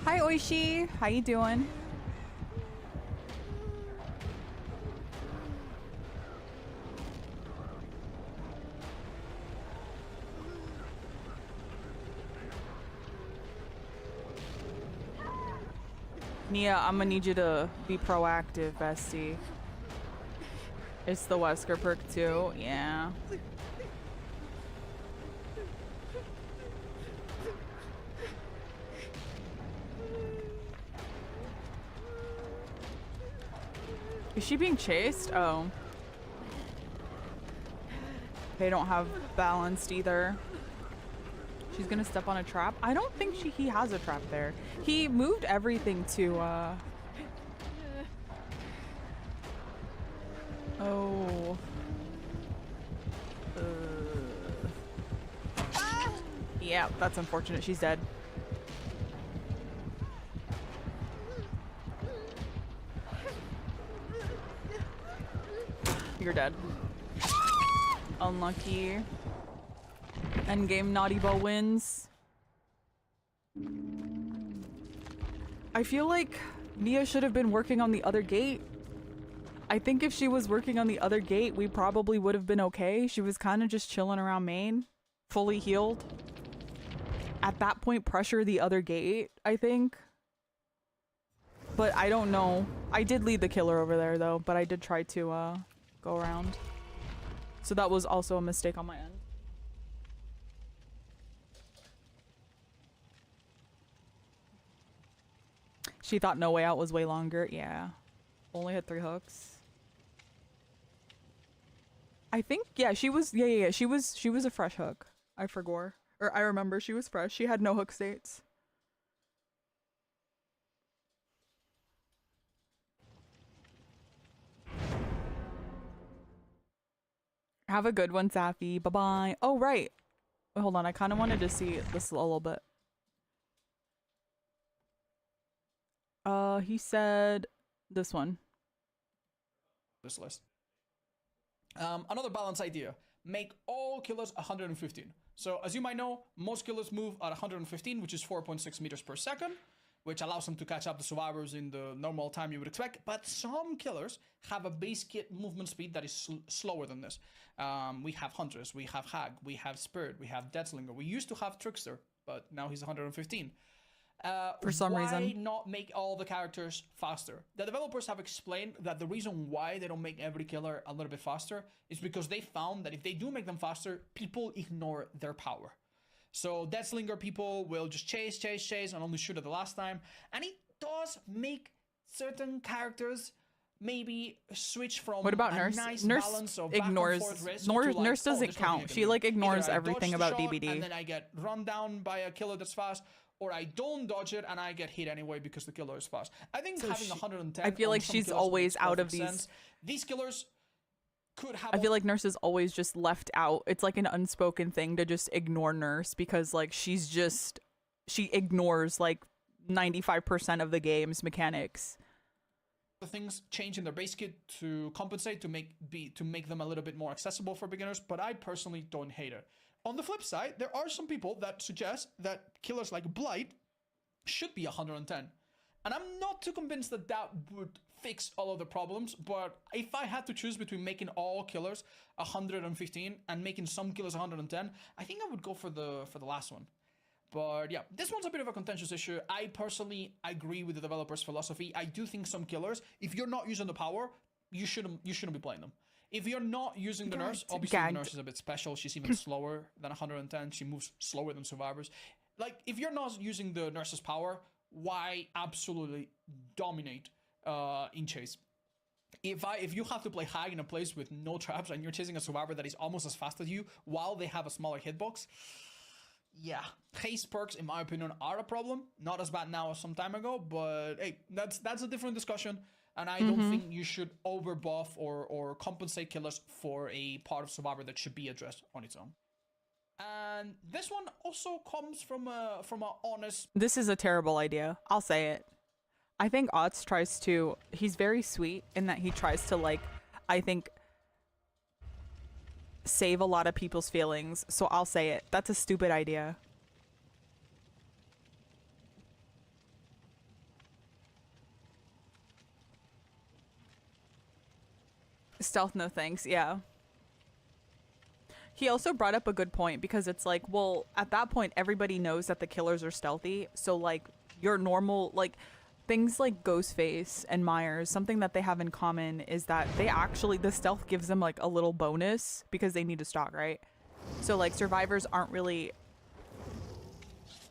Hi, Oishi. How you doing? Nia, I'm gonna need you to be proactive, bestie. It's the Wesker perk too, yeah. Is she being chased? Oh. They don't have balanced either. She's gonna step on a trap. I don't think he has a trap there. He moved everything to Oh. Yeah, that's unfortunate. She's dead. You're dead. Unlucky. Endgame Naughty Ball wins. I feel like Nia should have been working on the other gate. I think if she was working on the other gate, we probably would have been okay. She was kind of just chilling around main, fully healed. At that point, pressure the other gate, I think. But I don't know. I did lead the killer over there though, but I did try to go around. So that was also a mistake on my end. She thought No Way Out was way longer. Yeah. Only had 3 hooks. I think, yeah, she was, yeah. She was a fresh hook. I forgot. Or I remember she was fresh. She had no hook states. Have a good one, Safi. Bye-bye. Oh, right. Wait, hold on. I kind of wanted to see this a little bit. He said this one. This list. Another balance idea. Make all killers 115. So as you might know, most killers move at 115, which is 4.6 meters per second, which allows them to catch up the survivors in the normal time you would expect. But some killers have a base kit movement speed that is slower than this. We have Huntress, we have Hag, we have Spirit, we have Deathslinger. We used to have Trickster, but now he's 115. For some reason. Why not make all the characters faster? The developers have explained that the reason why they don't make every killer a little bit faster is because they found that if they do make them faster, people ignore their power. So Deathslinger people will just chase, and only shoot at the last time. And it does make certain characters maybe switch from what about a Nurse? nice Nurse balance of ignores. back and forth risk Nurse, to like, Nurse doesn't count. She like ignores everything about DBD. And then I get run down by a killer that's fast, or I don't dodge it and I get hit anyway because the killer is fast. I think so having 110. I feel like she's always out of these. Sense. These killers could have. I feel like Nurse is always just left out. It's like an unspoken thing to just ignore Nurse because like she ignores like 95% of the game's mechanics. The things change in their base kit to compensate to make them a little bit more accessible for beginners, but I personally don't hate it. On the flip side, there are some people that suggest that killers like Blight should be 110. And I'm not too convinced that that would fix all of the problems, but if I had to choose between making all killers 115 and making some killers 110, I think I would go for the last one. But yeah, this one's a bit of a contentious issue. I personally agree with the developer's philosophy. I do think some killers, if you're not using the power, you shouldn't be playing them. If you're not using the nurse, obviously the nurse is a bit special. She's even slower than 110. She moves slower than survivors. Like, if you're not using the nurse's power, why absolutely dominate in chase? If you have to play high in a place with no traps and you're chasing a survivor that is almost as fast as you while they have a smaller hitbox, yeah, haste perks, in my opinion, are a problem. Not as bad now as some time ago, but hey, that's a different discussion. And I don't think you should overbuff or compensate killers for a part of Survivor that should be addressed on its own. And this one also comes from a honest... This is a terrible idea. I'll say it. I think Otz tries to... He's very sweet in that he tries to, like, I think... save a lot of people's feelings, so I'll say it. That's a stupid idea. Stealth, no thanks. Yeah. He also brought up a good point because it's like, well, at that point, everybody knows that the killers are stealthy. So, like, your normal, like, things like Ghostface and Myers, something that they have in common is that they actually, the stealth gives them, like, a little bonus because they need to stalk, right? So, like, survivors aren't really,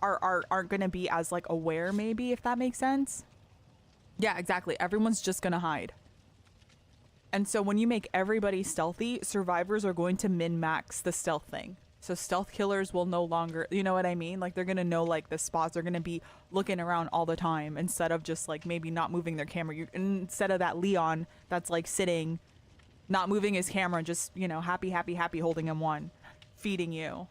aren't gonna be as, like, aware, maybe, if that makes sense. Yeah, exactly. Everyone's just gonna hide. And so when you make everybody stealthy, survivors are going to min-max the stealth thing. So stealth killers will no longer, you know what I mean? Like, they're going to know, like, the spots. They're going to be looking around all the time instead of just, like, maybe not moving their camera. Instead of that Leon that's, like, sitting, not moving his camera, just, you know, happy, holding M1, feeding you.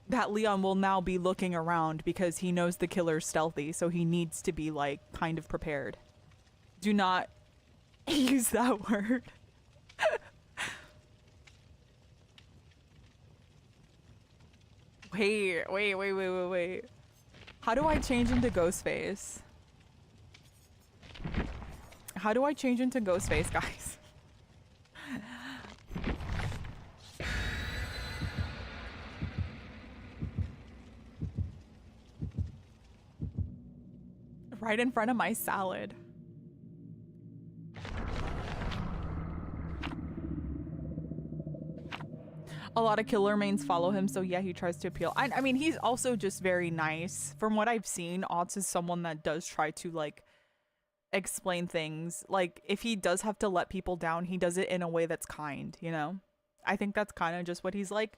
That Leon will now be looking around because he knows the killer's stealthy, so he needs to be, like, kind of prepared. Do not use that word. Wait. How do I change into Ghostface? How do I change into Ghostface, guys? Right in front of my salad. A lot of killer mains follow him, so yeah, he tries to appeal. I mean, he's also just very nice. From what I've seen, Otz is someone that does try to, like, explain things. Like, if he does have to let people down, he does it in a way that's kind, you know? I think that's kind of just what he's like.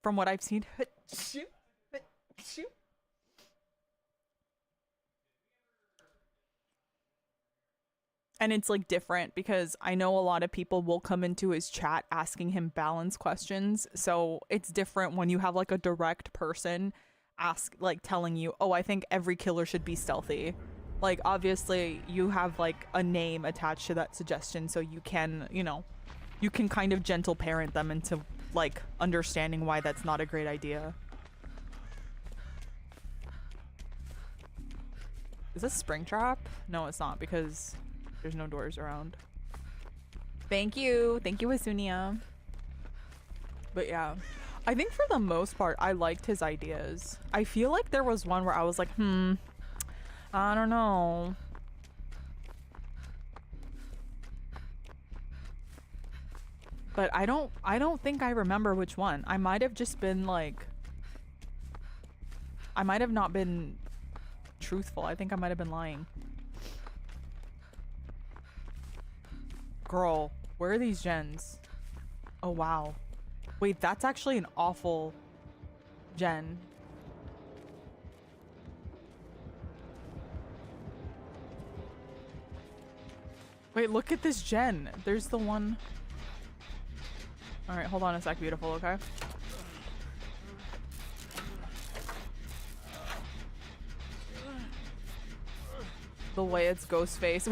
From what I've seen. And it's, like, different because I know a lot of people will come into his chat asking him balance questions. So it's different when you have, like, a direct person telling you, oh, I think every killer should be stealthy. Like, obviously you have, like, a name attached to that suggestion, so you can, you know, you can kind of gentle parent them into, like, understanding why that's not a great idea. Is this Springtrap? No, it's not, because there's no doors around. Thank you, Asunia. But yeah, I think for the most part, I liked his ideas. I feel like there was one where I was like, I don't know. But I don't think I remember which one. I might have just been like, I might have not been truthful. I think I might have been lying. Girl, where are these gens? Oh, wow. Wait, that's actually an awful gen. Wait, look at this gen. There's the one. All right, hold on a sec, beautiful, okay? the way it's Ghostface.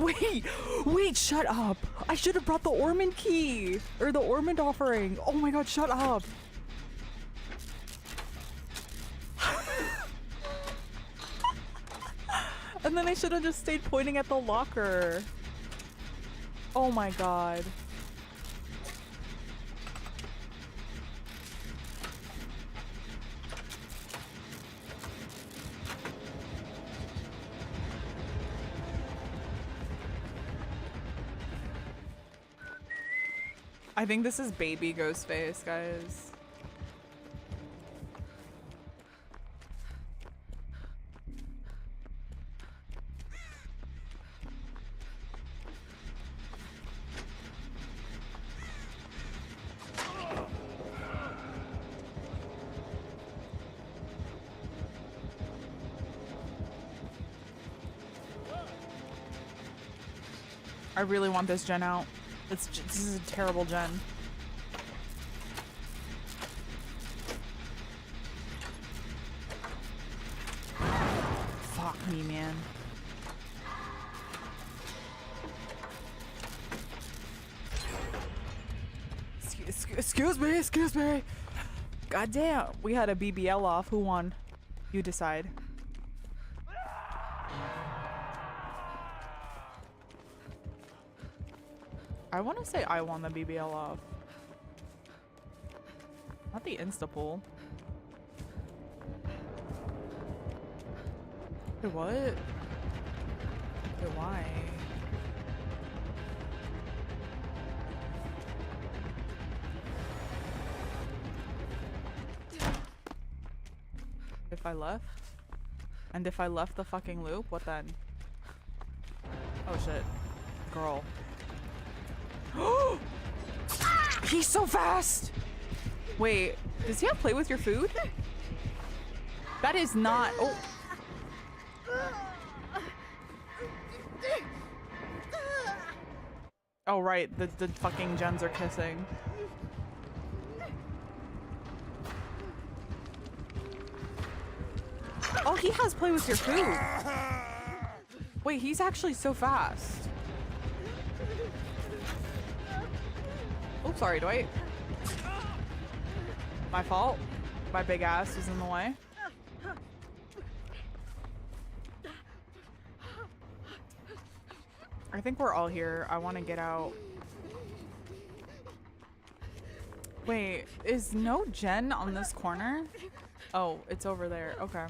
Wait, shut up. I should have brought the Ormond key or the Ormond offering. Oh my god, shut up. And then I should have just stayed pointing at the locker. Oh my god. I think this is baby Ghostface, guys. I really want this gen out. This is a terrible gen. Fuck me, man. Excuse me. God damn, we had a BBL off. Who won? You decide. I want to say I won the BBL off. Not the insta-pull. Wait, what? Wait, why? If I left? And if I left the fucking loop, what then? Oh shit. Girl. He's so fast! Wait, does he have play with your food? That is not. Oh. Oh right, the fucking gens are kissing. Oh, he has play with your food. Wait, he's actually so fast. Oh, sorry, Dwight. My fault. My big ass was in the way. I think we're all here. I want to get out. Wait, is no gen on this corner? Oh, it's over there. Okay.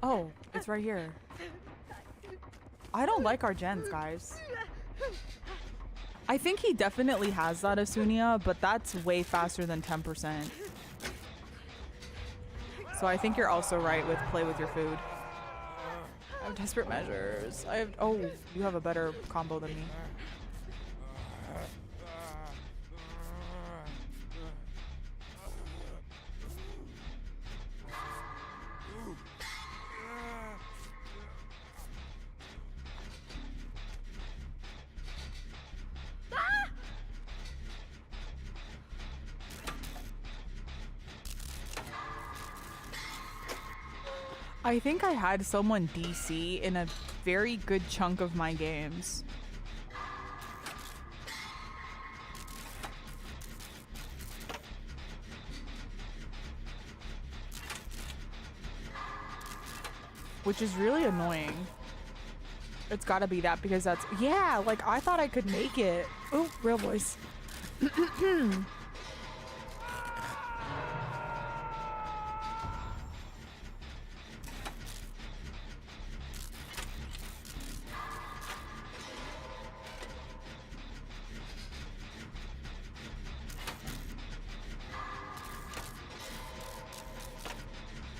Oh, it's right here. I don't like our gens, guys. I think he definitely has that Asunia, but that's way faster than 10%. So I think you're also right with play with your food. I have desperate measures. I have. Oh, you have a better combo than me. I think I had someone DC in a very good chunk of my games. Which is really annoying. It's gotta be that because that's, yeah, like I thought I could make it. Oh, real voice.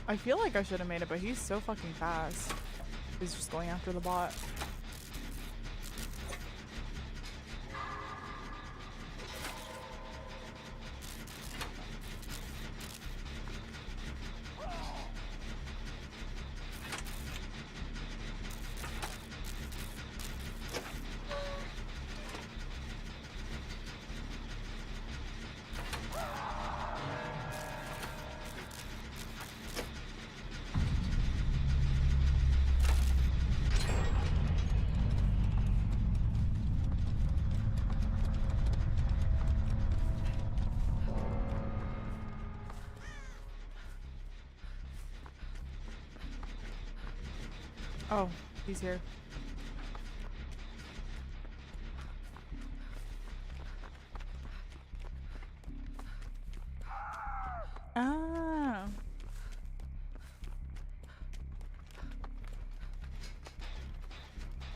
I feel like I should have made it, but he's so fucking fast. He's just going after the bot. Oh, he's here. Ah.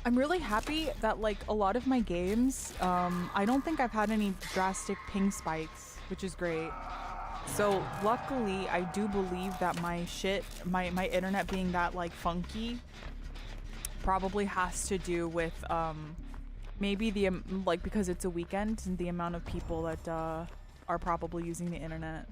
I'm really happy that like a lot of my games, I don't think I've had any drastic ping spikes, which is great. So luckily, I do believe that my internet being that like funky probably has to do with maybe the like because it's a weekend and the amount of people that are probably using the internet.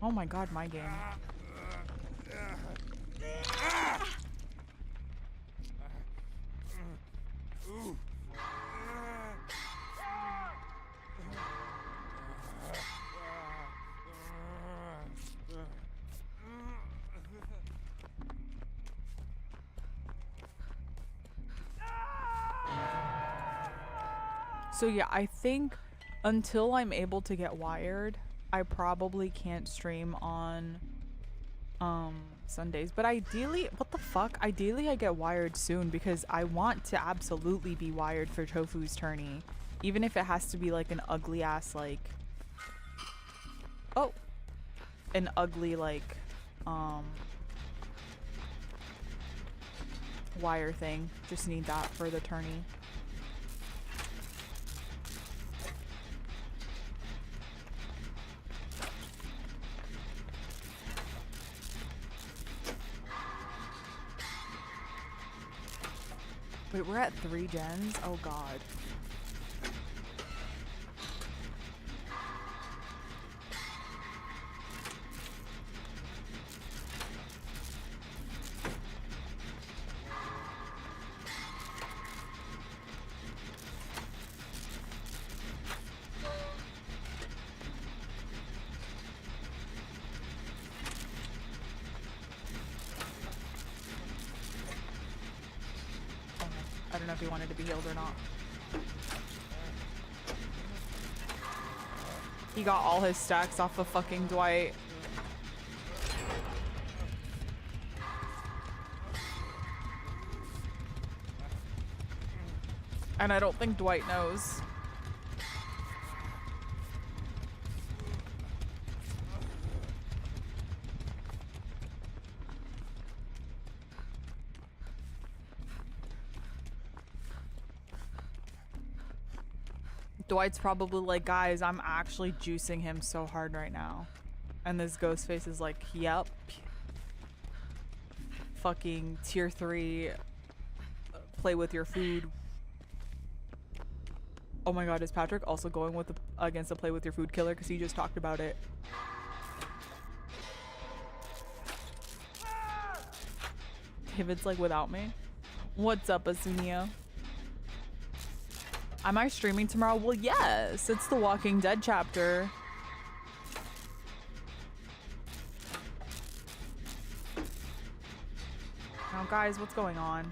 Oh my god, my game. So yeah, I think until I'm able to get wired, I probably can't stream on Sundays. But ideally, what the fuck? Ideally I get wired soon because I want to absolutely be wired for Tofu's tourney. Even if it has to be like an ugly ass like an ugly like wire thing. Just need that for the tourney. Wait, we're at 3 gens? Oh god. I don't know if he wanted to be healed or not. He got all his stacks off of fucking Dwight. And I don't think Dwight knows. Dwight's probably like, guys, I'm actually juicing him so hard right now. And this ghost face is like, yep. Fucking tier 3 play with your food. Oh my god, is Patrick also going with against the play with your food killer? Because he just talked about it. David's like, without me? What's up, Asunio? Am I streaming tomorrow? Well, yes. It's the Walking Dead chapter. Now, guys, what's going on?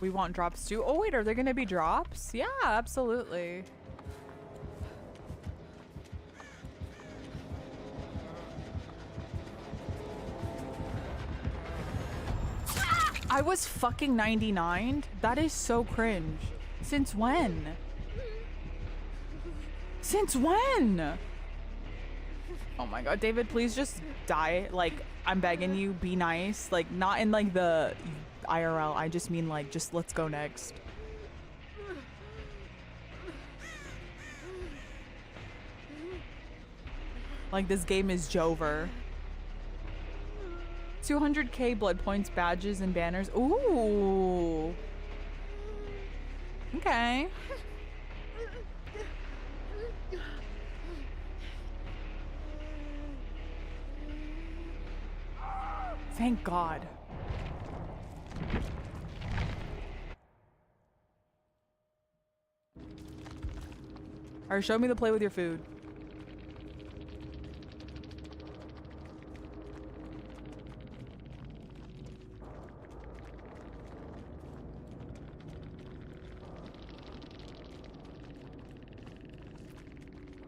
We want drops too. Oh, wait, are there going to be drops? Yeah, absolutely. I was fucking 99? That is so cringe. Since when? Since when? Oh my god, David, please just die. Like, I'm begging you, be nice. Like, not in like the IRL. I just mean like, just let's go next. Like, this game is Jover. 200k blood points, badges, and banners. Ooh. Okay. Thank God. Alright, show me the play with your food.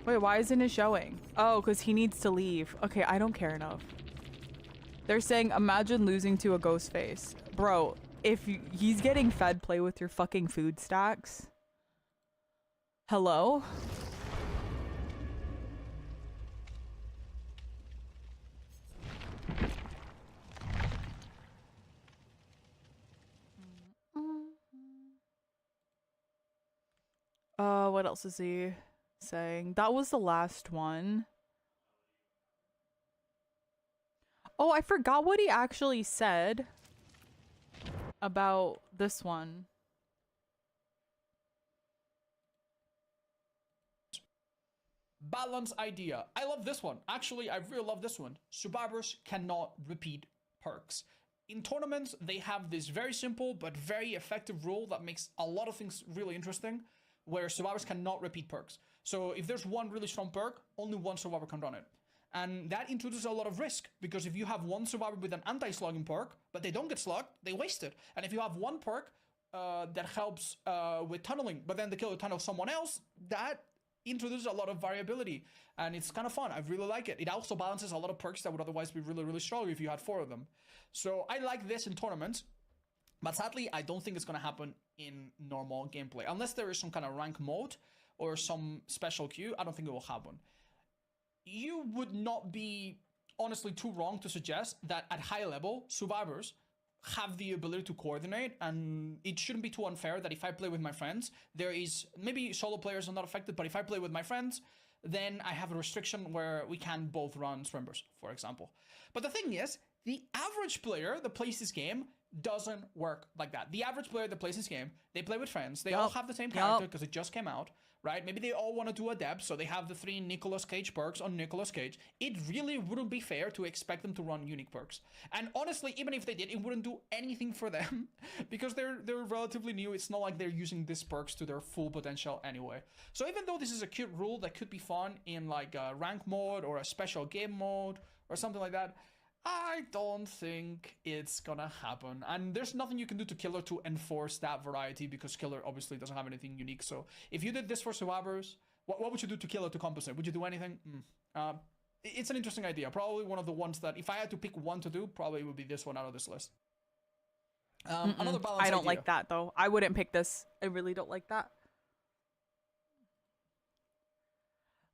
Wait, why isn't it showing? Oh, because he needs to leave. Okay, I don't care enough. They're saying, imagine losing to a ghost face. Bro, if he's getting fed, play with your fucking food stacks. Hello? What else is he saying? That was the last one. Oh, I forgot what he actually said about this one. Balance idea. I love this one. Actually, I really love this one. Survivors cannot repeat perks. In tournaments, they have this very simple but very effective rule that makes a lot of things really interesting, where survivors cannot repeat perks. So if there's one really strong perk, only one survivor can run it. And that introduces a lot of risk, because if you have one survivor with an anti-slugging perk, but they don't get slugged, they waste it. And if you have one perk that helps with tunneling, but then they kill or tunnel someone else, that introduces a lot of variability. And it's kind of fun. I really like it. It also balances a lot of perks that would otherwise be really, really strong if you had 4 of them. So I like this in tournaments. But sadly, I don't think it's going to happen in normal gameplay. Unless there is some kind of rank mode or some special queue, I don't think it will happen. You would not be honestly too wrong to suggest that at high level, survivors have the ability to coordinate, and it shouldn't be too unfair that if I play with my friends, there is, maybe solo players are not affected, but if I play with my friends, then I have a restriction where we can both run Swimbers, for example. But the thing is, the average player that plays this game doesn't work like that. The average player that plays this game, they play with friends. They all have the same character because it just came out, right? Maybe they all want to do a deb, so they have the 3 Nicolas Cage perks on Nicolas Cage. It really wouldn't be fair to expect them to run unique perks. And honestly, even if they did, it wouldn't do anything for them because they're relatively new. It's not like they're using these perks to their full potential anyway. So even though this is a cute rule that could be fun in like a rank mode or a special game mode or something like that, I don't think it's gonna happen. And there's nothing you can do to Killer to enforce that variety, because Killer obviously doesn't have anything unique. So if you did this for survivors, what would you do to Killer to compensate? Would you do anything? It's an interesting idea. Probably one of the ones that, if I had to pick one to do, probably would be this one out of this list. Another balance I don't idea. like that though. I wouldn't pick this. I really don't like that.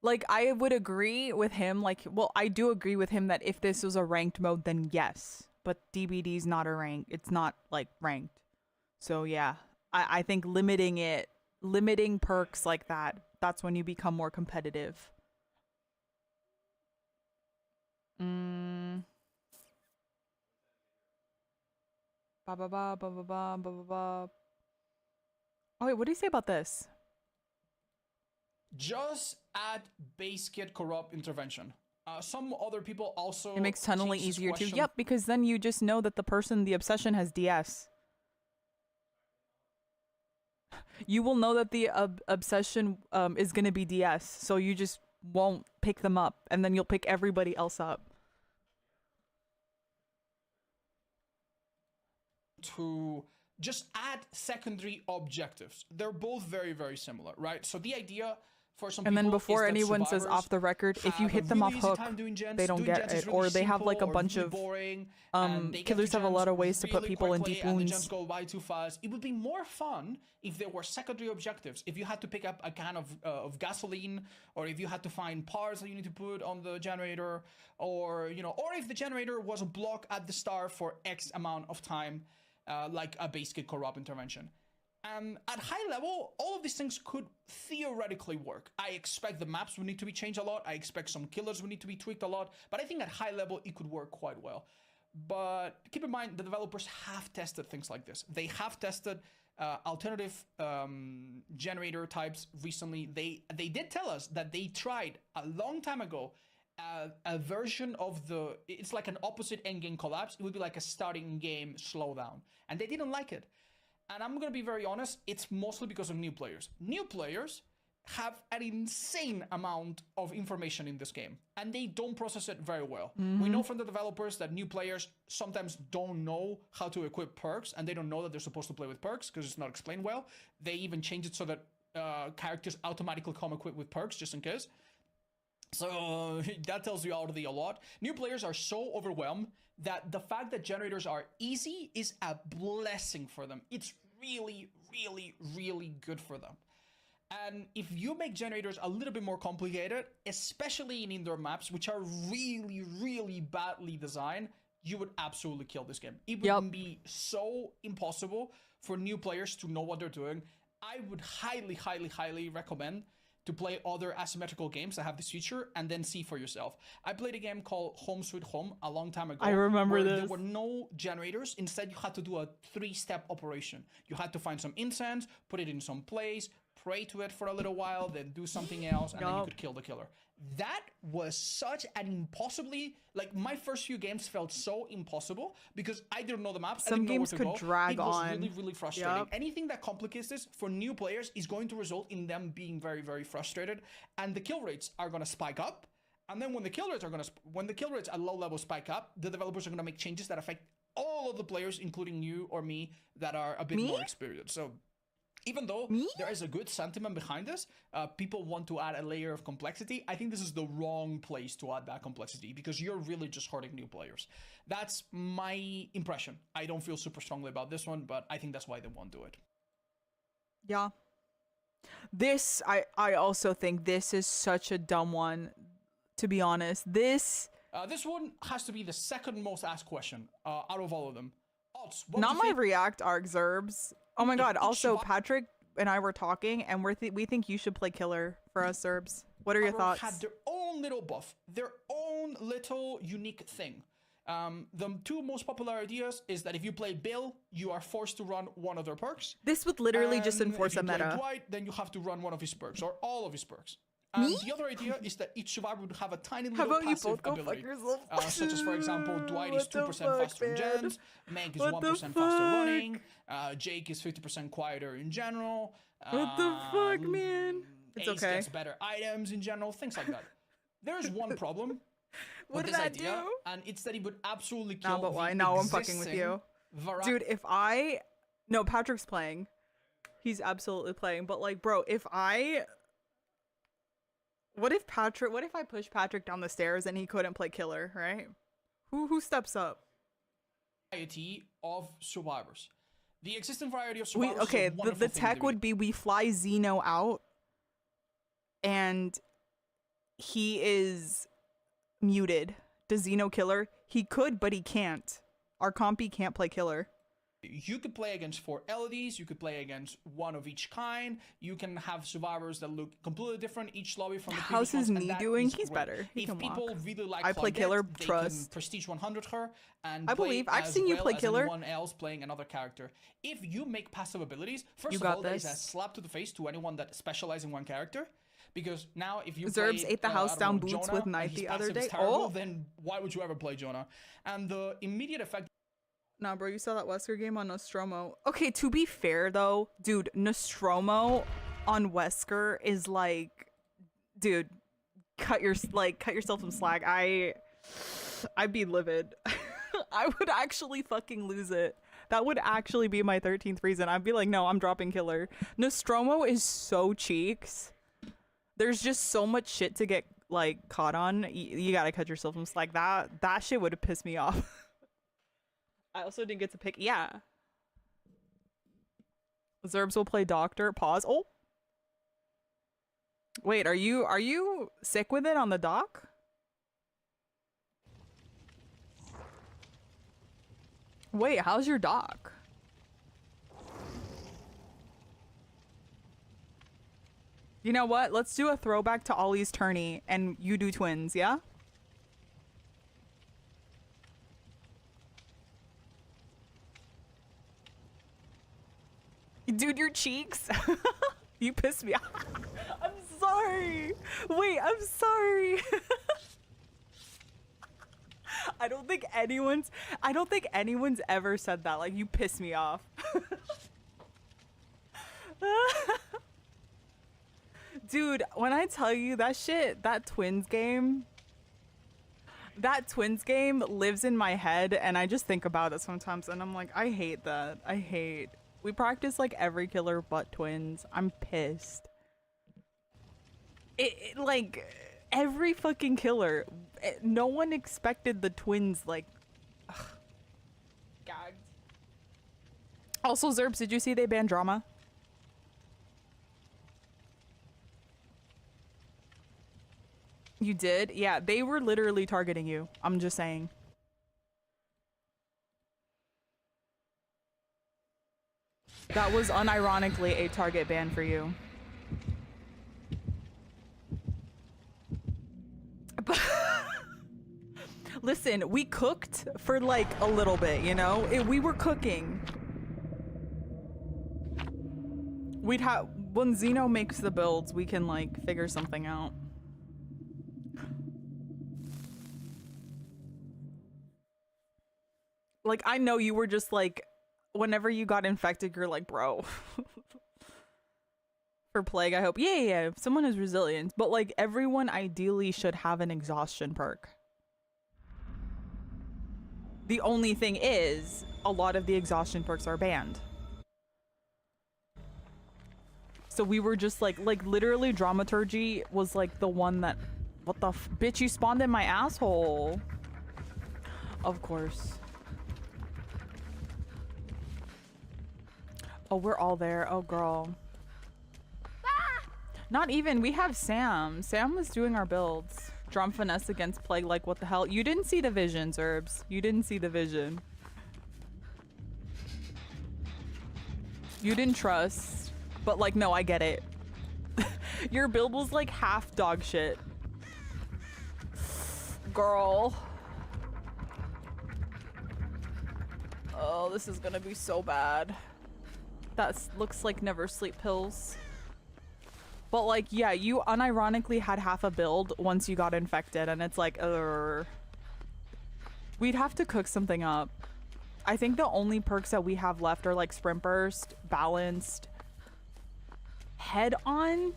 Like, I would agree with him, like, well, I do agree with him that if this was a ranked mode, then yes. But DBD's not a rank. It's not, like, ranked. So, yeah. I think limiting perks like that, that's when you become more competitive. Oh, wait, what do you say about this? Just add base kit corrupt intervention. Some other people also... It makes tunneling changed this easier too. question. Yep, because then you just know that the obsession has DS. You will know that the obsession is going to be DS, so you just won't pick them up, and then you'll pick everybody else up. To just add secondary objectives. They're both very, very similar, right? So the idea for some And people then before is that anyone says survivors off the record, if you have hit a them really off easy hook, time doing gens. they don't Doing get gens is it, really or they have like a simple or bunch really of boring, and they get killers the have a lot of ways to put really people in quickly, deep and the wounds. gens go by too fast. It would be more fun if there were secondary objectives. If you had to pick up a can of gasoline, or if you had to find parts that you need to put on the generator, or or if the generator was a block at the start for X amount of time, like a base kit corrupt intervention. At high level, all of these things could theoretically work. I expect the maps would need to be changed a lot. I expect some killers would need to be tweaked a lot. But I think at high level, it could work quite well. But keep in mind, the developers have tested things like this. They have tested alternative generator types recently. They did tell us that they tried a long time ago a version of it's like an opposite endgame collapse. It would be like a starting game slowdown. And they didn't like it. And I'm going to be very honest, it's mostly because of new players. New players have an insane amount of information in this game, and they don't process it very well. We know from the developers that new players sometimes don't know how to equip perks, and they don't know that they're supposed to play with perks because it's not explained well. They even change it so that characters automatically come equipped with perks just in case. So that tells you already a lot. New players are so overwhelmed that the fact that generators are easy is a blessing for them. It's really, really, really good for them. And if you make generators a little bit more complicated, especially in indoor maps, which are really, really badly designed, you would absolutely kill this game. It would be so impossible for new players to know what they're doing. I would highly, highly, highly recommend to play other asymmetrical games that have this feature and then see for yourself. I played a game called Home Sweet Home a long time ago. I remember where this. There were no generators. Instead, you had to do a 3-step operation. You had to find some incense, put it in some place, pray to it for a little while, then do something else, and then you could kill the killer. That was such an impossibly, like, my first few games felt so impossible because I didn't know the maps. Some games could drag on. It was on. really, really frustrating. Anything that complicates this for new players is going to result in them being very, very frustrated, and the kill rates are going to spike up. And then when the kill rates at low level spike up, the developers are going to make changes that affect all of the players, including you or me, that are a bit more experienced. So even though there is a good sentiment behind this, people want to add a layer of complexity. I think this is the wrong place to add that complexity because you're really just hurting new players. That's my impression. I don't feel super strongly about this one, but I think that's why they won't do it. Yeah. This, I also think this is such a dumb one, to be honest. This one has to be the second most asked question out of all of them. Not my react arc, Zerbs. Oh my god, also Patrick and I were talking and we think you should play killer for us, Zerbs. What are your thoughts? Had their own little buff, their own little unique thing. The two most popular ideas is that if you play Bill, you are forced to run one of their perks. This would literally just enforce a meta. If you play Dwight, then you have to run one of his perks or all of his perks. And the other idea is that each survivor would have a tiny little passive ability. Such as, for example, Dwight is 2% faster in gens, Meg is 1% faster running, Jake is 50% quieter in general. What the fuck, man? It's Ace okay. gets better items in general, things like that. There's one problem What with did this I idea, do? and it's that it would absolutely kill No, but why? the No, I'm fucking with existing you. variety. Dude, No, Patrick's playing. He's absolutely playing. But, like, bro, what if I push Patrick down the stairs and he couldn't play killer, right? Who steps up? Variety of survivors. The existing variety of survivors. The tech would be we fly Zeno out and he is muted. Does Zeno killer? He could, but he can't. Our compy can't play killer. You could play against 4 LEDs, you could play against one of each kind, you can have survivors that look completely different each lobby from the previous How's his ones, knee and that doing? is He's great. better. He if can people walk. really like I play Claudette, killer, they trust. can Prestige 100 her and I believe. play I've as seen you well play as killer. anyone else playing another character. If you make passive abilities, first You of got all, that is a this. slap to the face to anyone that specializes in one character. Because now, if you Zerbs play, ate the house I don't down know, boots Jonah, with Knight and his the other passive is day. terrible, Oh. then why would you ever play Jonah? And the immediate effect. Nah, bro, you saw that Wesker game on Nostromo. Okay, to be fair though, dude, Nostromo on Wesker is like, dude, cut yourself some slack. I'd be livid. I would actually fucking lose it. That would actually be my 13th reason. I'd be like, no, I'm dropping killer. Nostromo is so cheeks. There's just so much shit to get like caught on. You gotta cut yourself some slack. That shit would have pissed me off. I also didn't get to pick. Yeah. Zerbs will play doctor. Pause. Oh. Wait, are you sick with it on the dock? Wait, how's your dock? You know what? Let's do a throwback to Ollie's tourney and you do twins, yeah? Dude, your cheeks. You pissed me off. I'm sorry. Wait, I'm sorry. I don't think anyone's ever said that. Like, you pissed me off. Dude, when I tell you that shit, that Twins game lives in my head and I just think about it sometimes and I'm like, I hate that. We practice like every killer but Twins. I'm pissed. It like every fucking killer. No one expected the twins, like, ugh. Gagged. Also, Zerbs, did you see they banned drama? You did? Yeah, they were literally targeting you. I'm just saying. That was unironically a target ban for you. Listen, we cooked for like a little bit, you know? We were cooking. We'd have, when Zeno makes the builds, we can like figure something out. Like, I know you were just like, whenever you got infected, you're like, bro. For plague, I hope. Yeah, if someone is resilient. But like, everyone ideally should have an exhaustion perk. The only thing is, a lot of the exhaustion perks are banned. So we were just like literally dramaturgy was like the one that, what the bitch, you spawned in my asshole. Of course. Oh, we're all there. Oh, girl. Not even. We have Sam. Sam was doing our builds. Drum finesse against plague. Like, what the hell? You didn't see the vision, Zerbs. You didn't see the vision. You didn't trust. But, like, no, I get it. Your build was, like, half dog shit. Girl. Oh, this is gonna be so bad. That looks like never sleep pills. But like, yeah, you unironically had half a build once you got infected, and it's like, we'd have to cook something up. I think the only perks that we have left are like sprint burst, balanced, head on,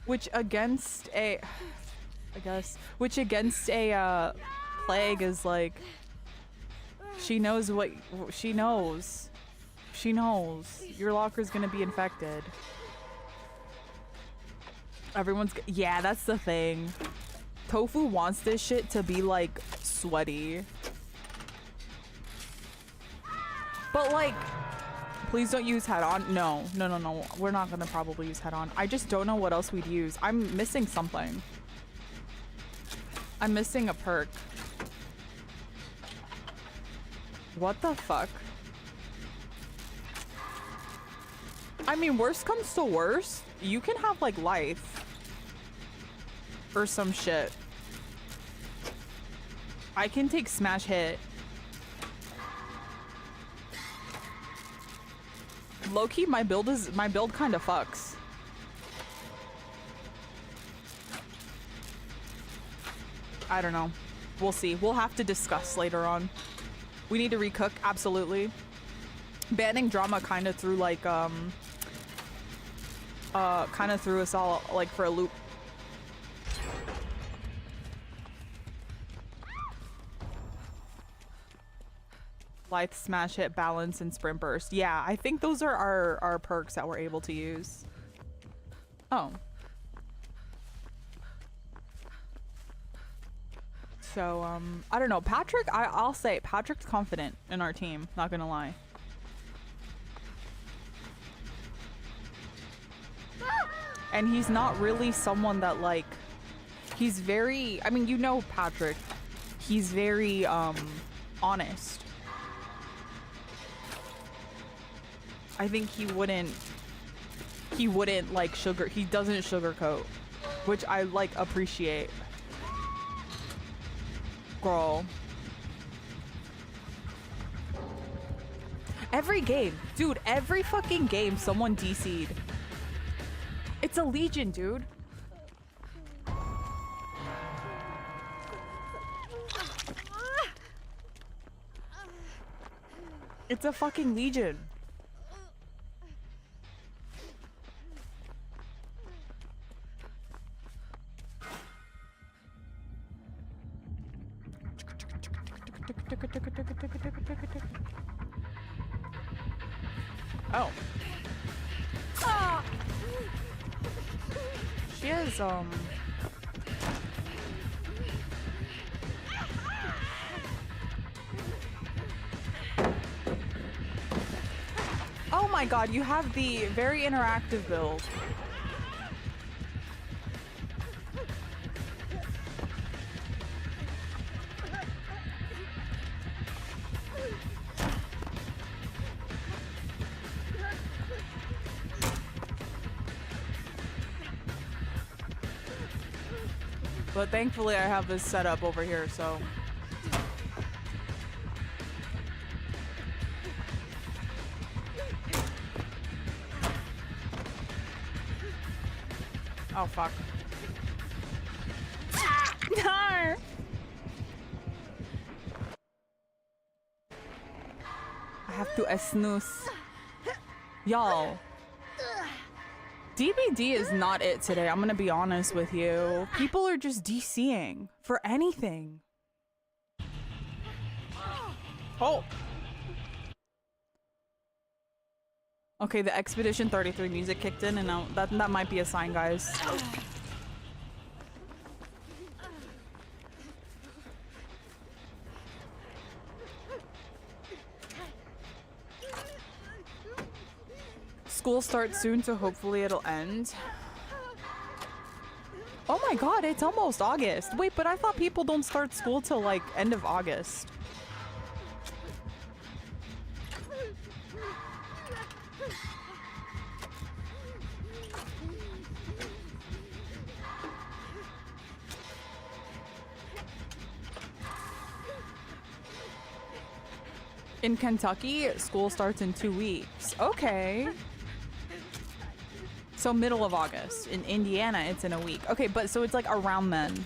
which against a, I guess, which against a plague is like, she knows what she knows. She knows your locker's gonna be infected. Everyone's yeah, that's the thing. Tofu wants this shit to be like sweaty. But like, please don't use head on. No. We're not gonna probably use head on. I just don't know what else we'd use. I'm missing something. I'm missing a perk. What the fuck? I mean, worst comes to worst, you can have like life or some shit. I can take smash hit. Low-key, my build kind of fucks. I don't know. We'll see. We'll have to discuss later on. We need to recook, absolutely. Banning drama kind of threw like kind of threw us all like for a loop. Life, smash hit, balance, and sprint burst. Yeah, I think those are our perks that we're able to use. Oh. So, I don't know. Patrick, I'll say Patrick's confident in our team, not gonna lie. And he's not really someone that like, he's very, I mean, you know Patrick, he's very honest. I think he wouldn't like he doesn't sugarcoat, which I like appreciate. Girl. Every game, dude, every fucking game someone DC'd. It's a legion, dude. It's a fucking legion. Oh. She has my god, you have the very interactive build. But thankfully I have this set up over here, so. Oh, fuck. No! I have to snooze. Y'all. DBD is not it today, I'm gonna be honest with you. People are just DCing for anything. Oh! Okay, the Expedition 33 music kicked in, and now that might be a sign, guys. School starts soon, so hopefully it'll end. Oh my god, it's almost August. Wait, but I thought people don't start school till like end of August. In Kentucky, school starts in 2 weeks. Okay. So middle of August. In Indiana, it's in a week. Okay, but so it's like around then.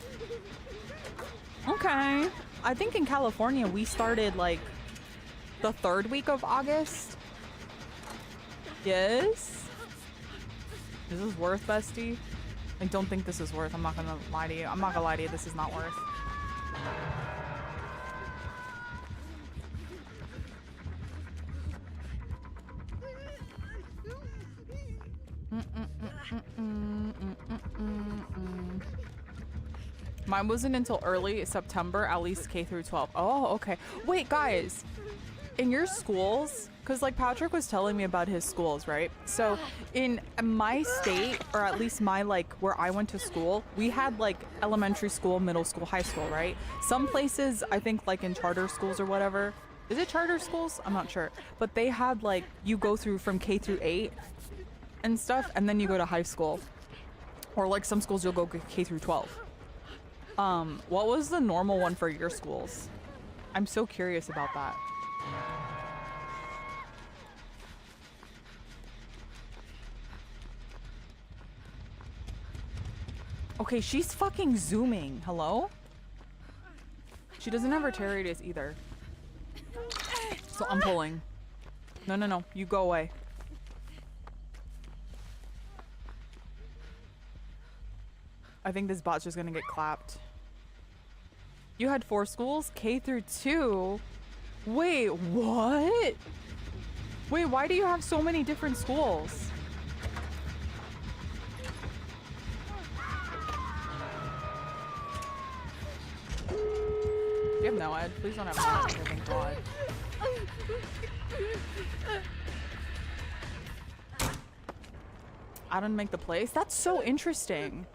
Okay. I think in California, we started like the 3rd week of August. Yes. Is this worth, bestie? I don't think this is worth. I'm not gonna lie to you. I'm not gonna lie to you. This is not worth. Mine wasn't until early September, at least K through 12. Oh, okay. Wait, guys, in your schools, because like Patrick was telling me about his schools, right? So in my state, or at least my like where I went to school, we had like elementary school, middle school, high school, right? Some places, I think like in charter schools or whatever, is it charter schools? I'm not sure, but they had like, you go through from K through 8 and stuff, and then you go to high school, or like some schools you'll go K through 12. What was the normal one for your schools? I'm so curious about that. Okay, she's fucking zooming. Hello? She doesn't have her terror radius either. So I'm pulling. No, no, no. You go away. I think this bot's just gonna get clapped. You had 4 schools? K through 2? Wait, what? Wait, why do you have so many different schools? You have no ed. Please don't have no ed. Thank God. I didn't make the place? That's so interesting.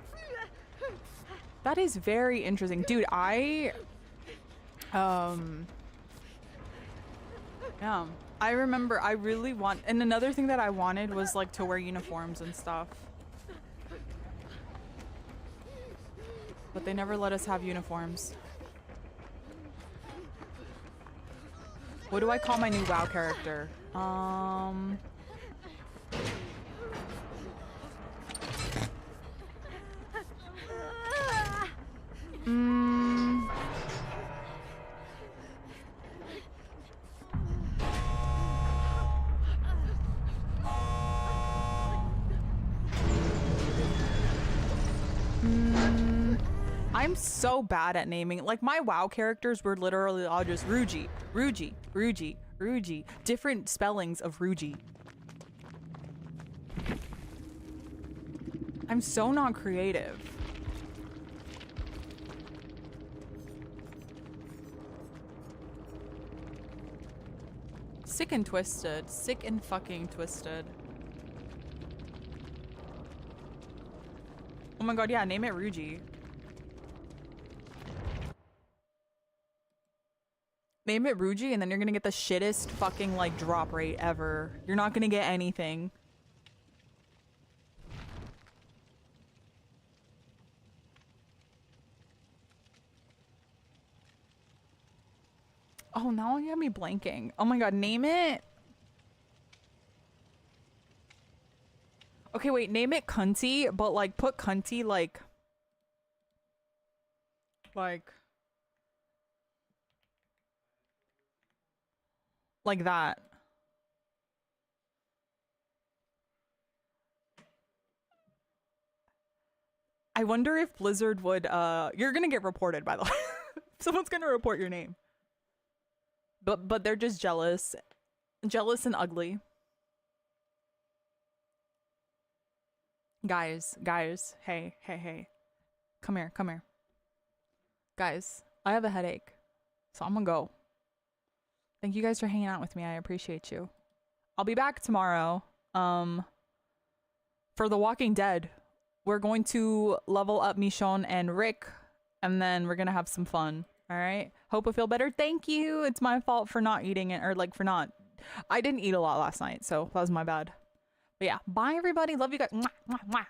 That is very interesting. Dude, yeah. I remember I really want, and another thing that I wanted was like to wear uniforms and stuff. But they never let us have uniforms. What do I call my new WoW character? I'm so bad at naming. Like my WoW characters were literally all just Ruji, Ruji, Ruji, Ruji. Different spellings of Ruji. I'm so not creative. Sick and twisted. Sick and fucking twisted. Oh my god, yeah, name it Ruji. Name it Ruji and then you're gonna get the shittest fucking like drop rate ever. You're not gonna get anything. Oh, now you have me blanking. Oh my god, name it. Okay, wait, name it Cunty, but like put Cunty like that. I wonder if Blizzard would you're gonna get reported, by the way. Someone's gonna report your name. But they're just jealous. Jealous and ugly. Guys, hey. Come here. Guys, I have a headache. So I'm gonna go. Thank you guys for hanging out with me. I appreciate you. I'll be back tomorrow. For The Walking Dead. We're going to level up Michonne and Rick, and then we're gonna have some fun. All right. Hope I feel better. Thank you. It's my fault for not eating it, or like for not. I didn't eat a lot last night, so that was my bad. But yeah, bye everybody. Love you guys. Mwah, mwah, mwah.